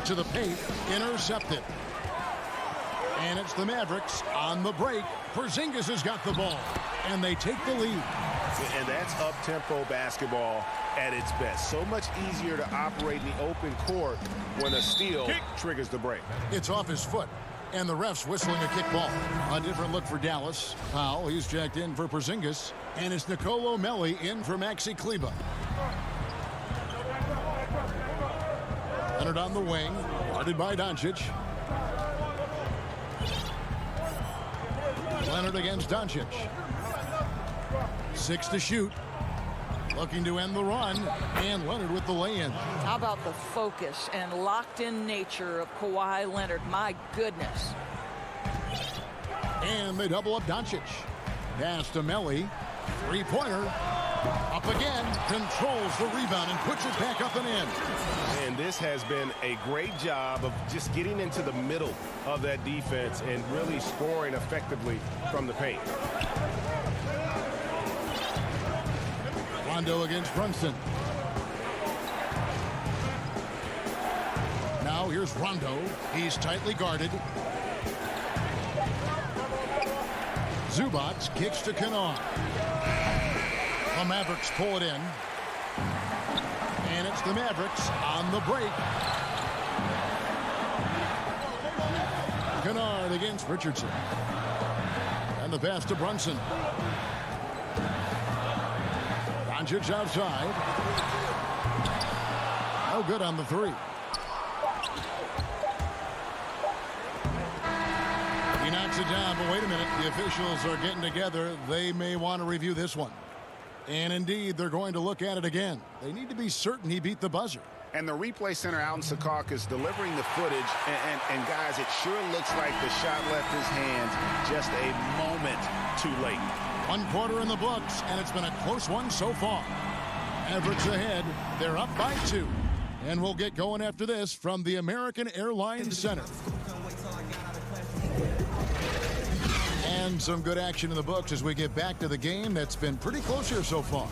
To the paint, intercepted. And it's the Mavericks on the break. Porzingis has got the ball. And they take the lead. And that's up-tempo basketball at its best. So much easier to operate in the open court when a steal triggers the break. It's off his foot. And the ref's whistling a kick ball. A different look for Dallas. Powell, he's checked in for Porzingis. And it's Nicolo Melli in for Maxi Kleber. Leonard on the wing. Guarded by Doncic. Leonard against Doncic. 6 to shoot. Looking to end the run. And Leonard with the lay-in. How about the focus and locked-in nature of Kawhi Leonard? My goodness. And they double up Doncic. Pass to Melli. Three-pointer. Up again. Controls the rebound and puts it back up and in. And this has been a great job of just getting into the middle of that defense and really scoring effectively from the paint. Rondo against Brunson. Now here's Rondo. He's tightly guarded. Zubac kicks to Kennard. The Mavericks pull it in. And it's the Mavericks on the break. Kennard against Richardson. And the pass to Brunson. Doncic outside. No good on the 3. He knocks it down, but wait a minute. The officials are getting together. They may want to review this one. And indeed, they're going to look at it again. They need to be certain he beat the buzzer. And the replay center out in Secaucus delivering the footage. And guys, it sure looks like the shot left his hands just a moment too late. 1 quarter in the books, and it's been a close one so far. Mavericks ahead. They're up by 2. And we'll get going after this from the American Airlines Center. And some good action in the books as we get back to the game that's been pretty close here so far.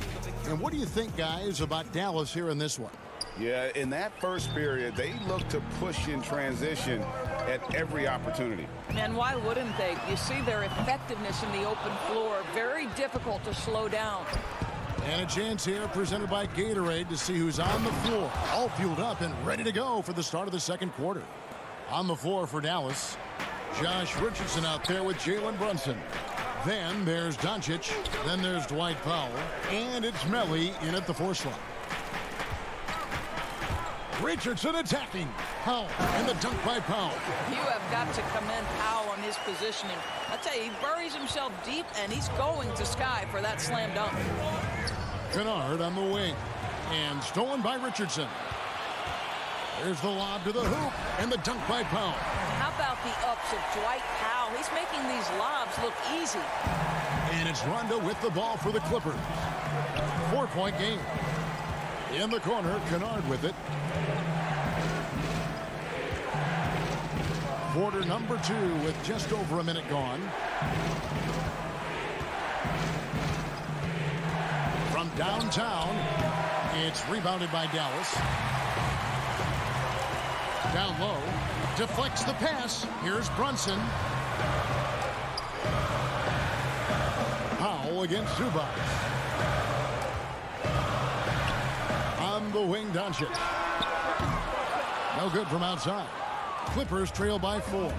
And what do you think, guys, about Dallas here in this one? Yeah, in that first period, they looked to push in transition at every opportunity. And why wouldn't they? You see their effectiveness in the open floor. Very difficult to slow down. And a chance here presented by Gatorade to see who's on the floor. All fueled up and ready to go for the start of the second quarter. On the floor for Dallas, Josh Richardson out there with Jalen Brunson. Then there's Doncic. Then there's Dwight Powell. And it's Melli in at the 4 slot. Richardson attacking. Powell and the dunk by Powell. You have got to commend Powell on his positioning. I tell you, he buries himself deep, and he's going to Sky for that slam dunk. Kennard on the wing. And stolen by Richardson. There's the lob to the hoop. And the dunk by Powell. How about the ups of Dwight Powell? He's making these lobs look easy. And it's Rondo with the ball for the Clippers. 4-point game. In the corner, Kennard with it. Quarter number 2 with just over a minute gone. From downtown, it's rebounded by Dallas. Down low, deflects the pass. Here's Brunson. Powell against Zubac. On the wing, Doncic. No good from outside. Clippers trail by 4.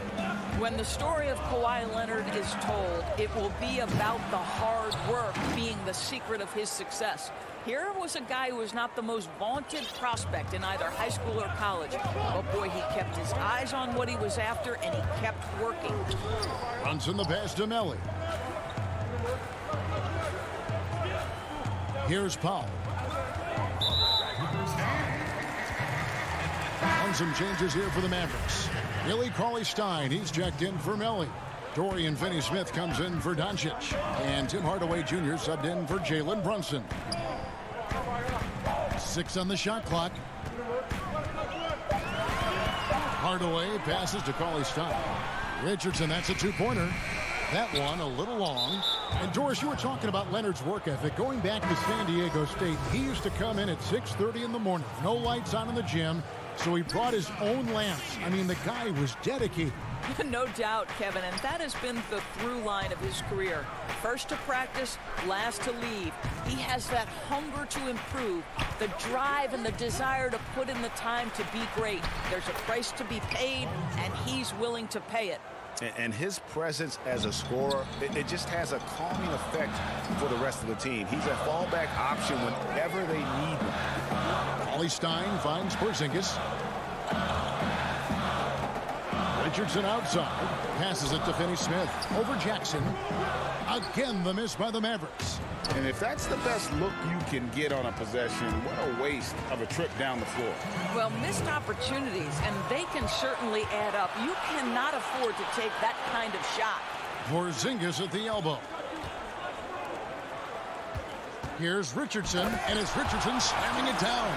When the story of Kawhi Leonard is told, it will be about the hard work being the secret of his success. Here was a guy who was not the most vaunted prospect in either high school or college. But boy, he kept his eyes on what he was after, and he kept working. Brunson the pass to Melli. Here's Powell. On some changes here for the Mavericks. Billy Cauley-Stein, he's checked in for Melli. Dorian Finney-Smith comes in for Doncic. And Tim Hardaway Jr. subbed in for Jalen Brunson. 6 on the shot clock. Hardaway passes to Cauley-Stein. Richardson, that's a 2-pointer. That one a little long. And Doris, you were talking about Leonard's work ethic. Going back to San Diego State, he used to come in at 6:30 in the morning. No lights on in the gym. So he brought his own lamps. I mean, the guy was dedicated. No doubt, Kevin, and that has been the through line of his career. First to practice, last to leave. He has that hunger to improve, the drive and the desire to put in the time to be great. There's a price to be paid, and he's willing to pay it. And his presence as a scorer, it just has a calming effect for the rest of the team. He's a fallback option whenever they need him. Cauley-Stein finds Porzingis. Richardson outside. Passes it to Finney-Smith. Over Jackson. Again, the miss by the Mavericks. And if that's the best look you can get on a possession, what a waste of a trip down the floor. Well, missed opportunities, and they can certainly add up. You cannot afford to take that kind of shot. Porzingis at the elbow. Here's Richardson, and it's Richardson slamming it down.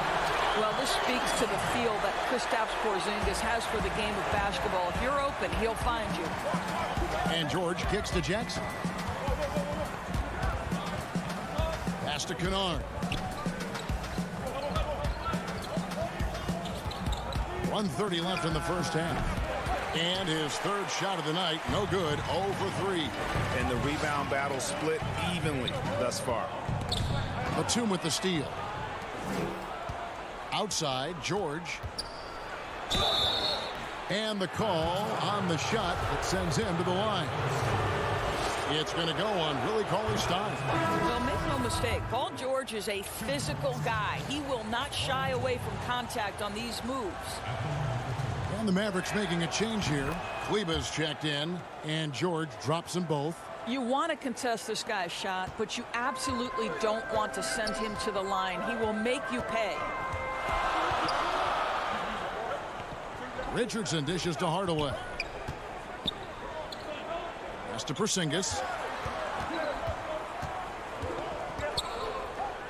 Well, this speaks to the feel that Kristaps Porzingis has for the game of basketball. If you're open, he'll find you. And George kicks to Jackson. Pass to Kennard. 1:30 left in the first half. And his third shot of the night, no good, 0 for 3. And the rebound battle split evenly thus far. Batum with the steal. Outside, George. And the call on the shot that sends him to the line. It's going to go on Willie Cauley-Stein. Well, make no mistake, Paul George is a physical guy. He will not shy away from contact on these moves. And the Mavericks making a change here. Kleba's checked in, and George drops them both. You want to contest this guy's shot, but you absolutely don't want to send him to the line. He will make you pay. Richardson dishes to Hardaway. Pass to Porzingis.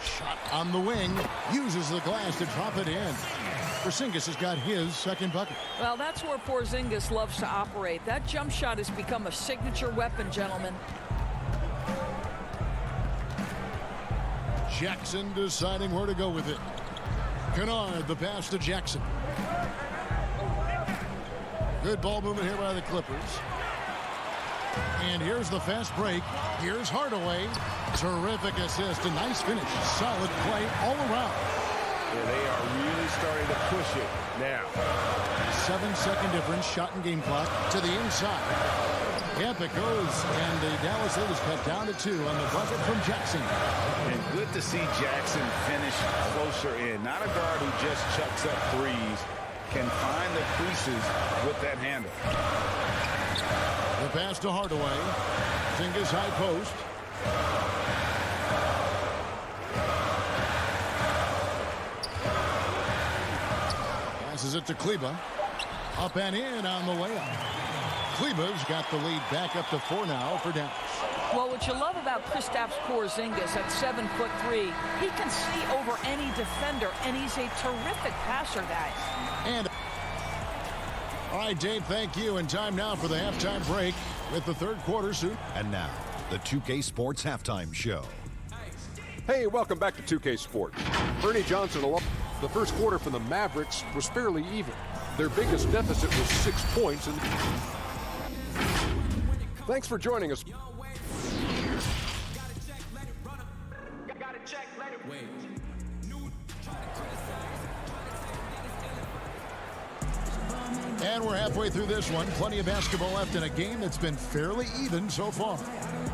Shot on the wing. Uses the glass to drop it in. Porzingis has got his second bucket. Well, that's where Porzingis loves to operate. That jump shot has become a signature weapon, gentlemen. Jackson deciding where to go with it. Kennard, the pass to Jackson. Good ball movement here by the Clippers. And here's the fast break. Here's Hardaway. Terrific assist. A nice finish. Solid play all around. Yeah, they are really starting to push it now. 7-second difference. Shot and game clock to the inside. Yep, it goes. And the Dallas lead is cut down to 2 on the bucket from Jackson. And good to see Jackson finish closer in. Not a guard who just chucks up threes. Can find the creases with that handle. The pass to Hardaway. Porzingis high post. Passes it to Kleber. Up and in on the way up. Kleber's got the lead back up to 4 now for Dallas. Well, what you love about Kristaps Porzingis at 7'3", he can see over any defender, and he's a terrific passer, guys. And all right, Dave, thank you. And time now for the halftime break with the third quarter soon. And now, the 2K Sports Halftime Show. Hey, welcome back to 2K Sports. Ernie Johnson, the first quarter for the Mavericks was fairly even. Their biggest deficit was 6 points. And thanks for joining us. And we're halfway through this one. Plenty of basketball left in a game that's been fairly even so far.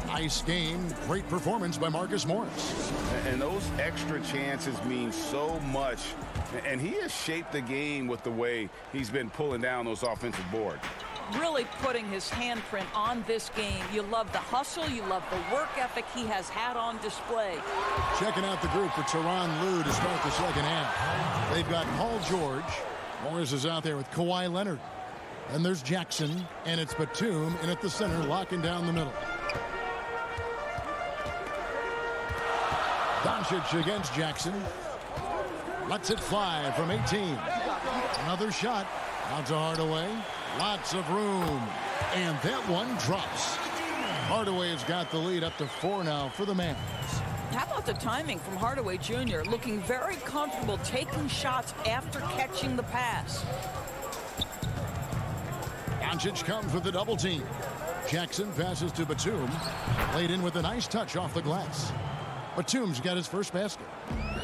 Nice game. Great performance by Marcus Morris. And those extra chances mean so much. And he has shaped the game with the way he's been pulling down those offensive boards. Really putting his handprint on this game. You love the hustle. You love the work ethic he has had on display. Checking out the group for Tyronn Lue to start the second half. They've got Paul George. Morris is out there with Kawhi Leonard. And there's Jackson, and it's Batum in at the center, locking down the middle. Doncic against Jackson. Lets it fly from 18. Another shot. Out to Hardaway. Lots of room. And that one drops. Hardaway has got the lead up to 4 now for the Mavs. How about the timing from Hardaway Jr. looking very comfortable taking shots after catching the pass. Doncic comes with the double team. Jackson passes to Batum. Laid in with a nice touch off the glass. Batum's got his first basket.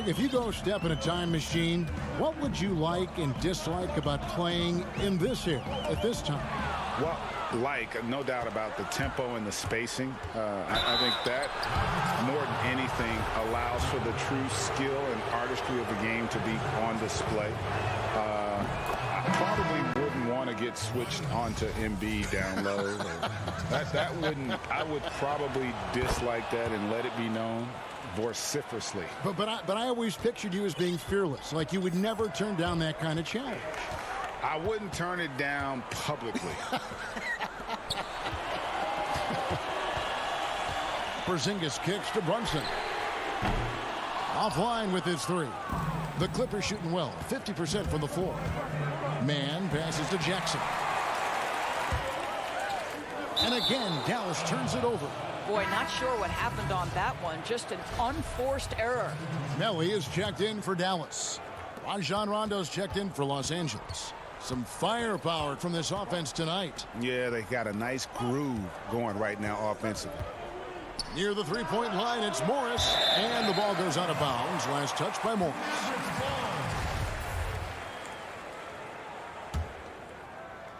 If you go step in a time machine, what would you like and dislike about playing in this era at this time? Well, no doubt about the tempo and the spacing. I think that more than anything allows for the true skill and artistry of the game to be on display. I probably wouldn't want to get switched onto Embiid down low. that wouldn't. I would probably dislike that and let it be known vociferously. But I always pictured you as being fearless, like you would never turn down that kind of challenge. I wouldn't turn it down publicly. Porzingis kicks to Brunson. Offline with his 3. The Clippers shooting well, 50% from the floor. Man passes to Jackson. And again, Dallas turns it over. Boy, not sure what happened on that one. Just an unforced error. Melly is checked in for Dallas. Rajon Rondo's checked in for Los Angeles. Some firepower from this offense tonight. Yeah, they got a nice groove going right now offensively. Near the three-point line, it's Morris. And the ball goes out of bounds. Last touch by Morris.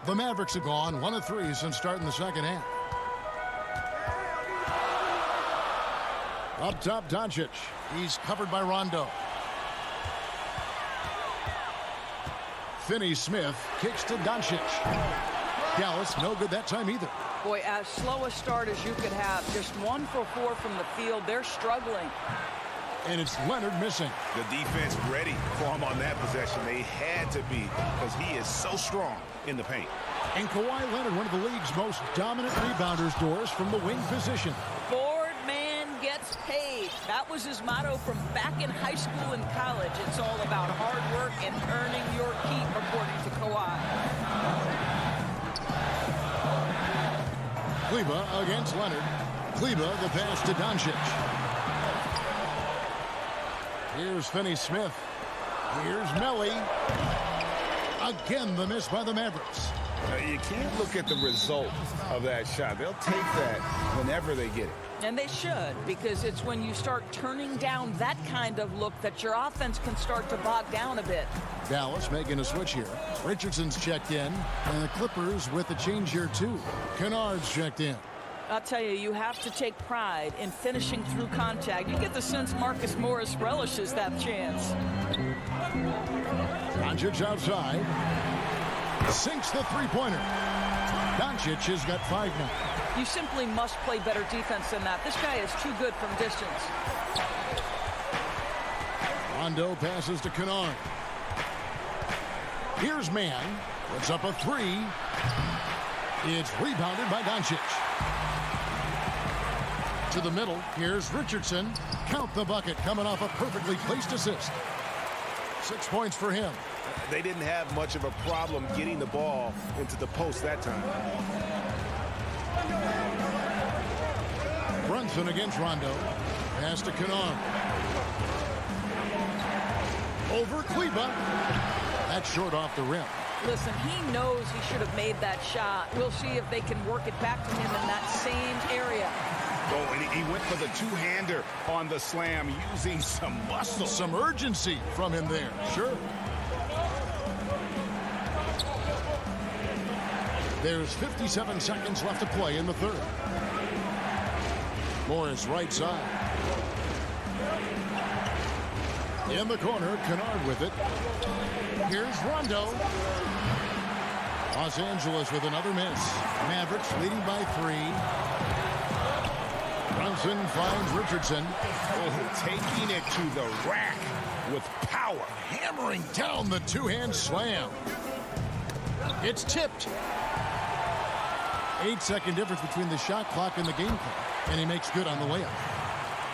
The Mavericks have gone 1 of 3 since starting the second half. Up top, Doncic. He's covered by Rondo. Finney-Smith kicks to Doncic. Dallas, no good that time either. Boy, as slow a start as you could have. Just 1 for 4 from the field. They're struggling. And it's Leonard missing. The defense ready for him on that possession. They had to be because he is so strong in the paint. And Kawhi Leonard, one of the league's most dominant rebounders, Doris, from the wing position. Board man gets paid. That was his motto from back in high school and college. It's all about hard work and earning your keep, according to Kawhi. Kleber against Leonard. Kleber, the pass to Doncic. Here's Finney-Smith. Here's Melly. Again, the miss by the Mavericks. You can't look at the result of that shot. They'll take that whenever they get it. And they should, because it's when you start turning down that kind of look that your offense can start to bog down a bit. Dallas making a switch here. Richardson's checked in, and the Clippers with a change here too. Kennard's checked in. I'll tell you, you have to take pride in finishing through contact. You get the sense Marcus Morris relishes that chance. Doncic outside. Sinks the three-pointer. Doncic has got 5 now. You simply must play better defense than that. This guy is too good from distance. Rondo passes to Kennard. Here's Mann. Puts up a 3. It's rebounded by Doncic. To the middle. Here's Richardson. Count the bucket, coming off a perfectly placed assist. 6 points for him. They didn't have much of a problem getting the ball into the post that time. Brunson against Rondo. Pass to Kennard. Over Kleber. That's short off the rim. Listen, he knows he should have made that shot. We'll see if they can work it back to him in that same area. Oh, and he went for the two-hander on the slam, using some muscle. Some urgency from him there. Sure. There's 57 seconds left to play in the third. Morris right side. In the corner, Kennard with it. Here's Rondo. Los Angeles with another miss. Mavericks leading by 3. Brunson finds Richardson. Oh, taking it to the rack with power. Hammering down the two-hand slam. It's tipped. 8-second difference between the shot clock and the game clock. And he makes good on the layup.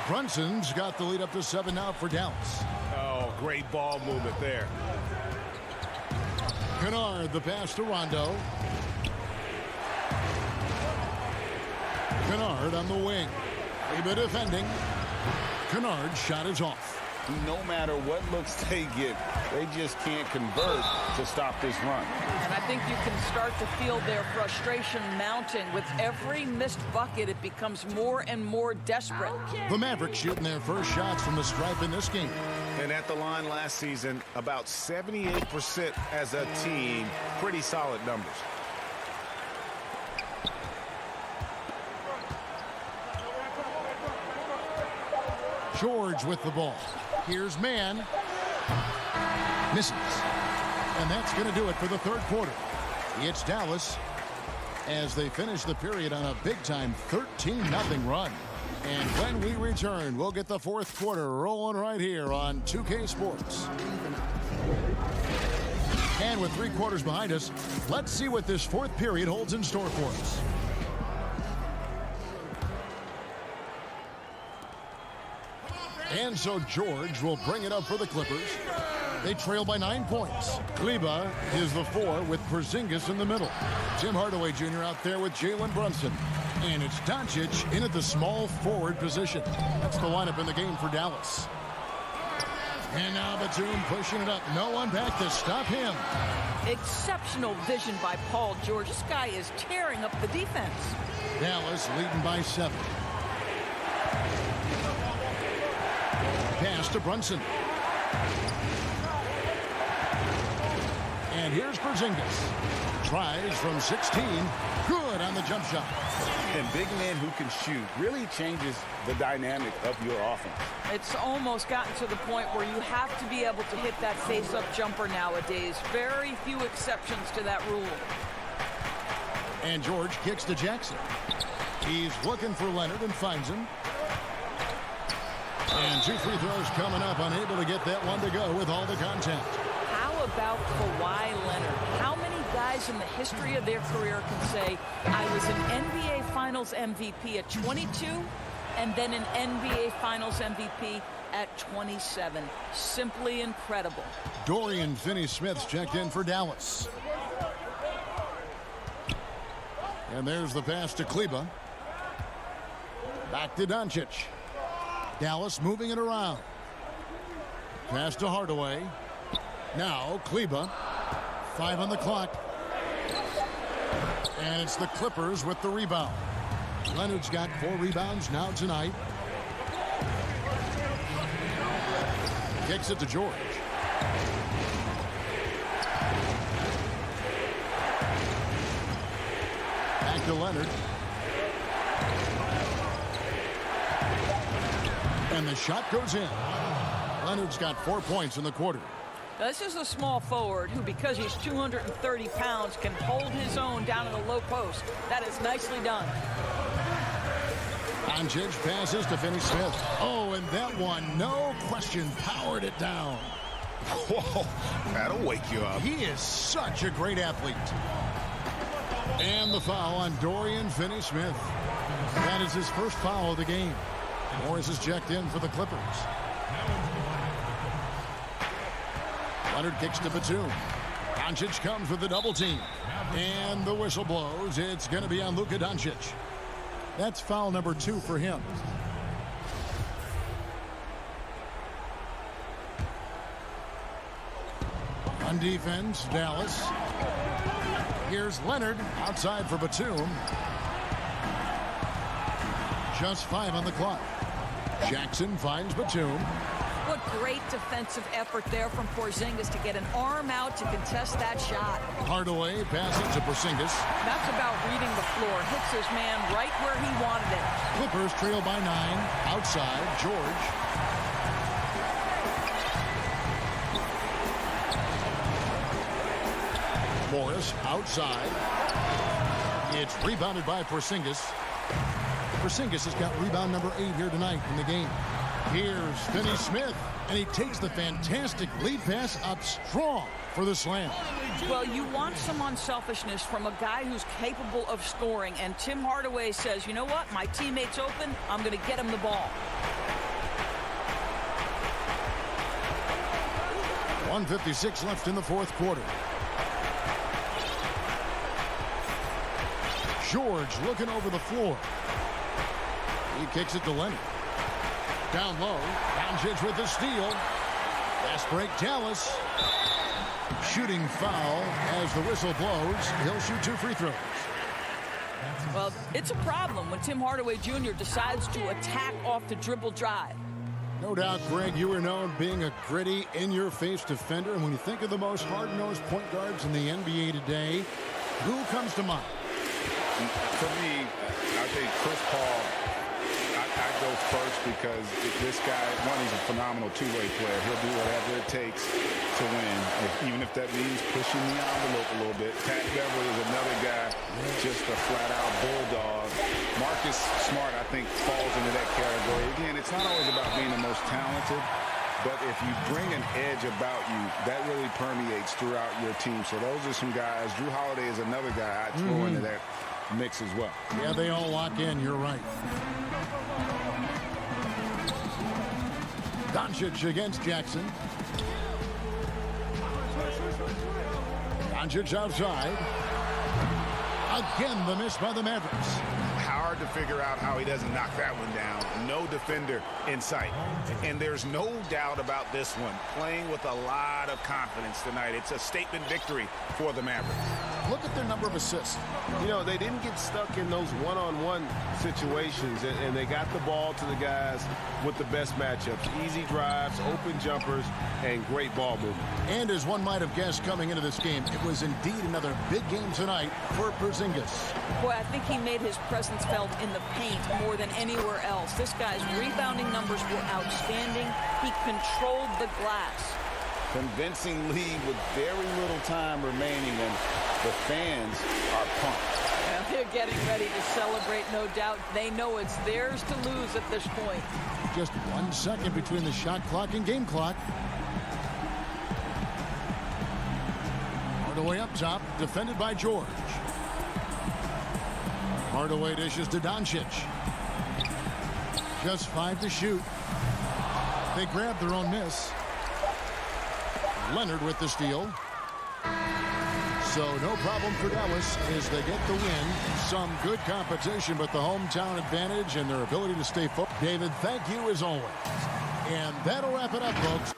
Brunson's got the lead up to 7 now for Dallas. Oh, great ball movement there. Kennard, the pass to Rondo. Kennard on the wing. Kleber defending. Kennard's shot is off. No matter what looks they get, they just can't convert to stop this run. And I think you can start to feel their frustration mounting. With every missed bucket, it becomes more and more desperate. The Mavericks shooting their first shots from the stripe in this game. And at the line last season, about 78% as a team. Pretty solid numbers. George with the ball. Here's Mann. Misses. And that's going to do it for the third quarter. It's Dallas as they finish the period on a big-time 13-0 run. And when we return, we'll get the fourth quarter rolling right here on 2K Sports. And with 3 quarters behind us, let's see what this fourth period holds in store for us. And so George will bring it up for the Clippers. They trail by 9 points. Kleber is the 4 with Porzingis in the middle. Tim Hardaway Jr. out there with Jalen Brunson. And it's Doncic in at the small forward position. That's the lineup in the game for Dallas. And now Batum pushing it up. No one back to stop him. Exceptional vision by Paul George. This guy is tearing up the defense. Dallas leading by 7. Pass to Brunson. And here's Porzingis. Tries from 16. Good on the jump shot. And big men who can shoot really changes the dynamic of your offense. It's almost gotten to the point where you have to be able to hit that face-up jumper nowadays. Very few exceptions to that rule. And George kicks to Jackson. He's looking for Leonard and finds him. And And 2 free throws coming up, unable to get that one to go with all the contact. How about Kawhi Leonard? How many guys in the history of their career can say, I was an NBA Finals MVP at 22 and then an NBA Finals MVP at 27? Simply incredible. Dorian Finney-Smith's checked in for Dallas. And there's the pass to Kleber. Back to Doncic. Dallas moving it around. Pass to Hardaway. Now Kleber. 5 on the clock. And it's the Clippers with the rebound. Leonard's got 4 rebounds now tonight. Kicks it to George. Back to Leonard. And the shot goes in. Leonard's got 4 points in the quarter. Now, this is a small forward who, because he's 230 pounds, can hold his own down in the low post. That is nicely done. Doncic passes to Finney-Smith. Oh, and that one, no question, powered it down. Whoa, that'll wake you up. He is such a great athlete. And the foul on Dorian Finney-Smith. That is his first foul of the game. Morris is checked in for the Clippers. Leonard kicks to Batum. Doncic comes with the double team. And the whistle blows. It's going to be on Luka Doncic. That's foul number 2 for him. On defense, Dallas. Here's Leonard outside for Batum. Just 5 on the clock. Jackson finds Batum. What great defensive effort there from Porzingis to get an arm out to contest that shot. Hardaway passes to Porzingis. That's about reading the floor. Hits his man right where he wanted it. Clippers trail by 9. Outside, George. Morris outside. It's rebounded by Porzingis. Porzingis has got rebound number 8 here tonight in the game. Here's Finney-Smith, and he takes the fantastic lead pass up strong for the slam. Well, you want some unselfishness from a guy who's capable of scoring, and Tim Hardaway says, you know what, my teammate's open, I'm going to get him the ball. 1:56 left in the fourth quarter. George looking over the floor. He kicks it to Leonard. Down low. Doncic with the steal. Fast break, Dallas. Shooting foul as the whistle blows. He'll shoot 2 free throws. Well, it's a problem when Tim Hardaway Jr. decides to attack off the dribble drive. No doubt, Greg, you are known being a gritty, in-your-face defender. And when you think of the most hard-nosed point guards in the NBA today, who comes to mind? For me, I think Chris Paul, I go first because this guy, one, he's a phenomenal two-way player. He'll do whatever it takes to win, even if that means pushing the envelope a little bit. Pat Beverly is another guy, just a flat-out bulldog. Marcus Smart, I think, falls into that category. Again, it's not always about being the most talented, but if you bring an edge about you, that really permeates throughout your team. So those are some guys. Drew Holiday is another guy I'd throw into that mix as well. Yeah, they all lock in. You're right. Doncic against Jackson. Doncic outside. Again, the miss by the Mavericks. Hard to figure out how he doesn't knock that one down. No defender in sight. And there's no doubt about this one. Playing with a lot of confidence tonight. It's a statement victory for the Mavericks. Look at their number of assists. You know, they didn't get stuck in those one-on-one situations, and they got the ball to the guys with the best matchups. Easy drives, open jumpers, and great ball movement. And as one might have guessed coming into this game, it was indeed another big game tonight for Porzingis. Boy, I think he made his presence felt in the paint more than anywhere else. This guy's rebounding numbers were outstanding. He controlled the glass. Convincing lead with very little time remaining, and the fans are pumped. Well, They're getting ready to celebrate, no doubt. They know it's theirs to lose at this point. Just 1 second between the shot clock and game clock. Hardaway up top, defended by George. Hardaway dishes to Doncic. Just 5 to shoot. They grab their own miss. Leonard with the steal. So no problem for Dallas as they get the win. Some good competition, but the hometown advantage and their ability to stay focused. David, thank you as always. And that'll wrap it up, folks.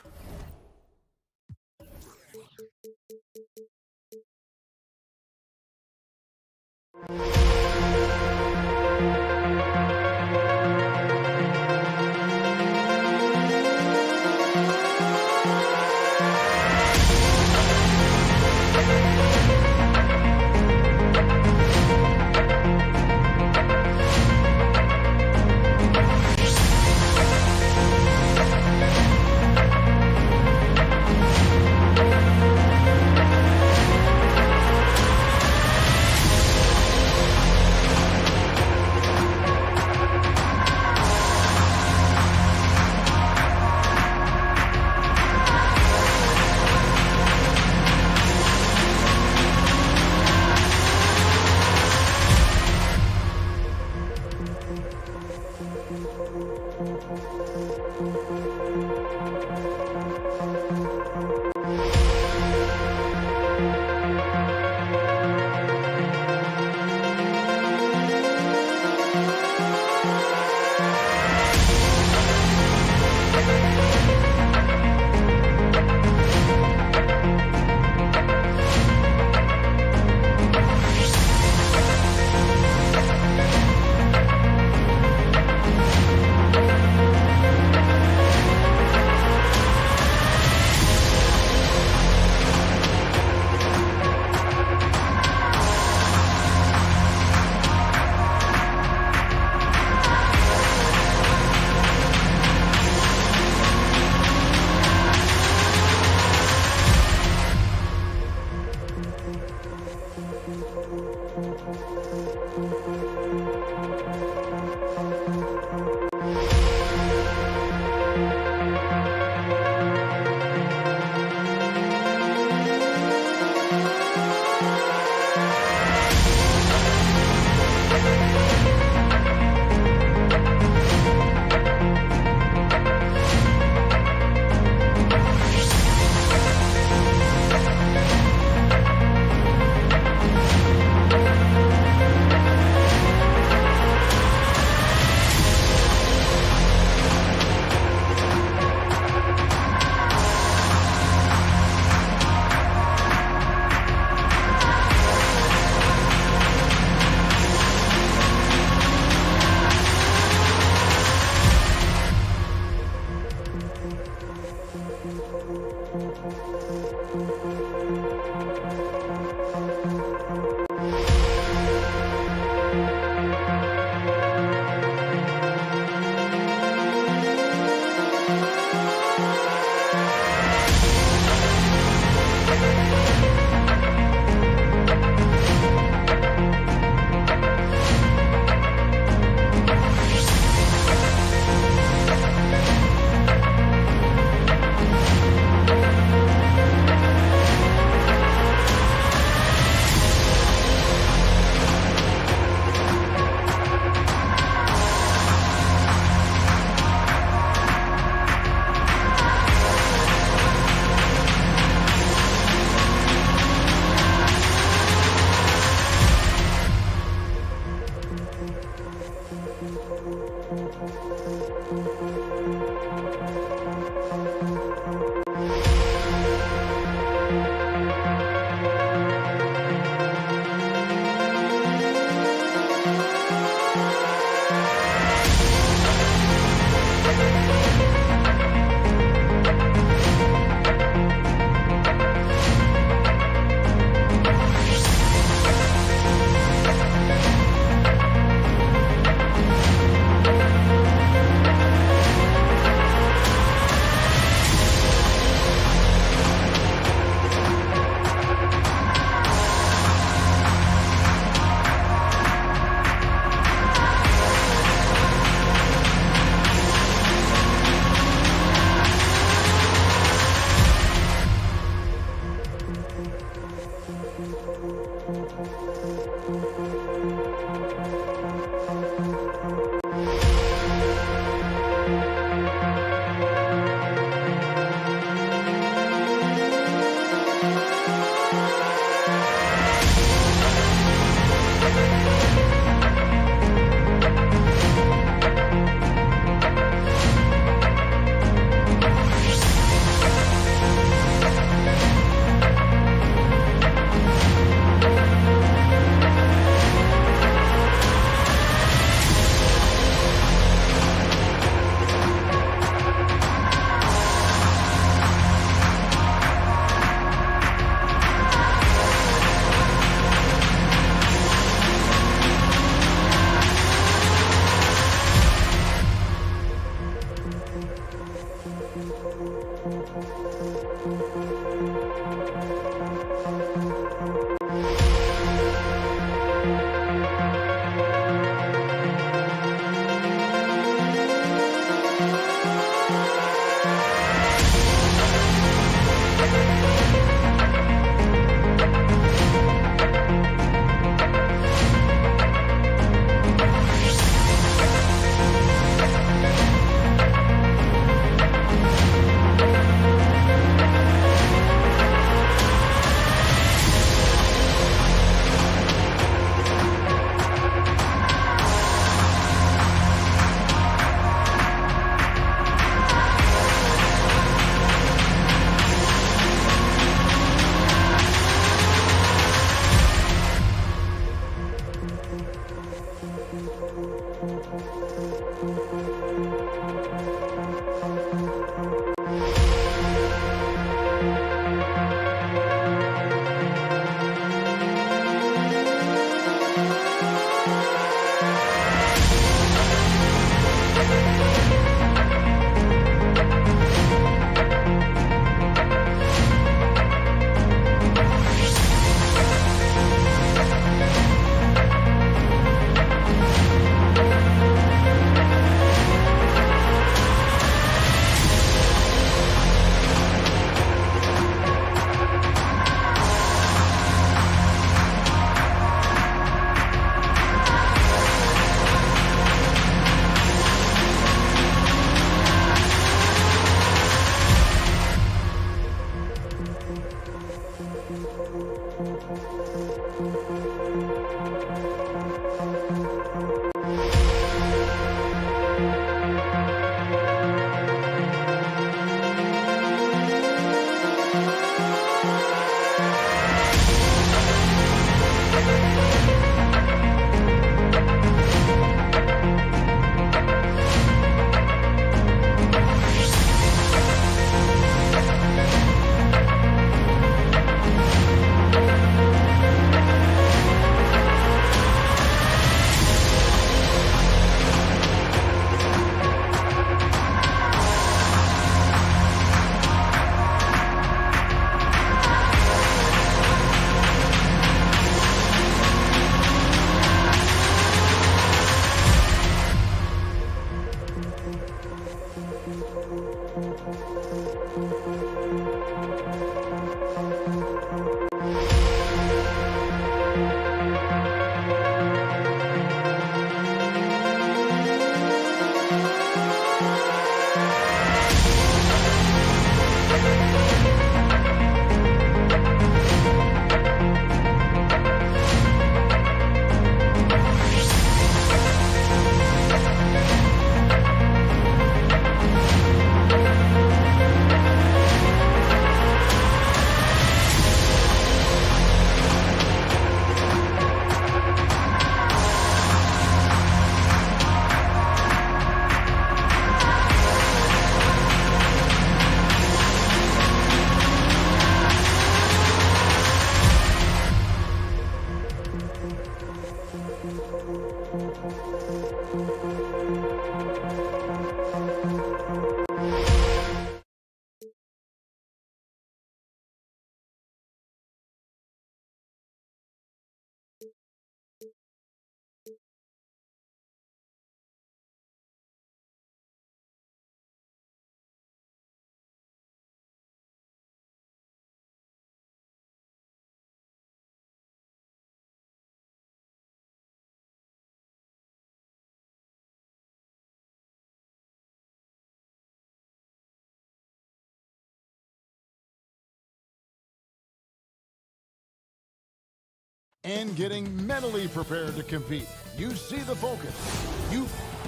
and getting mentally prepared to compete. You see the focus.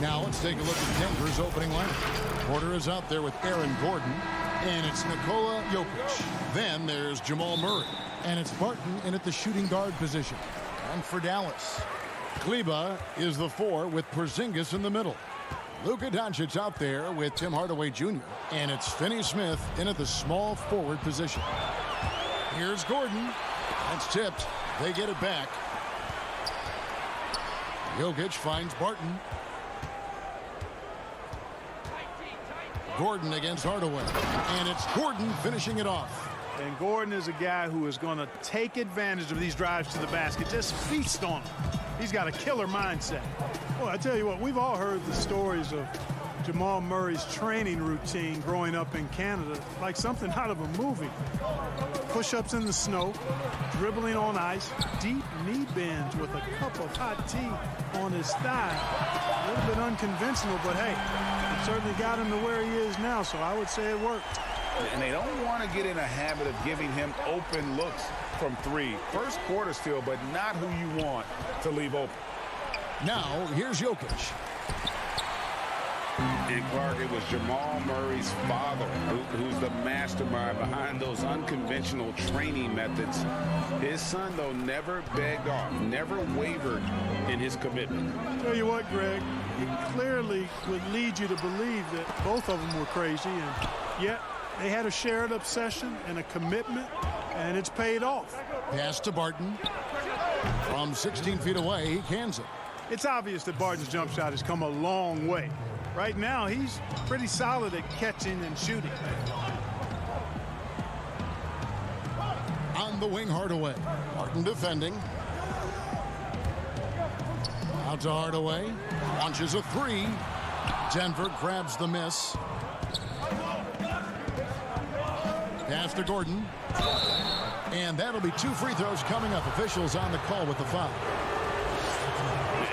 Now let's take a look at Denver's opening lineup. Porter is out there with Aaron Gordon, and it's Nikola Jokic. Then there's Jamal Murray, and it's Barton in at the shooting guard position. And for Dallas, Kleba is the 4 with Porzingis in the middle. Luka Doncic out there with Tim Hardaway Jr., and it's Finney-Smith in at the small forward position. Here's Gordon. That's tipped. They get it back. Jokic finds Barton. Gordon against Hardaway. And it's Gordon finishing it off. And Gordon is a guy who is going to take advantage of these drives to the basket. Just feast on them. He's got a killer mindset. Well, I tell you what, we've all heard the stories of Jamal Murray's training routine growing up in Canada, like something out of a movie. Push-ups in the snow, dribbling on ice, deep knee bends with a cup of hot tea on his thigh. A little bit unconventional, but hey, it certainly got him to where he is now, so I would say it worked. And they don't want to get in a habit of giving him open looks from three. First quarter still, but not who you want to leave open. Now, here's Jokic. And Clark, it was Jamal Murray's father who's the mastermind behind those unconventional training methods. His son, though, never begged off, never wavered in his commitment. Tell you what, Greg, it clearly would lead you to believe that both of them were crazy, and yet they had a shared obsession and a commitment, and it's paid off. Pass to Barton. From 16 feet away, he cans it. It's obvious that Barton's jump shot has come a long way. Right now, he's pretty solid at catching and shooting. On the wing, Hardaway. Barton defending. Out to Hardaway. Launches a three. Denver grabs the miss. Pass to Gordon. And that'll be 2 free throws coming up. Officials on the call with the foul.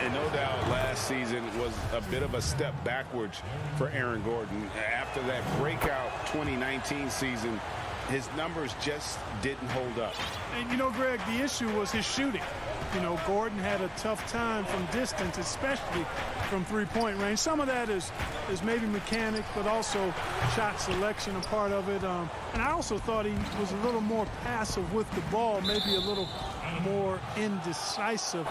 And no doubt last season was a bit of a step backwards for Aaron Gordon. After that breakout 2019 season, his numbers just didn't hold up. And, you know, Greg, the issue was his shooting. You know, Gordon had a tough time from distance, especially from three-point range. Some of that is maybe mechanic, but also shot selection a part of it. And I also thought he was a little more passive with the ball, maybe a little more indecisive.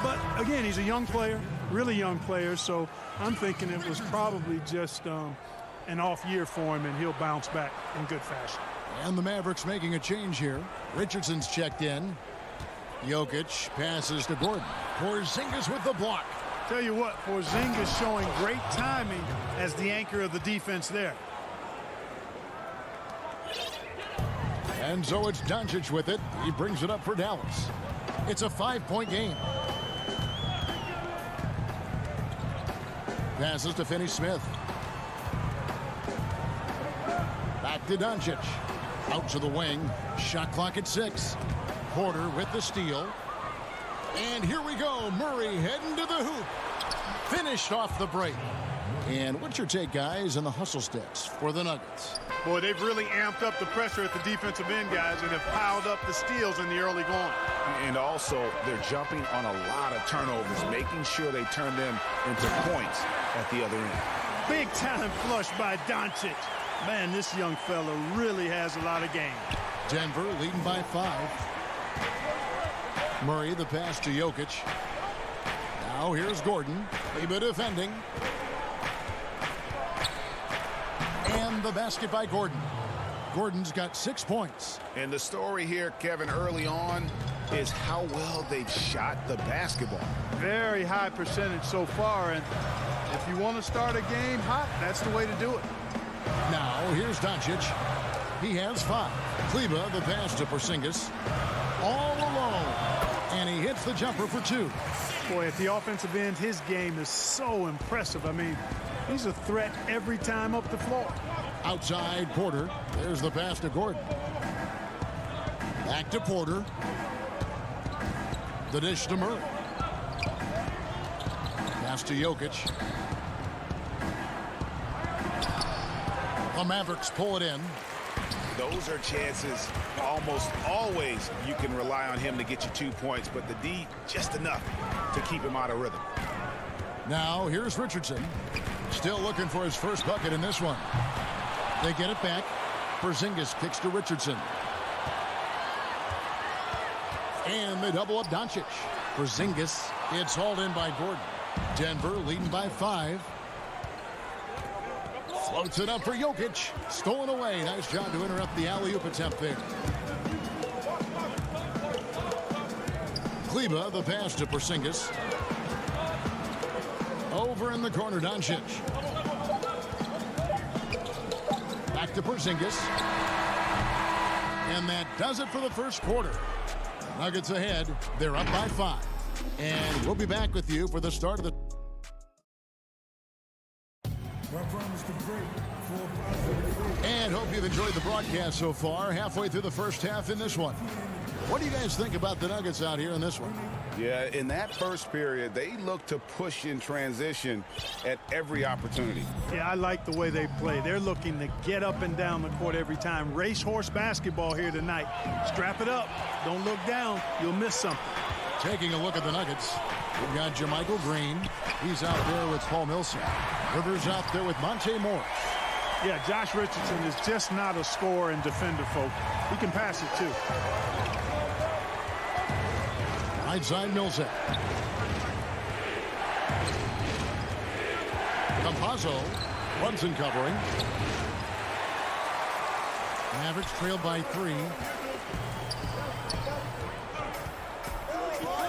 But, again, he's a young player, really young player, so I'm thinking it was probably just an off year for him, and he'll bounce back in good fashion. And the Mavericks making a change here. Richardson's checked in. Jokic passes to Gordon. Porzingis with the block. Tell you what, Porzingis showing great timing as the anchor of the defense there. And so it's Doncic with it. He brings it up for Dallas. It's a 5-point game. Passes to Finney-Smith. Back to Doncic. Out to the wing. Shot clock at 6. Porter with the steal. And here we go. Murray heading to the hoop. Finished off the break. And what's your take, guys, on the hustle stats for the Nuggets? Boy, they've really amped up the pressure at the defensive end, guys, and have piled up the steals in the early going. And also, they're jumping on a lot of turnovers, making sure they turn them into points at the other end. Big time flush by Doncic. Man, this young fella really has a lot of game. Denver leading by 5. Murray the pass to Jokic. Now here's Gordon. Kleber defending. And the basket by Gordon. Gordon's got 6 points. And the story here, Kevin, early on is how well they've shot the basketball. Very high percentage so far, and if you want to start a game hot, that's the way to do it. Now here's Doncic. He has 5. Kleber the pass to Porzingis. All alone. And he hits the jumper for 2. Boy, at the offensive end, his game is so impressive. I mean, he's a threat every time up the floor. Outside Porter. There's the pass to Gordon. Back to Porter. The dish to Murray. Pass to Jokic. The Mavericks pull it in. Those are chances almost always you can rely on him to get you 2 points, but the D just enough to keep him out of rhythm. Now here's Richardson. Still looking for his first bucket in this one. They get it back. Porzingis kicks to Richardson. And they double up Doncic. Porzingis gets hauled in by Gordon. Denver leading by 5. Floats it up for Jokic. Stolen away. Nice job to interrupt the alley-oop attempt there. Kleber the pass to Porzingis. Over in the corner, Doncic. Back to Porzingis. And that does it for the first quarter. Nuggets ahead. They're up by 5. And we'll be back with you for the start of the... And hope you've enjoyed the broadcast so far. Halfway through the first half in this one. What do you guys think about the Nuggets out here in this one? Yeah, in that first period, they look to push in transition at every opportunity. Yeah, I like the way they play. They're looking to get up and down the court every time. Racehorse basketball here tonight. Strap it up. Don't look down. You'll miss something. Taking a look at the Nuggets, we've got JaMychal Green. He's out there with Paul Millsap. Rivers out there with Monte Morris. Yeah, Josh Richardson is just not a scorer and defender, folks. He can pass it, too. Right side, Millsap. Campazzo. Brunson covering. Mavericks trailed by 3.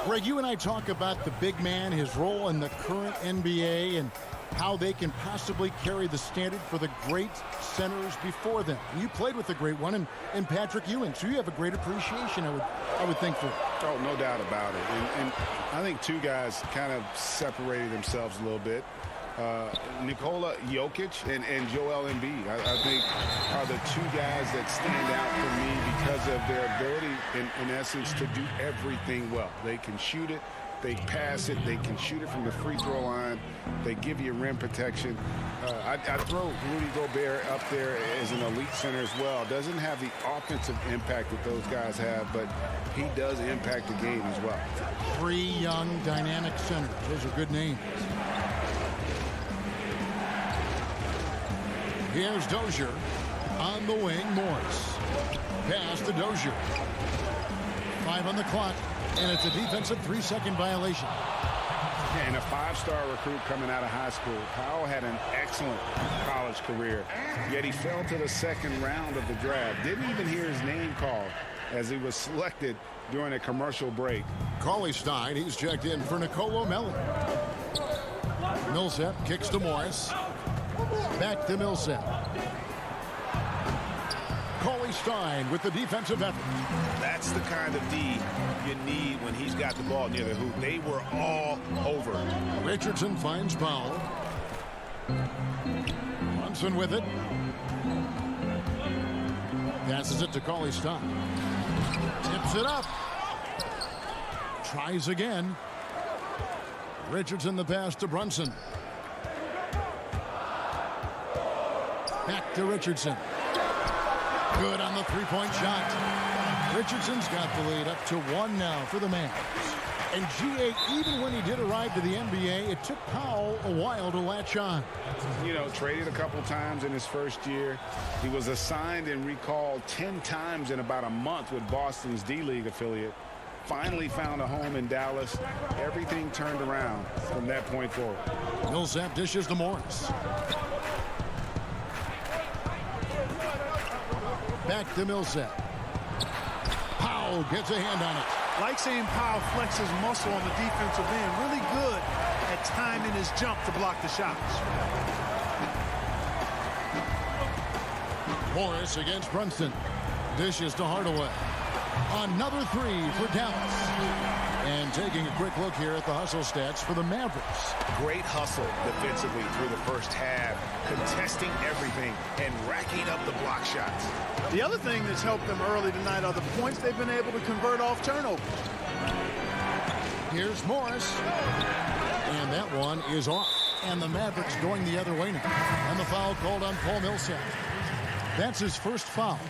Greg, you and I talk about the big man, his role in the current NBA, and how they can possibly carry the standard for the great centers before them. And you played with the great one in Patrick Ewing, so you have a great appreciation, I would think, for it. Oh, no doubt about it. And I think two guys kind of separated themselves a little bit. Nikola Jokic and Joel Embiid, I think, are the two guys that stand out for me because of their ability, in essence, to do everything well. They can shoot it. They pass it. They can shoot it from the free throw line. They give you rim protection. I throw Rudy Gobert up there as an elite center as well. Doesn't have the offensive impact that those guys have, but he does impact the game as well. 3 young, dynamic centers. Those are good names. Here's Dozier on the wing. Morris. Pass to Dozier. 5 on the clock. And it's a defensive 3-second violation. And a 5-star recruit coming out of high school. Powell had an excellent college career, yet he fell to the second round of the draft. Didn't even hear his name called as he was selected during a commercial break. Cauley Stein, he's checked in for Nicolo Melli. Millsap kicks to Morris. Back to Millsap. Cauley Stein with the defensive effort. That's the kind of D you need when he's got the ball near the hoop. They were all over. Richardson finds Powell. Brunson with it. Passes it to Cauley Stein. Tips it up. Tries again. Richardson the pass to Brunson. Back to Richardson. Good on the three-point shot. Richardson's got the lead up to 1 now for the Mavs. And G.A., even when he did arrive to the NBA, it took Powell a while to latch on. You know, traded a couple times in his first year. He was assigned and recalled 10 times in about a month with Boston's D-League affiliate. Finally found a home in Dallas. Everything turned around from that point forward. Millsap dishes to Morris. Back to Millsap. Powell gets a hand on it. Like seeing Powell flex his muscle on the defensive end. Really good at timing his jump to block the shots. Morris against Brunson. Dishes to Hardaway. Another 3 for Dallas. And taking a quick look here at the hustle stats for the Mavericks. Great hustle defensively through the first half, contesting everything and racking up the block shots. The other thing that's helped them early tonight are the points they've been able to convert off turnovers. Here's Morris. And that one is off. And the Mavericks going the other way now. And the foul called on Paul Millsap. That's his first foul.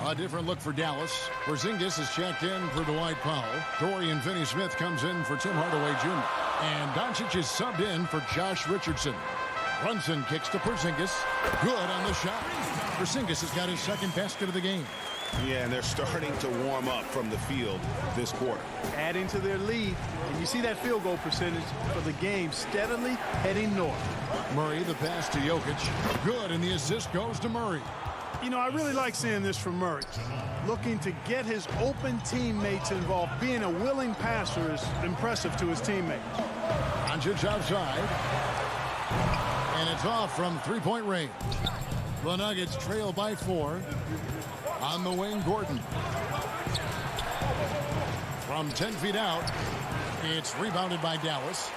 A different look for Dallas. Porzingis is checked in for Dwight Powell. Dorian Finney-Smith comes in for Tim Hardaway Jr. And Doncic is subbed in for Josh Richardson. Brunson kicks to Porzingis. Good on the shot. Porzingis has got his second basket of the game. Yeah, and they're starting to warm up from the field this quarter. Adding to their lead. And you see that field goal percentage for the game steadily heading north. Murray, the pass to Jokic. Good, and the assist goes to Murray. You know, I really like seeing this from Murray. Looking to get his open teammates involved. Being a willing passer is impressive to his teammates. Doncic outside. And it's off from three-point range. The Nuggets trail by 4. On the wing, Gordon. From 10 feet out, it's rebounded by Dallas.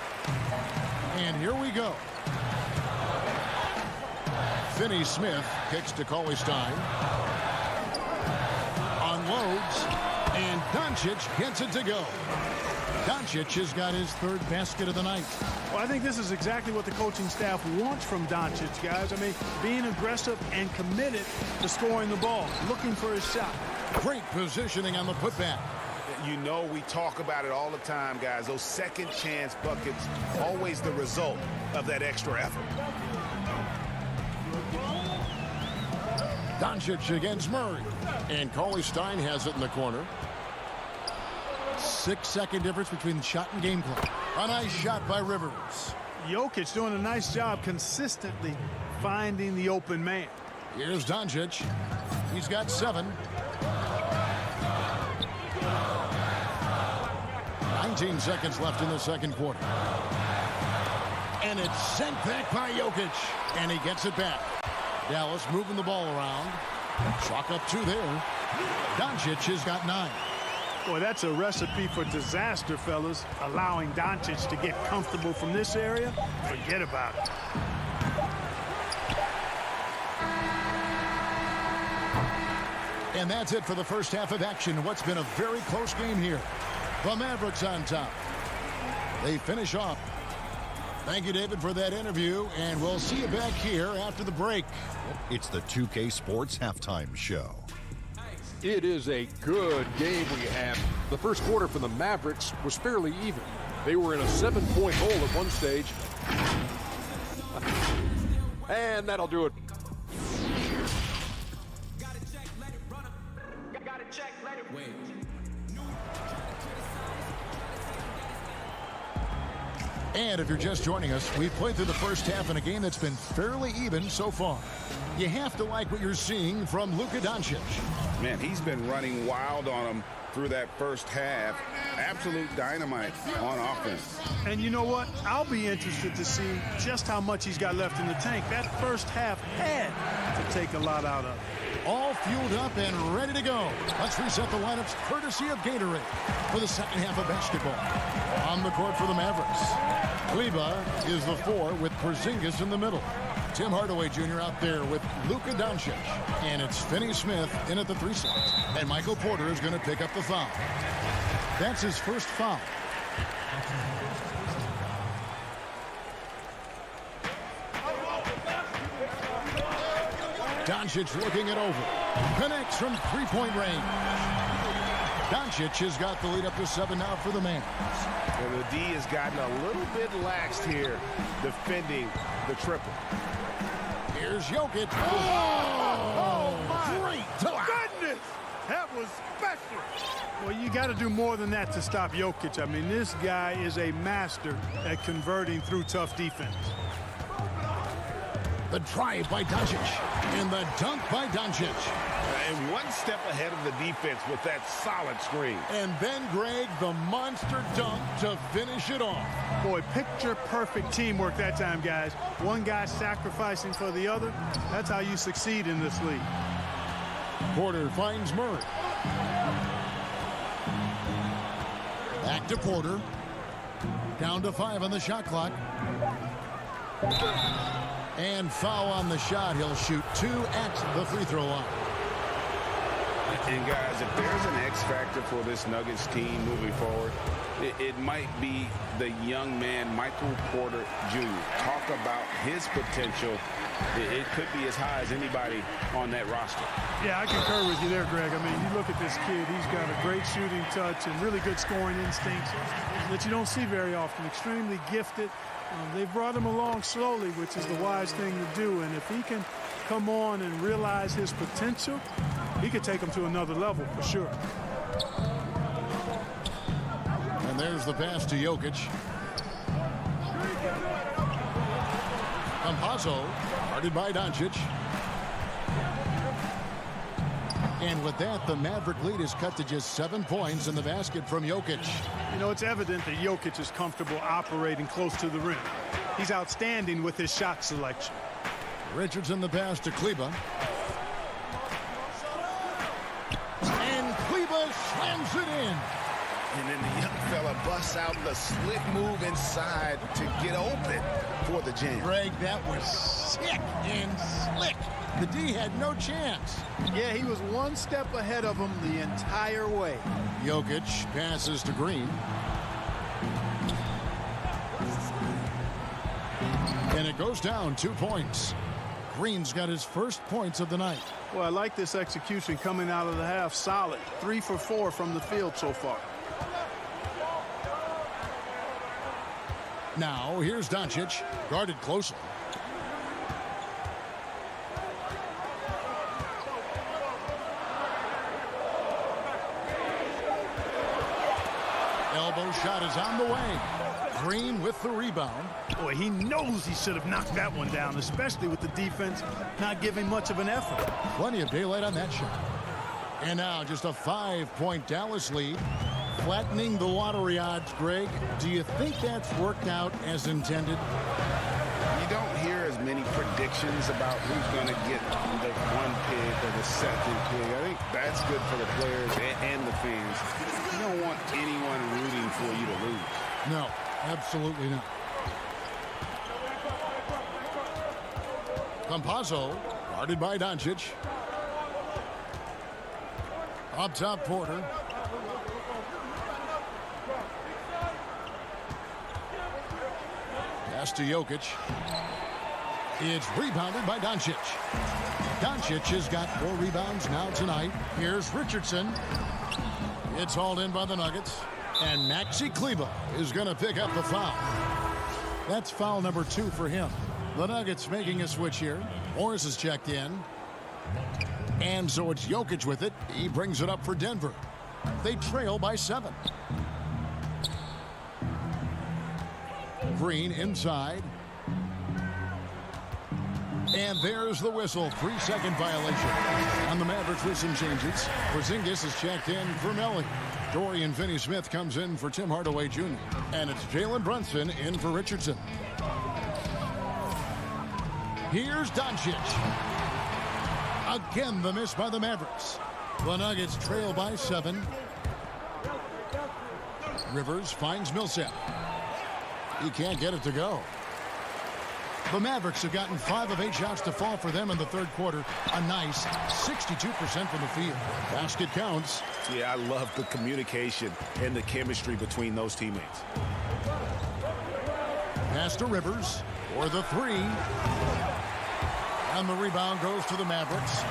And here we go. Finney-Smith kicks to Cauley-Stein. Unloads. And Doncic gets it to go. Doncic has got his 3rd basket of the night. Well, I think this is exactly what the coaching staff wants from Doncic, guys. I mean, being aggressive and committed to scoring the ball, looking for his shot. Great positioning on the putback. You know, we talk about it all the time, guys. Those second chance buckets, always the result of that extra effort. Doncic against Murray. And Cauley-Stein has it in the corner. 6-second difference between shot and game clock. A nice shot by Rivers. Jokic doing a nice job consistently finding the open man. Here's Doncic. He's got 7. 19 seconds left in the second quarter. And it's sent back by Jokic. And he gets it back. Dallas moving the ball around. Chalk up 2 there. Doncic has got 9. Boy, that's a recipe for disaster, fellas. Allowing Doncic to get comfortable from this area, forget about it. And that's it for the first half of action. What's been a very close game here. The Mavericks on top. They finish off. Thank you, David, for that interview, and we'll see you back here after the break. It's the 2K Sports Halftime Show. It is a good game we have. The first quarter for the Mavericks was fairly even. They were in a 7-point hole at one stage. And that'll do it. And if you're just joining us, we've played through the first half in a game that's been fairly even so far. You have to like what you're seeing from Luka Doncic. Man, he's been running wild on him through that first half. Absolute dynamite on offense. And you know what? I'll be interested to see just how much he's got left in the tank. That first half had to take a lot out of it. All fueled up and ready to go. Let's reset the lineups courtesy of Gatorade for the second half of basketball. On the court for the Mavericks, Kleber is the 4 with Porzingis in the middle. Tim Hardaway Jr. out there with Luka Doncic. And it's Finney-Smith in at the 3 slot. And Michael Porter is going to pick up the foul. That's his first foul. Doncic looking it over. Connects from 3-point range. Doncic has got the lead up to 7 now for the Mavs. And the D has gotten a little bit laxed here defending the triple. Here's Jokic. Oh my great goodness! That was special. Well, you got to do more than that to stop Jokic. I mean, this guy is a master at converting through tough defense. The drive by Doncic. And the dunk by Doncic. And one step ahead of the defense with that solid screen. And then, Greg, the monster dunk to finish it off. Boy, picture-perfect teamwork that time, guys. One guy sacrificing for the other. That's how you succeed in this league. Porter finds Murray. Back to Porter. Down to 5 on the shot clock. And foul on the shot. He'll shoot 2 at the free throw line. And guys, if there's an X factor for this Nuggets team moving forward, it might be the young man, Michael Porter Jr. Talk about his potential. It could be as high as anybody on that roster. Yeah, I concur with you there, Greg. I mean, you look at this kid, he's got a great shooting touch and really good scoring instincts that you don't see very often. Extremely gifted. They've brought him along slowly, which is the wise thing to do. And if he can come on and realize his potential, he could take him to another level for sure. And there's the pass to Jokic. Campazzo, guarded by Doncic. And with that, the Maverick lead is cut to just 7 points in the basket from Jokic. You know, it's evident that Jokic is comfortable operating close to the rim. He's outstanding with his shot selection. Richardson the pass to Kleba. And Kleba slams it in. And then the young fella busts out the slip move inside to get open for the jam. Greg, that was sick and slick. The D had no chance. Yeah, he was one step ahead of him the entire way. Jokic passes to Green. And it goes down 2 points. Green's got his first points of the night. Well, I like this execution coming out of the half. Solid. 3 for 4 from the field so far. Now, here's Doncic, guarded closely. Elbow shot is on the way. Green with the rebound. Boy, he knows he should have knocked that one down, especially with the defense not giving much of an effort. Plenty of daylight on that shot. And now just a 5-point Dallas lead. Flattening the lottery odds, Greg. Do you think that's worked out as intended? You don't hear as many predictions about who's going to get the one pick or the second pick. I think that's good for the players and the fans. You don't want anyone rooting for you to lose. No, absolutely not. Campazzo, guarded by Doncic. Up top, Porter. Pass to Jokic. It's rebounded by Doncic. Doncic has got 4 rebounds now tonight. Here's Richardson. It's hauled in by the Nuggets. And Maxi Kleba is going to pick up the foul. That's foul number 2 for him. The Nuggets making a switch here. Morris is checked in. And so it's Jokic with it. He brings it up for Denver. They trail by 7. Green inside. And there's the whistle. 3-second violation on the Mavericks with some changes. Porzingis is checked in for Melly. Dorian Finney-Smith comes in for Tim Hardaway Jr. And it's Jalen Brunson in for Richardson. Here's Doncic. Again, the miss by the Mavericks. The Nuggets trail by 7. Rivers finds Millsap. He can't get it to go. The Mavericks have gotten 5 of 8 shots to fall for them in the third quarter. A nice 62% from the field. Basket counts. Yeah, I love the communication and the chemistry between those teammates. Pass to Rivers for the 3. And the rebound goes to the Mavericks.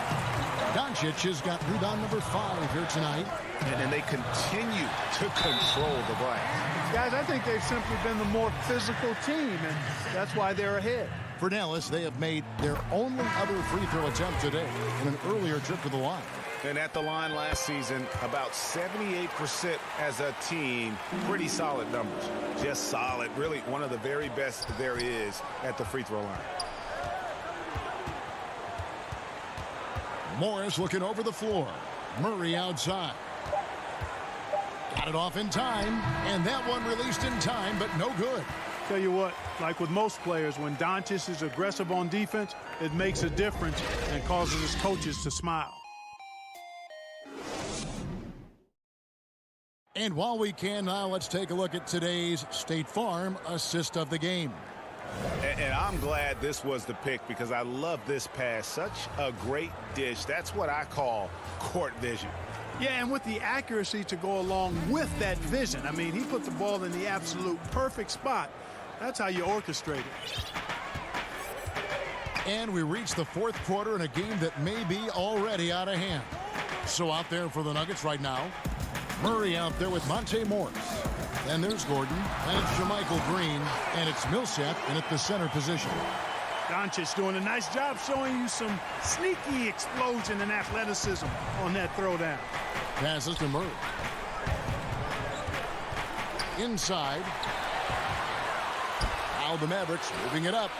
Doncic has got rebound number 5 here tonight. And then they continue to control the glass. Guys, I think they've simply been the more physical team, and that's why they're ahead. For Dallas, they have made their only other free throw attempt today in an earlier trip to the line. And at the line last season, about 78% as a team. Pretty solid numbers. Just solid. Really one of the very best there is at the free throw line. Morris looking over the floor. Murray outside. Got it off in time, and that one released in time, but no good. Tell you what, like with most players, when Doncic is aggressive on defense, it makes a difference and causes his coaches to smile. And while we can now, let's take a look at today's State Farm assist of the game. And I'm glad this was the pick because I love this pass. Such a great dish. That's what I call court vision. Yeah, and with the accuracy to go along with that vision. I mean, he put the ball in the absolute perfect spot. That's how you orchestrate it. And we reach the fourth quarter in a game that may be already out of hand. So out there for the Nuggets right now, Murray out there with Monte Morris. Then there's Gordon, and it's JaMychal Green, and it's Millsap in at the center position. Doncic doing a nice job showing you some sneaky explosion and athleticism on that throwdown. Passes to Murray. Inside. Now the Mavericks moving it up.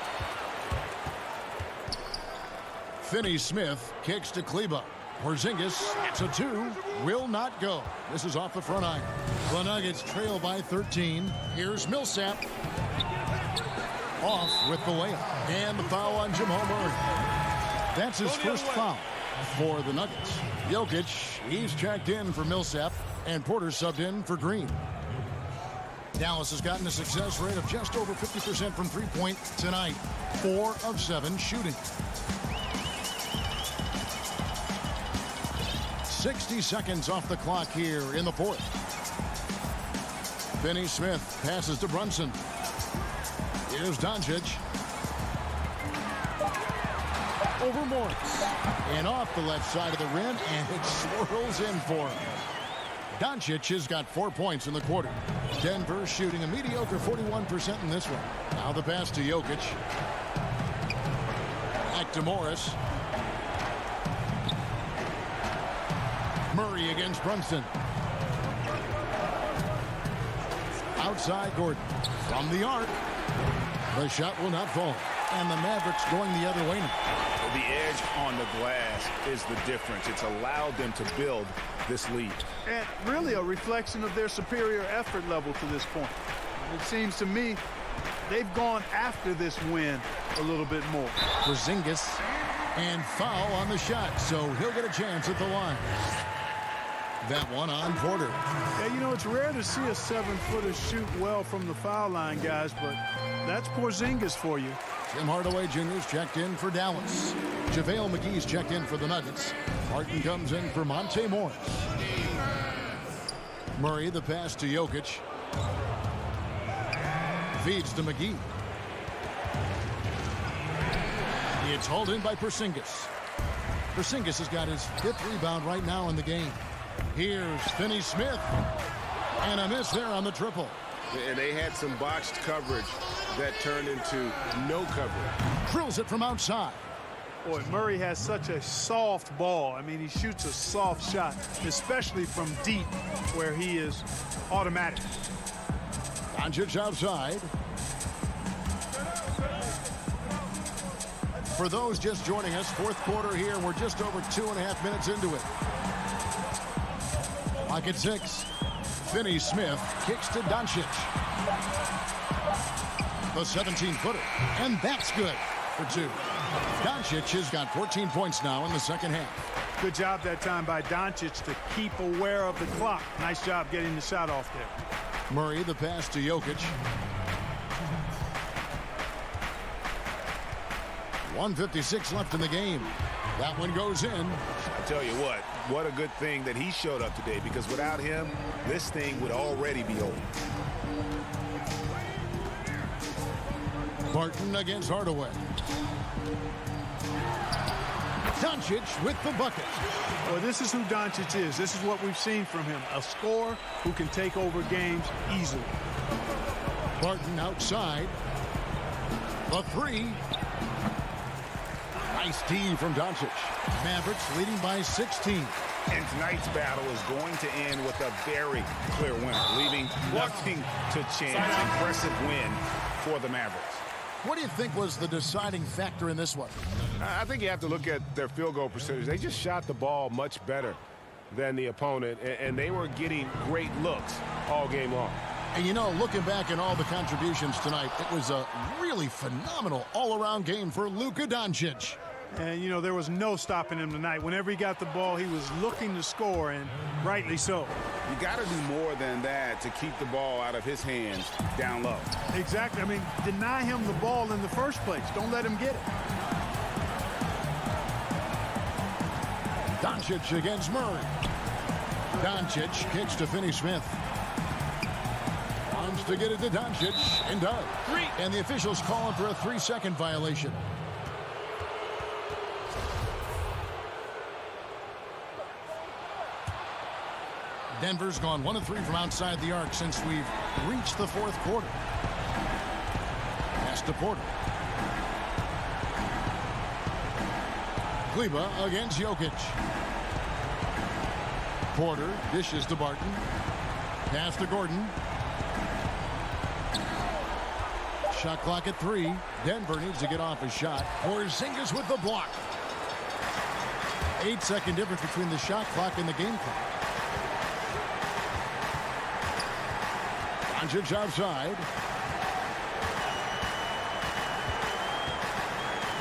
Finney-Smith kicks to Kleba. Porzingis, that's a 2, will not go. This is off the front iron. The Nuggets trail by 13. Here's Millsap. Off with the layup. And the foul on Jamal Murray. That's his first foul for the Nuggets. Jokic, he's checked in for Millsap, and Porter subbed in for Green. Dallas has gotten a success rate of just over 50% from three-point tonight. 4 of 7 shooting. 60 seconds off the clock here in the fourth. Finney-Smith passes to Brunson. Here's Doncic. Over Morris. And off the left side of the rim, and it swirls in for him. Doncic has got 4 points in the quarter. Denver shooting a mediocre 41% in this one. Now the pass to Jokic. Back to Morris. Murray against Brunson. Outside Gordon. From the arc. The shot will not fall. And the Mavericks going the other way now. The edge on the glass is the difference. It's allowed them to build this lead. And really a reflection of their superior effort level to this point. It seems to me they've gone after this win a little bit more. Porzingis, and foul on the shot, so he'll get a chance at the line. That one on Porter. Yeah, you know, it's rare to see a 7-footer shoot well from the foul line, guys, but that's Porzingis for you. Tim Hardaway Jr.'s checked in for Dallas. JaVale McGee's checked in for the Nuggets. Martin comes in for Monte Morris. Murray, the pass to Jokic. Feeds to McGee. It's hauled in by Porzingis. Porzingis has got his 5th rebound right now in the game. Here's Finney-Smith. And a miss there on the triple. And they had some botched coverage that turned into no coverage. Drills it from outside. Boy, Murray has such a soft ball. I mean, he shoots a soft shot, especially from deep where he is automatic. Doncic outside. For those just joining us, fourth quarter here. We're just over 2.5 minutes into it. Clock at 6. Finney-Smith kicks to Doncic. The 17-footer. And that's good for 2. Doncic has got 14 points now in the second half. Good job that time by Doncic to keep aware of the clock. Nice job getting the shot off there. Murray, the pass to Jokic. 1:56 left in the game. That one goes in. I tell you what a good thing that he showed up today, because without him, this thing would already be over. Barton against Hardaway. Doncic with the bucket. Well, this is who Doncic is. This is what we've seen from him. A scorer who can take over games easily. Barton outside. The 3. Nice D from Doncic. Mavericks leading by 16. And tonight's battle is going to end with a very clear winner, leaving nothing to chance. Impressive win for the Mavericks. What do you think was the deciding factor in this one? I think you have to look at their field goal percentage. They just shot the ball much better than the opponent, and they were getting great looks all game long. And you know, looking back at all the contributions tonight, it was a really phenomenal all-around game for Luka Doncic. And, you know, there was no stopping him tonight. Whenever he got the ball, he was looking to score, and rightly so. You got to do more than that to keep the ball out of his hands down low. Exactly. I mean, deny him the ball in the first place. Don't let him get it. Doncic against Murray. Doncic kicks to Finney-Smith. Wants to get it to Doncic, and does. 3. And the officials calling for a 3-second violation. Denver's gone 1 of 3 from outside the arc since we've reached the fourth quarter. Pass to Porter. Kleber against Jokic. Porter dishes to Barton. Pass to Gordon. Shot clock at 3. Denver needs to get off his shot. Porzingis with the block. 8-second difference between the shot clock and the game clock. Doncic outside.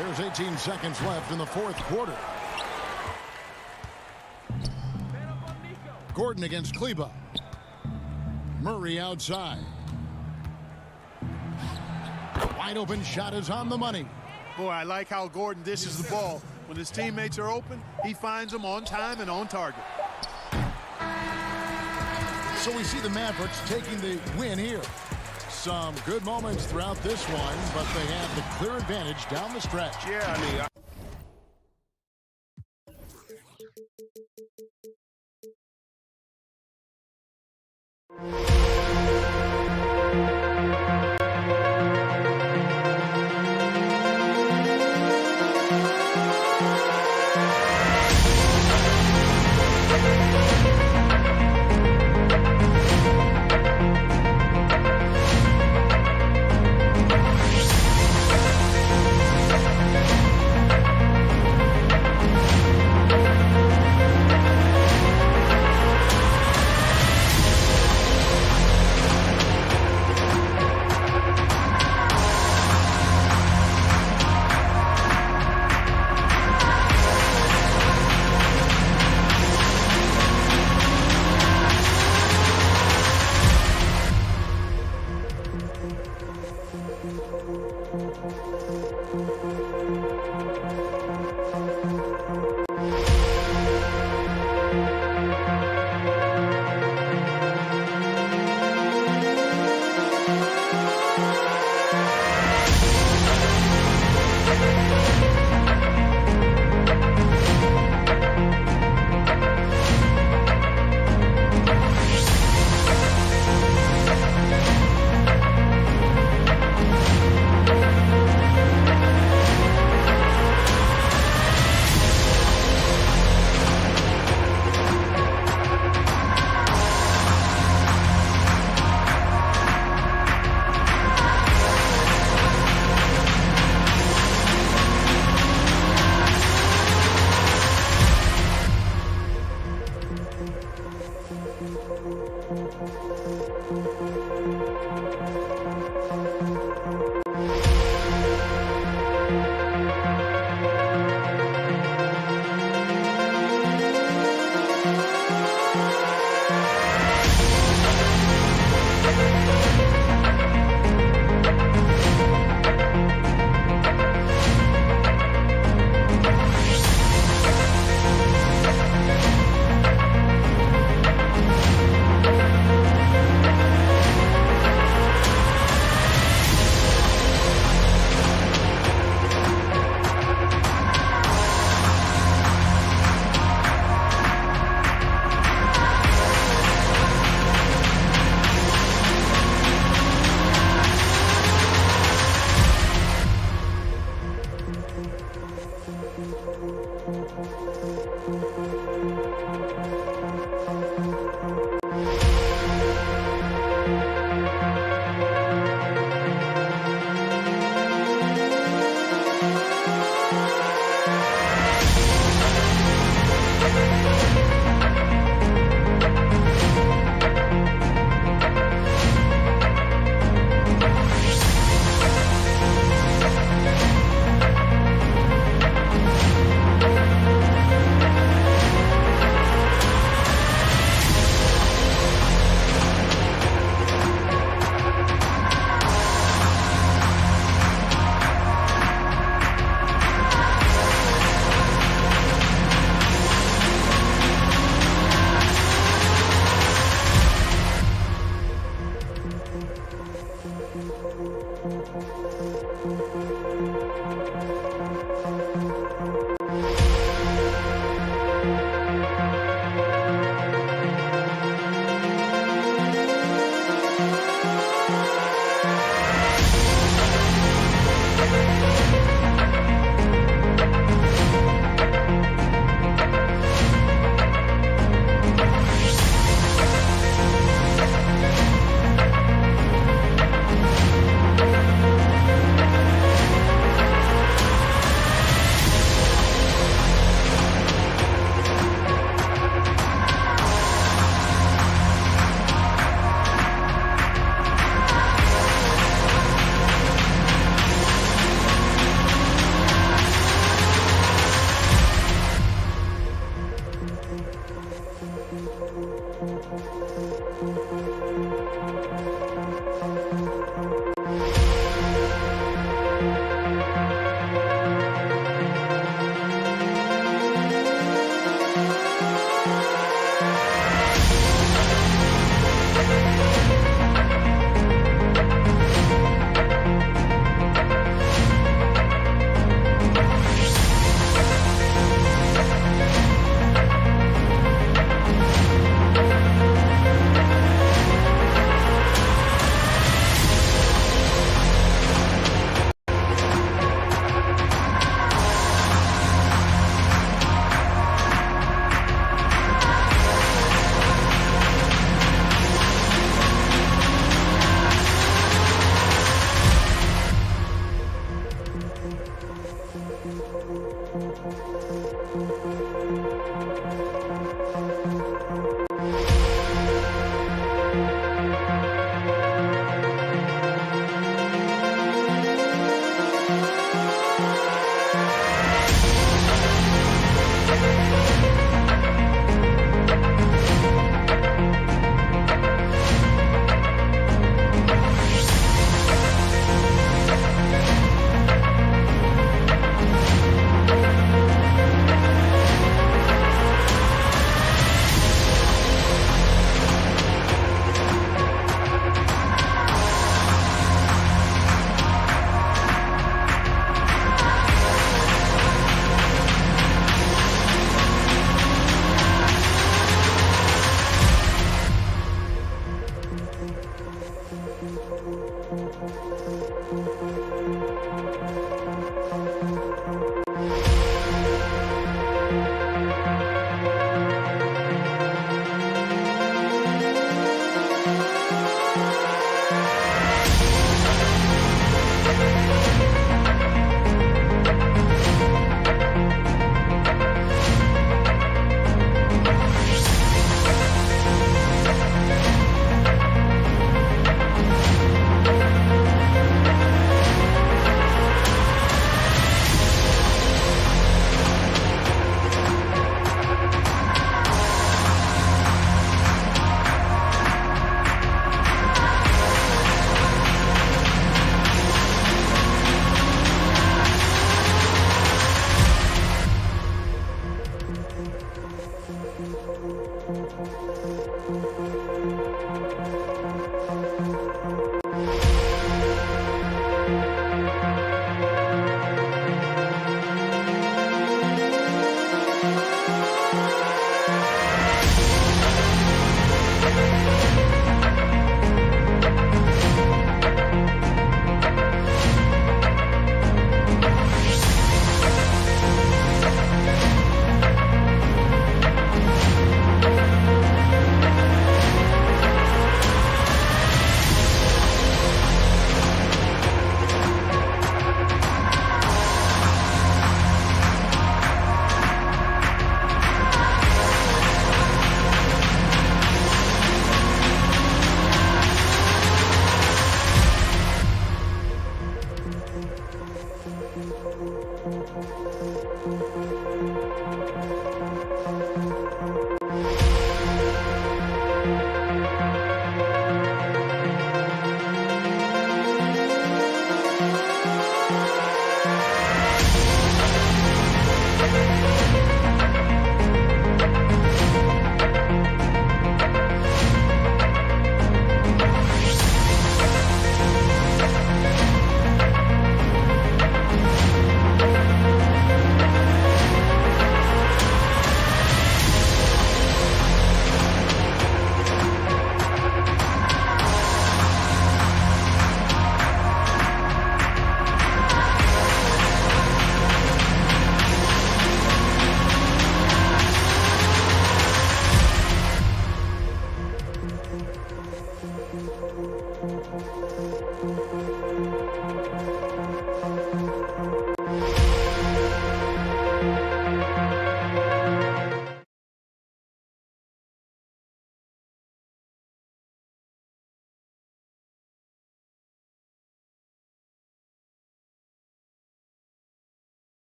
There's 18 seconds left in the fourth quarter. Gordon against Kleba. Murray outside. The wide open shot is on the money. Boy, I like how Gordon dishes the ball. When his teammates are open, he finds them on time and on target. So we see the Mavericks taking the win here. Some good moments throughout this one, but they have the clear advantage down the stretch. Yeah, I mean,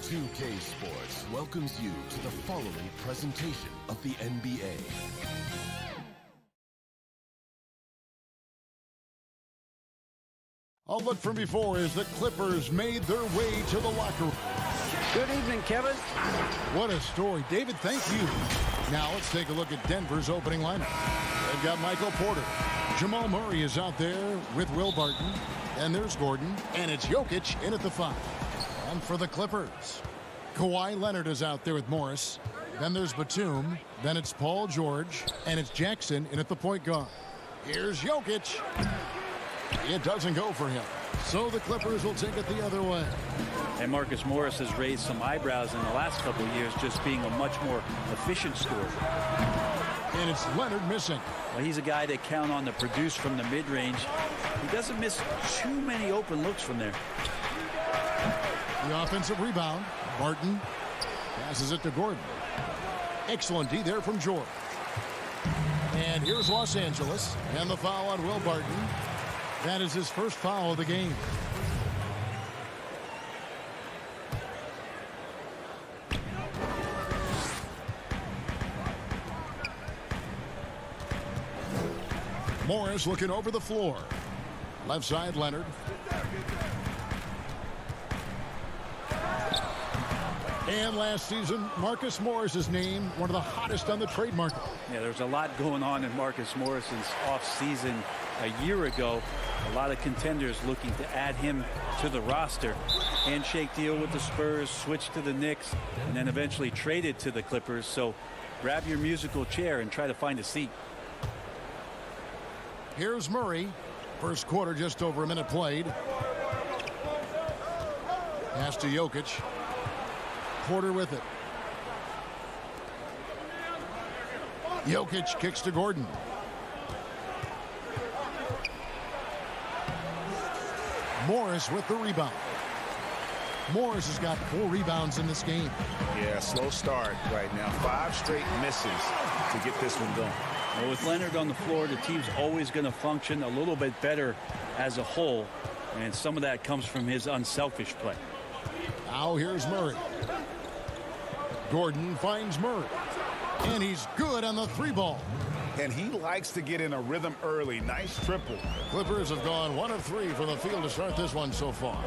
2K Sports welcomes you to the following presentation of the NBA. A look from before as the Clippers made their way to the locker room. Good evening, Kevin. What a story. David, thank you. Now let's take a look at Denver's opening lineup. They've got Michael Porter. Jamal Murray is out there with Will Barton. And there's Gordon. And it's Jokic in at the 5. And for the Clippers, Kawhi Leonard is out there with Morris. Then there's Batum. Then it's Paul George. And it's Jackson in at the point guard. Here's Jokic. It doesn't go for him. So the Clippers will take it the other way. And Marcus Morris has raised some eyebrows in the last couple of years, just being a much more efficient scorer. And it's Leonard missing. Well, he's a guy that count on to produce from the mid-range. He doesn't miss too many open looks from there. The offensive rebound. Barton passes it to Gordon. Excellent D there from George. And here's Los Angeles. And the foul on Will Barton. That is his first foul of the game. Morris looking over the floor. Left side, Leonard. And last season, Marcus Morris is named one of the hottest on the trade market. Yeah, there's a lot going on in Marcus Morris's offseason a year ago. A lot of contenders looking to add him to the roster. Handshake deal with the Spurs, switch to the Knicks, and then eventually traded to the Clippers. So grab your musical chair and try to find a seat. Here's Murray. First quarter, just over a minute played. Pass to Jokic. Porter with it. Jokic kicks to Gordon. Morris with the rebound. Morris has got 4 rebounds in this game. Yeah, slow start right now. 5 straight misses to get this one going. Well, with Leonard on the floor, the team's always going to function a little bit better as a whole. And some of that comes from his unselfish play. Now here's Murray. Gordon finds Murray. And he's good on the 3 ball. and he likes to get in a rhythm early. Nice triple. Clippers have gone 1 of 3 from the field to start this one so far.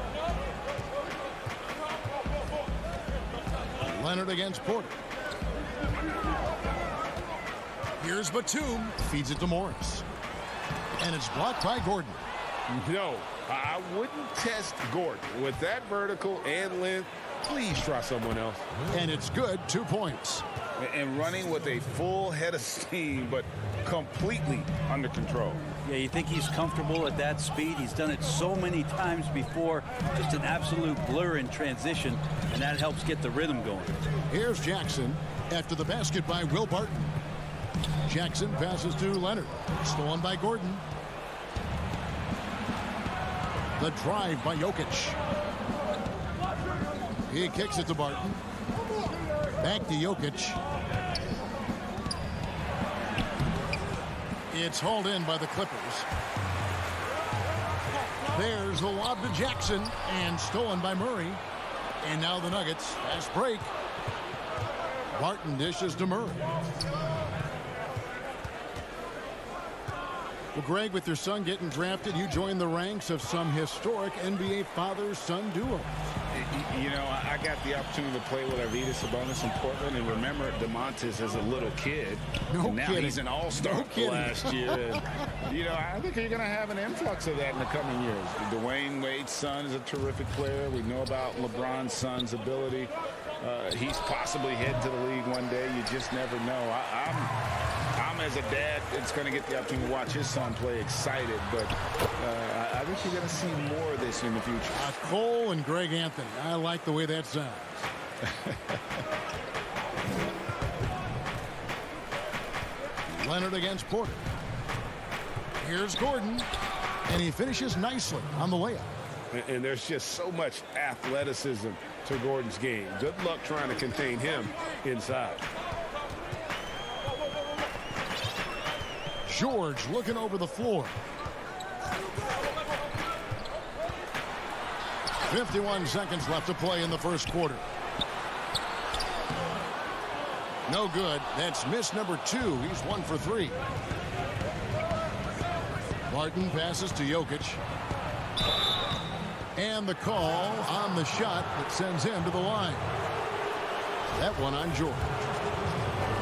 Leonard against Porter. Here's Batum. Feeds it to Morris. And it's blocked by Gordon. No, I wouldn't test Gordon. With that vertical and length, please try someone else. And it's good. 2 points. And running with a full head of steam, but completely under control. Yeah, you think he's comfortable at that speed. He's done it so many times before. Just an absolute blur in transition, and that helps get the rhythm going. Here's Jackson after the basket by Will Barton. Jackson passes to Leonard. Stolen by Gordon. The drive by Jokic. He kicks it to Barton. Back to Jokic. It's hauled in by the Clippers. There's the lob to Jackson and stolen by Murray. And now the Nuggets. Fast break. Barton dishes to Murray. Well, Greg, with your son getting drafted, you joined the ranks of some historic NBA father-son duos. You know, I got the opportunity to play with Arvydas Sabonis in Portland, and remember DeMontis as a little kid. No and now kidding. He's an all-star last year. And, you know, I think you're going to have an influx of that in the coming years. Dwayne Wade's son is a terrific player. We know about LeBron's son's ability. He's possibly heading to the league one day. You just never know. I'm as a dad that's going to get the opportunity to watch his son play excited, but I think you're going to see more of this in the future. Cole and Greg Anthony. I like the way that sounds. Leonard against Porter. Here's Gordon, and he finishes nicely on the layup. And there's just so much athleticism to Gordon's game. Good luck trying to contain him inside. George looking over the floor. 51 seconds left to play in the first quarter. No good. That's miss number 2. He's 1 for 3. Barton passes to Jokic. And the call on the shot that sends him to the line. That one on George.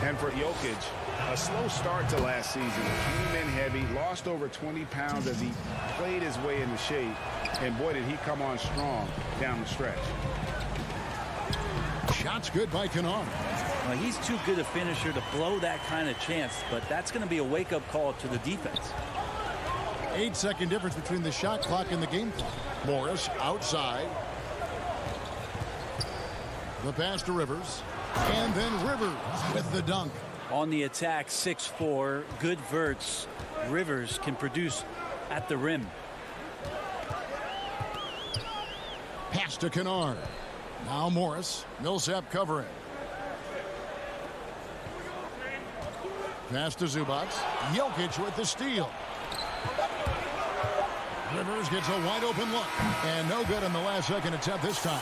And for Jokic, a slow start to last season. Came in heavy, lost over 20 pounds as he played his way into shape. And boy, did he come on strong down the stretch. Shot's good by Kennard. Well, he's too good a finisher to blow that kind of chance, but that's going to be a wake-up call to the defense. 8-second difference between the shot clock and the game clock. Morris outside. The pass to Rivers. And then Rivers with the dunk. On the attack, 6'4", good verts. Rivers can produce at the rim. Pass to Kennard. Now Morris. Millsap covering. Pass to Zubac. Jokic with the steal. Rivers gets a wide open look. And no good in the last second attempt this time.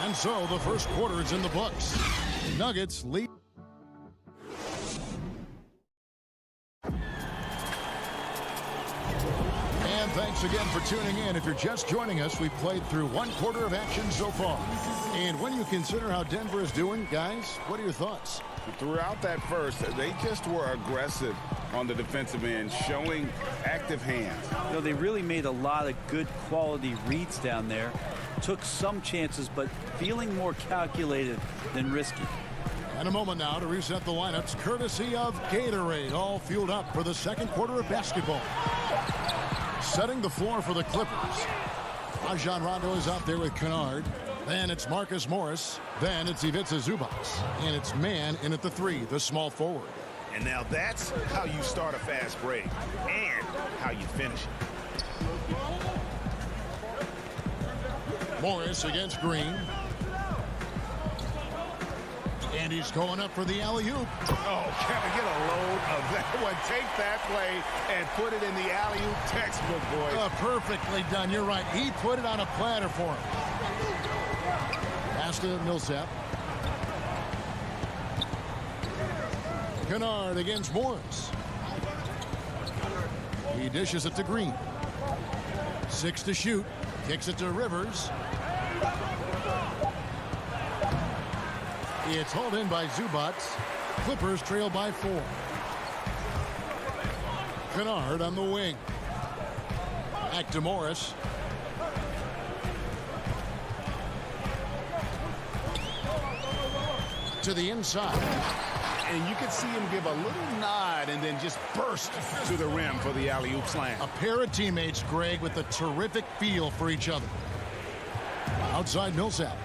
And so the first quarter is in the books. Nuggets lead. And thanks again for tuning in. If you're just joining us, we've played through 1 quarter of action so far. And when you consider how Denver is doing, guys, what are your thoughts? Throughout that first, they just were aggressive on the defensive end, showing active hands. You know, they really made a lot of good quality reads down there. Took some chances, but feeling more calculated than risky. And a moment now to reset the lineups, courtesy of Gatorade, all fueled up for the second quarter of basketball. Setting the floor for the Clippers. Rajon Rondo is out there with Kennard. Then it's Marcus Morris. Then it's Ivica Zubac. And it's man in at the 3, the small forward. And now that's how you start a fast break and how you finish it. Morris against Green. And he's going up for the alley-oop. Oh, Kevin, get a load of that one. Take that play and put it in the alley-oop textbook, boys. Perfectly done. You're right. He put it on a platter for him. Pass to Millsap. Kennard against Morris. He dishes it to Green. 6 to shoot. Kicks it to Rivers. It's hauled in by Zubac. Clippers trail by 4. Kennard on the wing. Back to Morris. To the inside. And you could see him give a little nod and then just burst to the rim for the alley-oop slam. A pair of teammates, Greg, with a terrific feel for each other. Outside Millsap.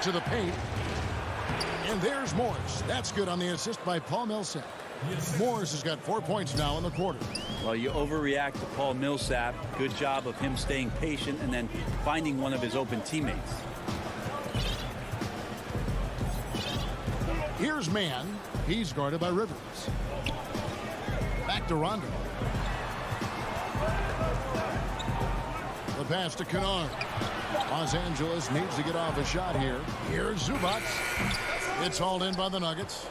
To the paint. And there's Morris. That's good on the assist by Paul Millsap. Morris has got 4 points now in the quarter. Well, you overreact to Paul Millsap. Good job of him staying patient and then finding one of his open teammates. Here's Mann. He's guarded by Rivers. Back to Rondo. The pass to Kennard. Los Angeles needs to get off a shot here. Here's Zubac. It's hauled in by the Nuggets.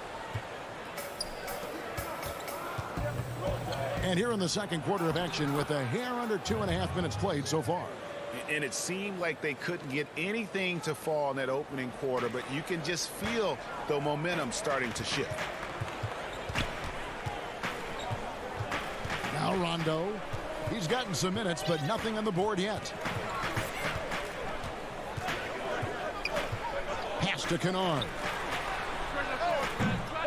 And here in the second quarter of action with a hair under 2.5 minutes played so far. And it seemed like they couldn't get anything to fall in that opening quarter, but you can just feel the momentum starting to shift. Now Rondo. He's gotten some minutes, but nothing on the board yet. Pass to Kennard.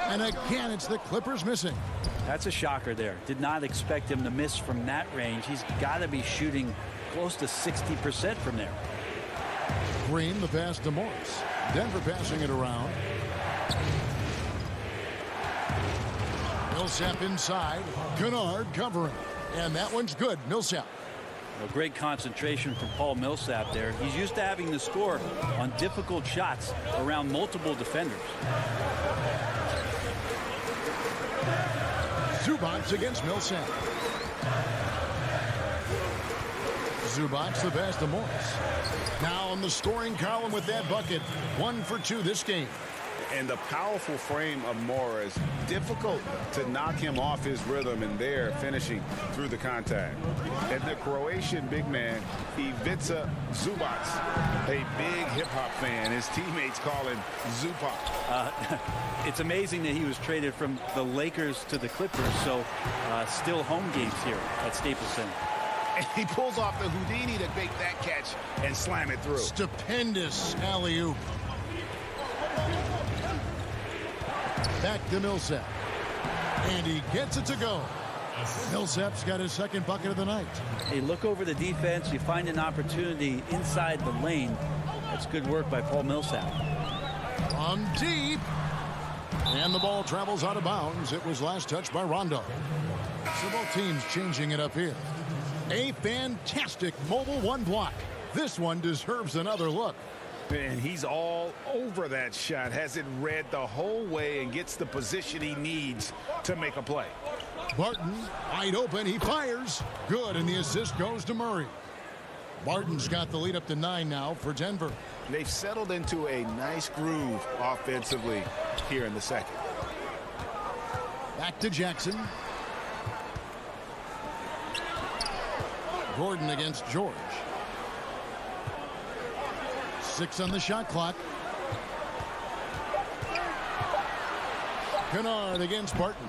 And again, it's the Clippers missing. That's a shocker there. Did not expect him to miss from that range. He's got to be shooting close to 60% from there. Green, the pass to Morris. Denver passing it around. Millsap inside. Kennard covering. And that one's good. Millsap. A great concentration from Paul Millsap there. He's used to having to score on difficult shots around multiple defenders. Zubac against Millsap. Zubac the pass to Morris. Now on the scoring column with that bucket. 1 for 2 this game. And the powerful frame of Morris, difficult to knock him off his rhythm, and there finishing through the contact. And the Croatian big man, Ivica Zubac, a big hip-hop fan. His teammates call him Zupac. It's amazing that he was traded from the Lakers to the Clippers, so still home games here at Staples Center. And he pulls off the Houdini to make that catch and slam it through. Stupendous alley-oop. Back to Millsap. And he gets it to go. Millsap's got his second bucket of the night. Hey, look over the defense. You find an opportunity inside the lane. That's good work by Paul Millsap. From deep. And the ball travels out of bounds. It was last touched by Rondo. So both teams changing it up here. A fantastic mobile one block. This one deserves another look. And he's all over that shot. Has it read the whole way and gets the position he needs to make a play. Barton wide open. He fires. Good. And the assist goes to Murray. Barton's got the lead up to 9 now for Denver. They've settled into a nice groove offensively here in the second. Back to Jackson. Gordon against George. 6 on the shot clock. Kennard against Barton.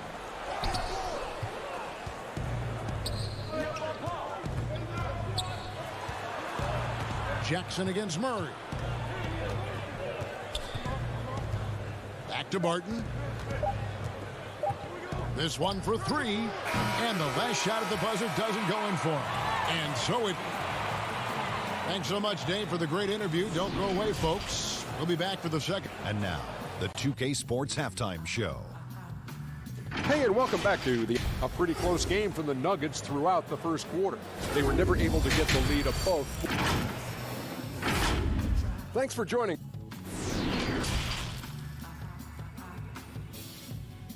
Jackson against Murray. Back to Barton. This one for 3. And the last shot at the buzzer doesn't go in for him. And so it... Thanks so much, Dave, for the great interview. Don't go away, folks. We'll be back for the second. And now, the 2K Sports Halftime Show. Hey, and welcome back to a pretty close game from the Nuggets throughout the first quarter. They were never able to get the lead above. Thanks for joining.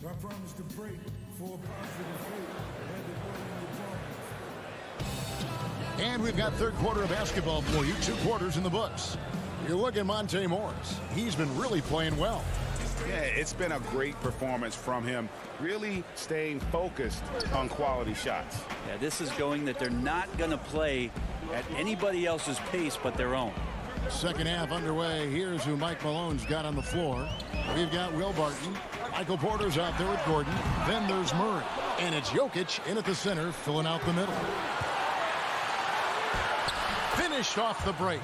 I promise to break for a positive fate. And we've got third quarter of basketball for you. 2 quarters in the books. You're looking at Monte Morris. He's been really playing well. Yeah, it's been a great performance from him, really staying focused on quality shots. Yeah, this is showing that they're not going to play at anybody else's pace but their own. Second half underway. Here's who Mike Malone's got on the floor. We've got Will Barton. Michael Porter's out there with Gordon. Then there's Murray. And it's Jokic in at the center, filling out the middle. Finished off the break.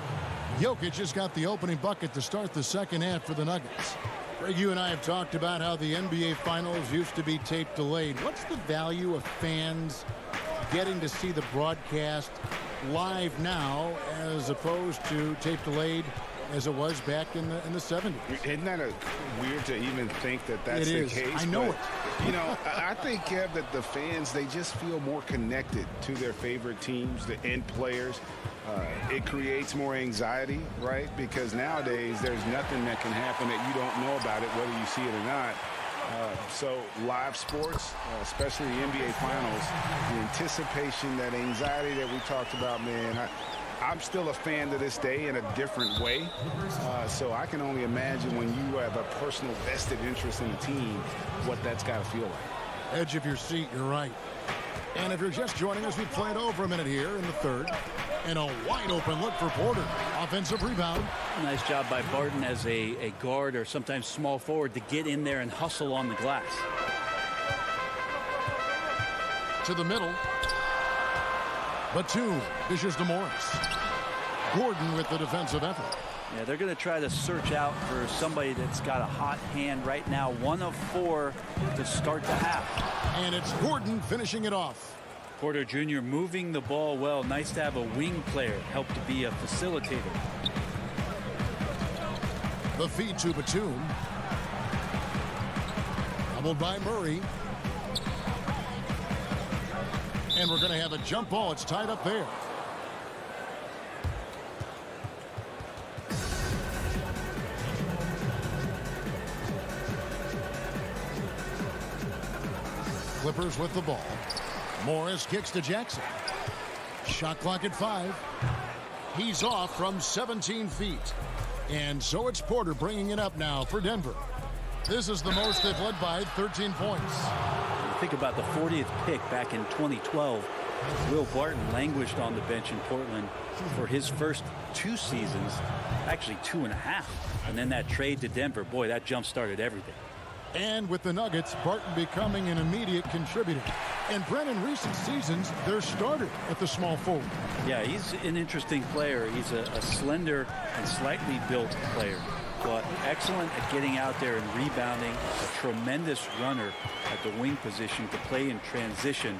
Jokic has got the opening bucket to start the second half for the Nuggets. Greg, you and I have talked about how the NBA Finals used to be tape delayed. What's the value of fans getting to see the broadcast live now as opposed to tape delayed as it was back in the 70s? Isn't that weird to even think that that's the case? I know it. You know, I think, Kev, that the fans, they just feel more connected to their favorite teams, the end players. It creates more anxiety, right? Because nowadays there's nothing that can happen that you don't know about it, whether you see it or not. So live sports, especially the NBA Finals, the anticipation, that anxiety that we talked about, man, I'm still a fan to this day in a different way. So I can only imagine when you have a personal vested interest in a team, what that's got to feel like. Edge of your seat, you're right. And if you're just joining us, we played over a minute here in the third. And a wide open look for Porter. Offensive rebound. Nice job by Barton as a guard or sometimes small forward to get in there and hustle on the glass. To the middle. Batum dishes to Morris. Gordon with the defensive effort. Yeah, they're going to try to search out for somebody that's got a hot hand right now. 1 of 4 to start the half. And it's Gordon finishing it off. Porter Jr. moving the ball well. Nice to have a wing player help to be a facilitator. The feed to Batum. Doubled by Murray. And we're going to have a jump ball. It's tied up there. Clippers with the ball. Morris kicks to Jackson. Shot clock at 5. He's off from 17 feet. And so it's Porter bringing it up now for Denver. This is the most they've led by 13 points. Think about the 40th pick back in 2012. Will Barton languished on the bench in Portland for his first 2 seasons, actually 2.5. And then that trade to Denver, boy, that jump started everything. And with the Nuggets, Barton becoming an immediate contributor. And Brent, in recent seasons, they're starter at the small forward. Yeah, he's an interesting player. He's a slender and slightly built player, but excellent at getting out there and rebounding. A tremendous runner at the wing position to play in transition.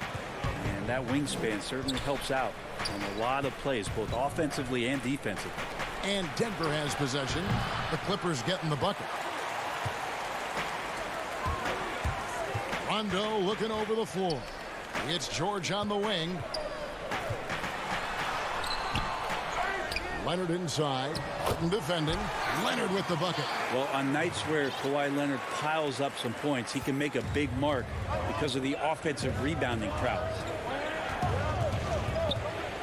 And that wingspan certainly helps out on a lot of plays, both offensively and defensively. And Denver has possession. The Clippers getting the bucket. Rondo looking over the floor. It's George on the wing. Leonard inside. Barton defending. Leonard with the bucket. Well, on nights where Kawhi Leonard piles up some points, he can make a big mark because of the offensive rebounding prowess.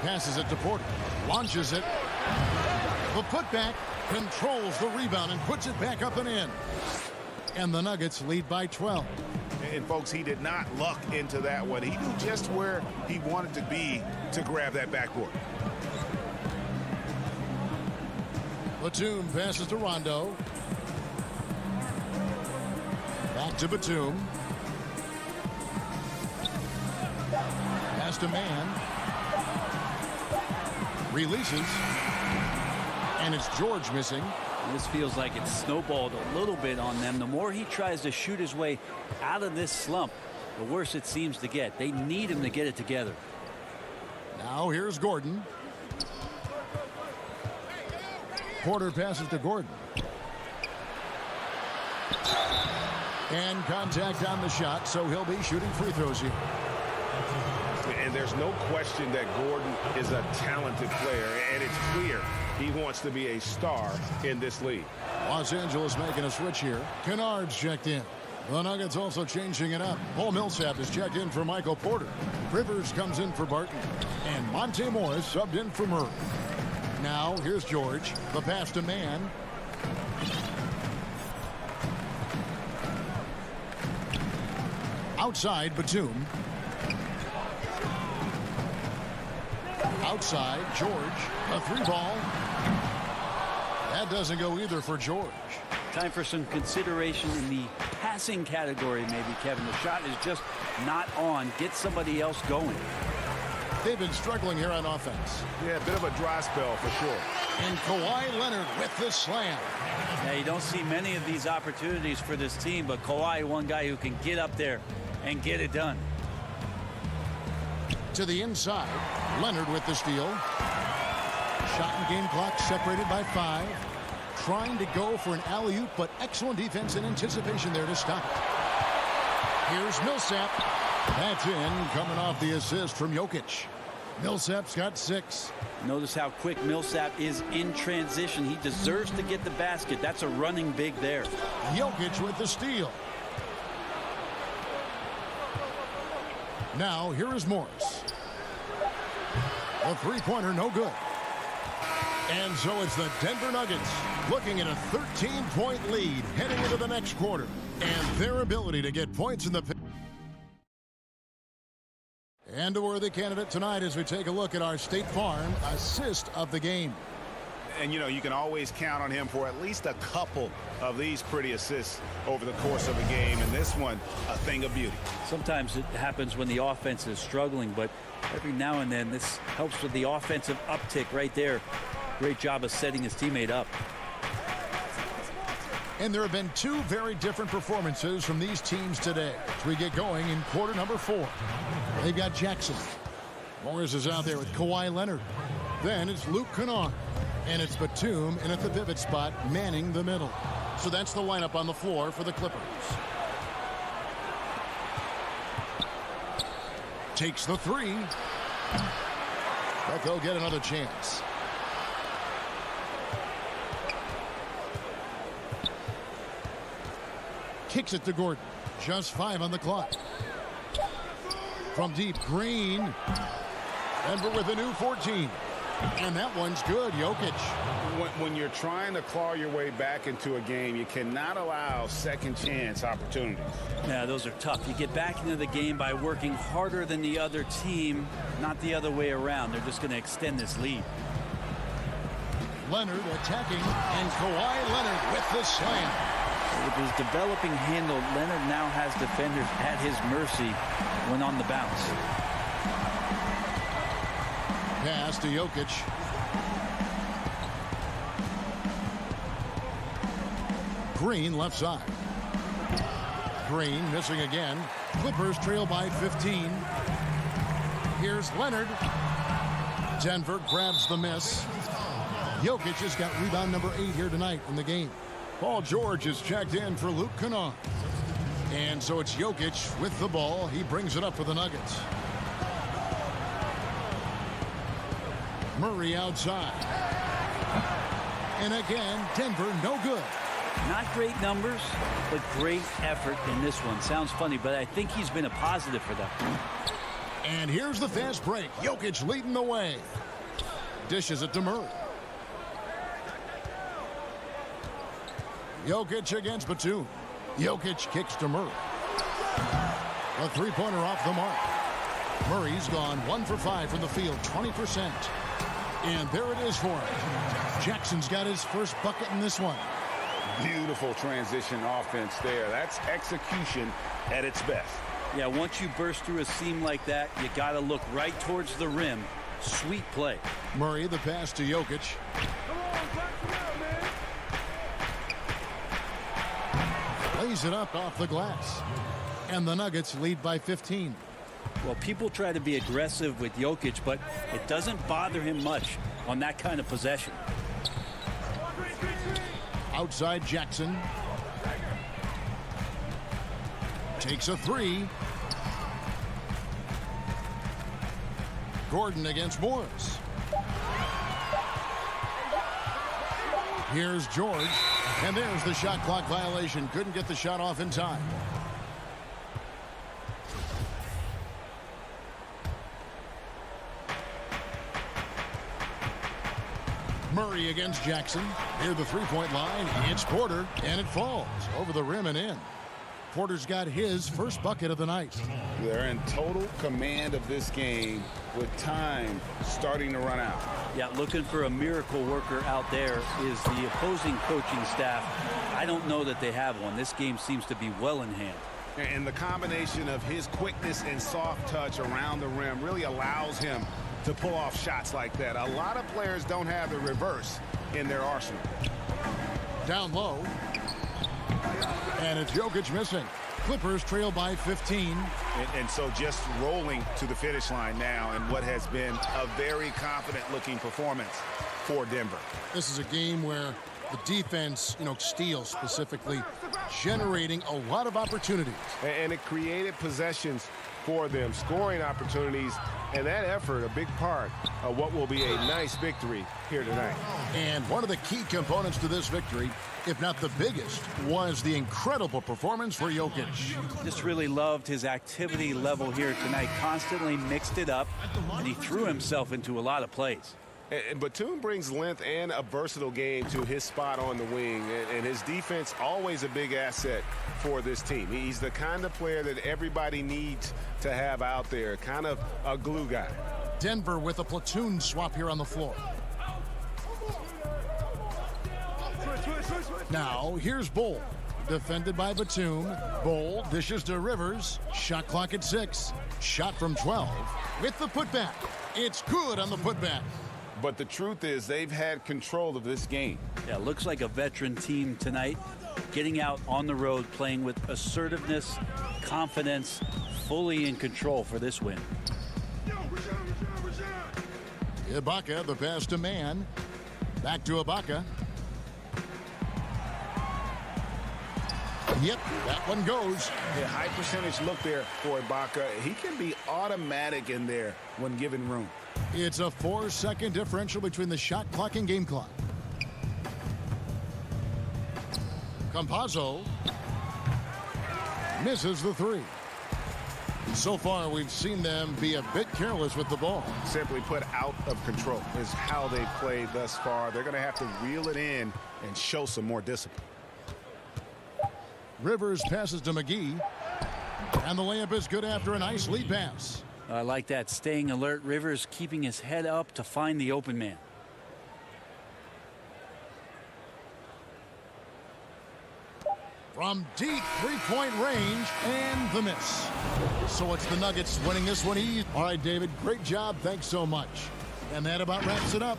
Passes it to Porter. Launches it. The putback controls the rebound and puts it back up and in. And the Nuggets lead by 12. And, folks, he did not luck into that one. He knew just where he wanted to be to grab that backboard. Batum passes to Rondo. Back to Batum. Pass to Man. Releases. And it's George missing. This feels like it's snowballed a little bit on them. The more he tries to shoot his way out of this slump, the worse it seems to get. They need him to get it together. Now here's Gordon. Porter passes to Gordon. And contact on the shot, so he'll be shooting free throws here. And there's no question that Gordon is a talented player, and it's clear he wants to be a star in this league. Los Angeles making a switch here. Kennard's checked in. The Nuggets also changing it up. Paul Millsap is checked in for Michael Porter. Rivers comes in for Barton. And Monte Morris subbed in for Murray. Now here's George. The pass to Man. Outside, Batum. Outside, George. A 3-ball. That doesn't go either for George. Time for some consideration in the passing category, maybe, Kevin. The shot is just not on. Get somebody else going. They've been struggling here on offense. Yeah, a bit of a dry spell for sure. And Kawhi Leonard with the slam. Now, you don't see many of these opportunities for this team, but Kawhi, one guy who can get up there and get it done. To the inside, Leonard with the steal. Shot and game clock separated by 5. Trying to go for an alley-oop, but excellent defense and anticipation there to stop it. Here's Millsap. That's in, coming off the assist from Jokic. Millsap's got 6. Notice how quick Millsap is in transition. He deserves to get the basket. That's a running big there. Jokic with the steal. Now, here is Morris. A three-pointer, no good. And so it's the Denver Nuggets looking at a 13-point lead heading into the next quarter. And their ability to get points in the... And a worthy candidate tonight as we take a look at our State Farm assist of the game. And, you know, you can always count on him for at least a couple of these pretty assists over the course of a game. And this one, a thing of beauty. Sometimes it happens when the offense is struggling, but every now and then this helps with the offensive uptick right there. Great job of setting his teammate up. And there have been 2 very different performances from these teams today as we get going in quarter number 4. They've got Jackson. Morris is out there with Kawhi Leonard. Then it's Luke Kennard. And it's Batum in at the pivot spot, manning the middle. So that's the lineup on the floor for the Clippers. Takes the 3. But they'll get another chance. Kicks it to Gordon. Just 5 on the clock. From deep, Green. Denver with a new 14. And that one's good, Jokic. When you're trying to claw your way back into a game, you cannot allow second chance opportunities. Yeah, those are tough. You get back into the game by working harder than the other team, not the other way around. They're just going to extend this lead. Leonard attacking, and Kawhi Leonard with the slam. With his developing handle, Leonard now has defenders at his mercy when on the bounce. Pass to Jokic. Green left side. Green missing again. Clippers trail by 15. Here's Leonard. Denver grabs the miss. Jokic has got rebound number 8 here tonight in the game. Paul George is checked in for Luke Kennard. And so it's Jokic with the ball. He brings it up for the Nuggets. Murray outside. And again, Denver no good. Not great numbers, but great effort in this one. Sounds funny, but I think he's been a positive for them. And here's the fast break. Jokic leading the way. Dishes it to Murray. Jokic against Batum. Jokic kicks to Murray. A three-pointer off the mark. Murray's gone 1 for 5 from the field, 20%. And there it is for him. Jackson's got his first bucket in this one. Beautiful transition offense there. That's execution at its best. Yeah, once you burst through a seam like that, you got to look right towards the rim. Sweet play. Murray, the pass to Jokic. Lays it up off the glass. And the Nuggets lead by 15. Well, people try to be aggressive with Jokic, but it doesn't bother him much on that kind of possession. Outside Jackson. Takes a 3. Gordon against Morris. Here's George. And there's the shot clock violation. Couldn't get the shot off in time. Murray against Jackson. Near the three-point line. It's Porter. And it falls over the rim and in. Porter's got his first bucket of the night. They're in total command of this game with time starting to run out. Yeah, looking for a miracle worker out there is the opposing coaching staff. I don't know that they have one. This game seems to be well in hand. And the combination of his quickness and soft touch around the rim really allows him to pull off shots like that. A lot of players don't have the reverse in their arsenal. Down low. And it's Jokic missing. Clippers trail by 15. And so just rolling to the finish line now in what has been a very confident-looking performance for Denver. This is a game where the defense, steals specifically, generating a lot of opportunities. And it created possessions for them, scoring opportunities, and that effort a big part of what will be a nice victory here tonight. And one of the key components to this victory, if not the biggest, was the incredible performance for Jokic. Just really loved his activity level here tonight. Constantly mixed it up, and he threw himself into a lot of plays. And Batum brings length and a versatile game to his spot on the wing, and his defense always a big asset for this team. He's the kind of player that everybody needs to have out there, kind of a glue guy. Denver with a platoon swap here on the floor. Now, here's Bull. Defended by Batum. Bull dishes to Rivers. Shot clock at 6. Shot from 12. With the putback. It's good on the putback. But the truth is they've had control of this game. Yeah, looks like a veteran team tonight. Getting out on the road, playing with assertiveness, confidence, fully in control for this win. Ibaka, the pass to Man. Back to Ibaka. Yep, that one goes. Yeah, high percentage look there for Ibaka. He can be automatic in there when given room. It's a 4-second differential between the shot clock and game clock. Campazzo misses the 3. So far, we've seen them be a bit careless with the ball. Simply put, out of control is how they played thus far. They're going to have to reel it in and show some more discipline. Rivers passes to McGee. And the layup is good after a nice lead pass. I like that, staying alert. Rivers keeping his head up to find the open man. From deep three-point range, and the miss. So it's the Nuggets winning this one easy. All right, David, great job. Thanks so much. And that about wraps it up.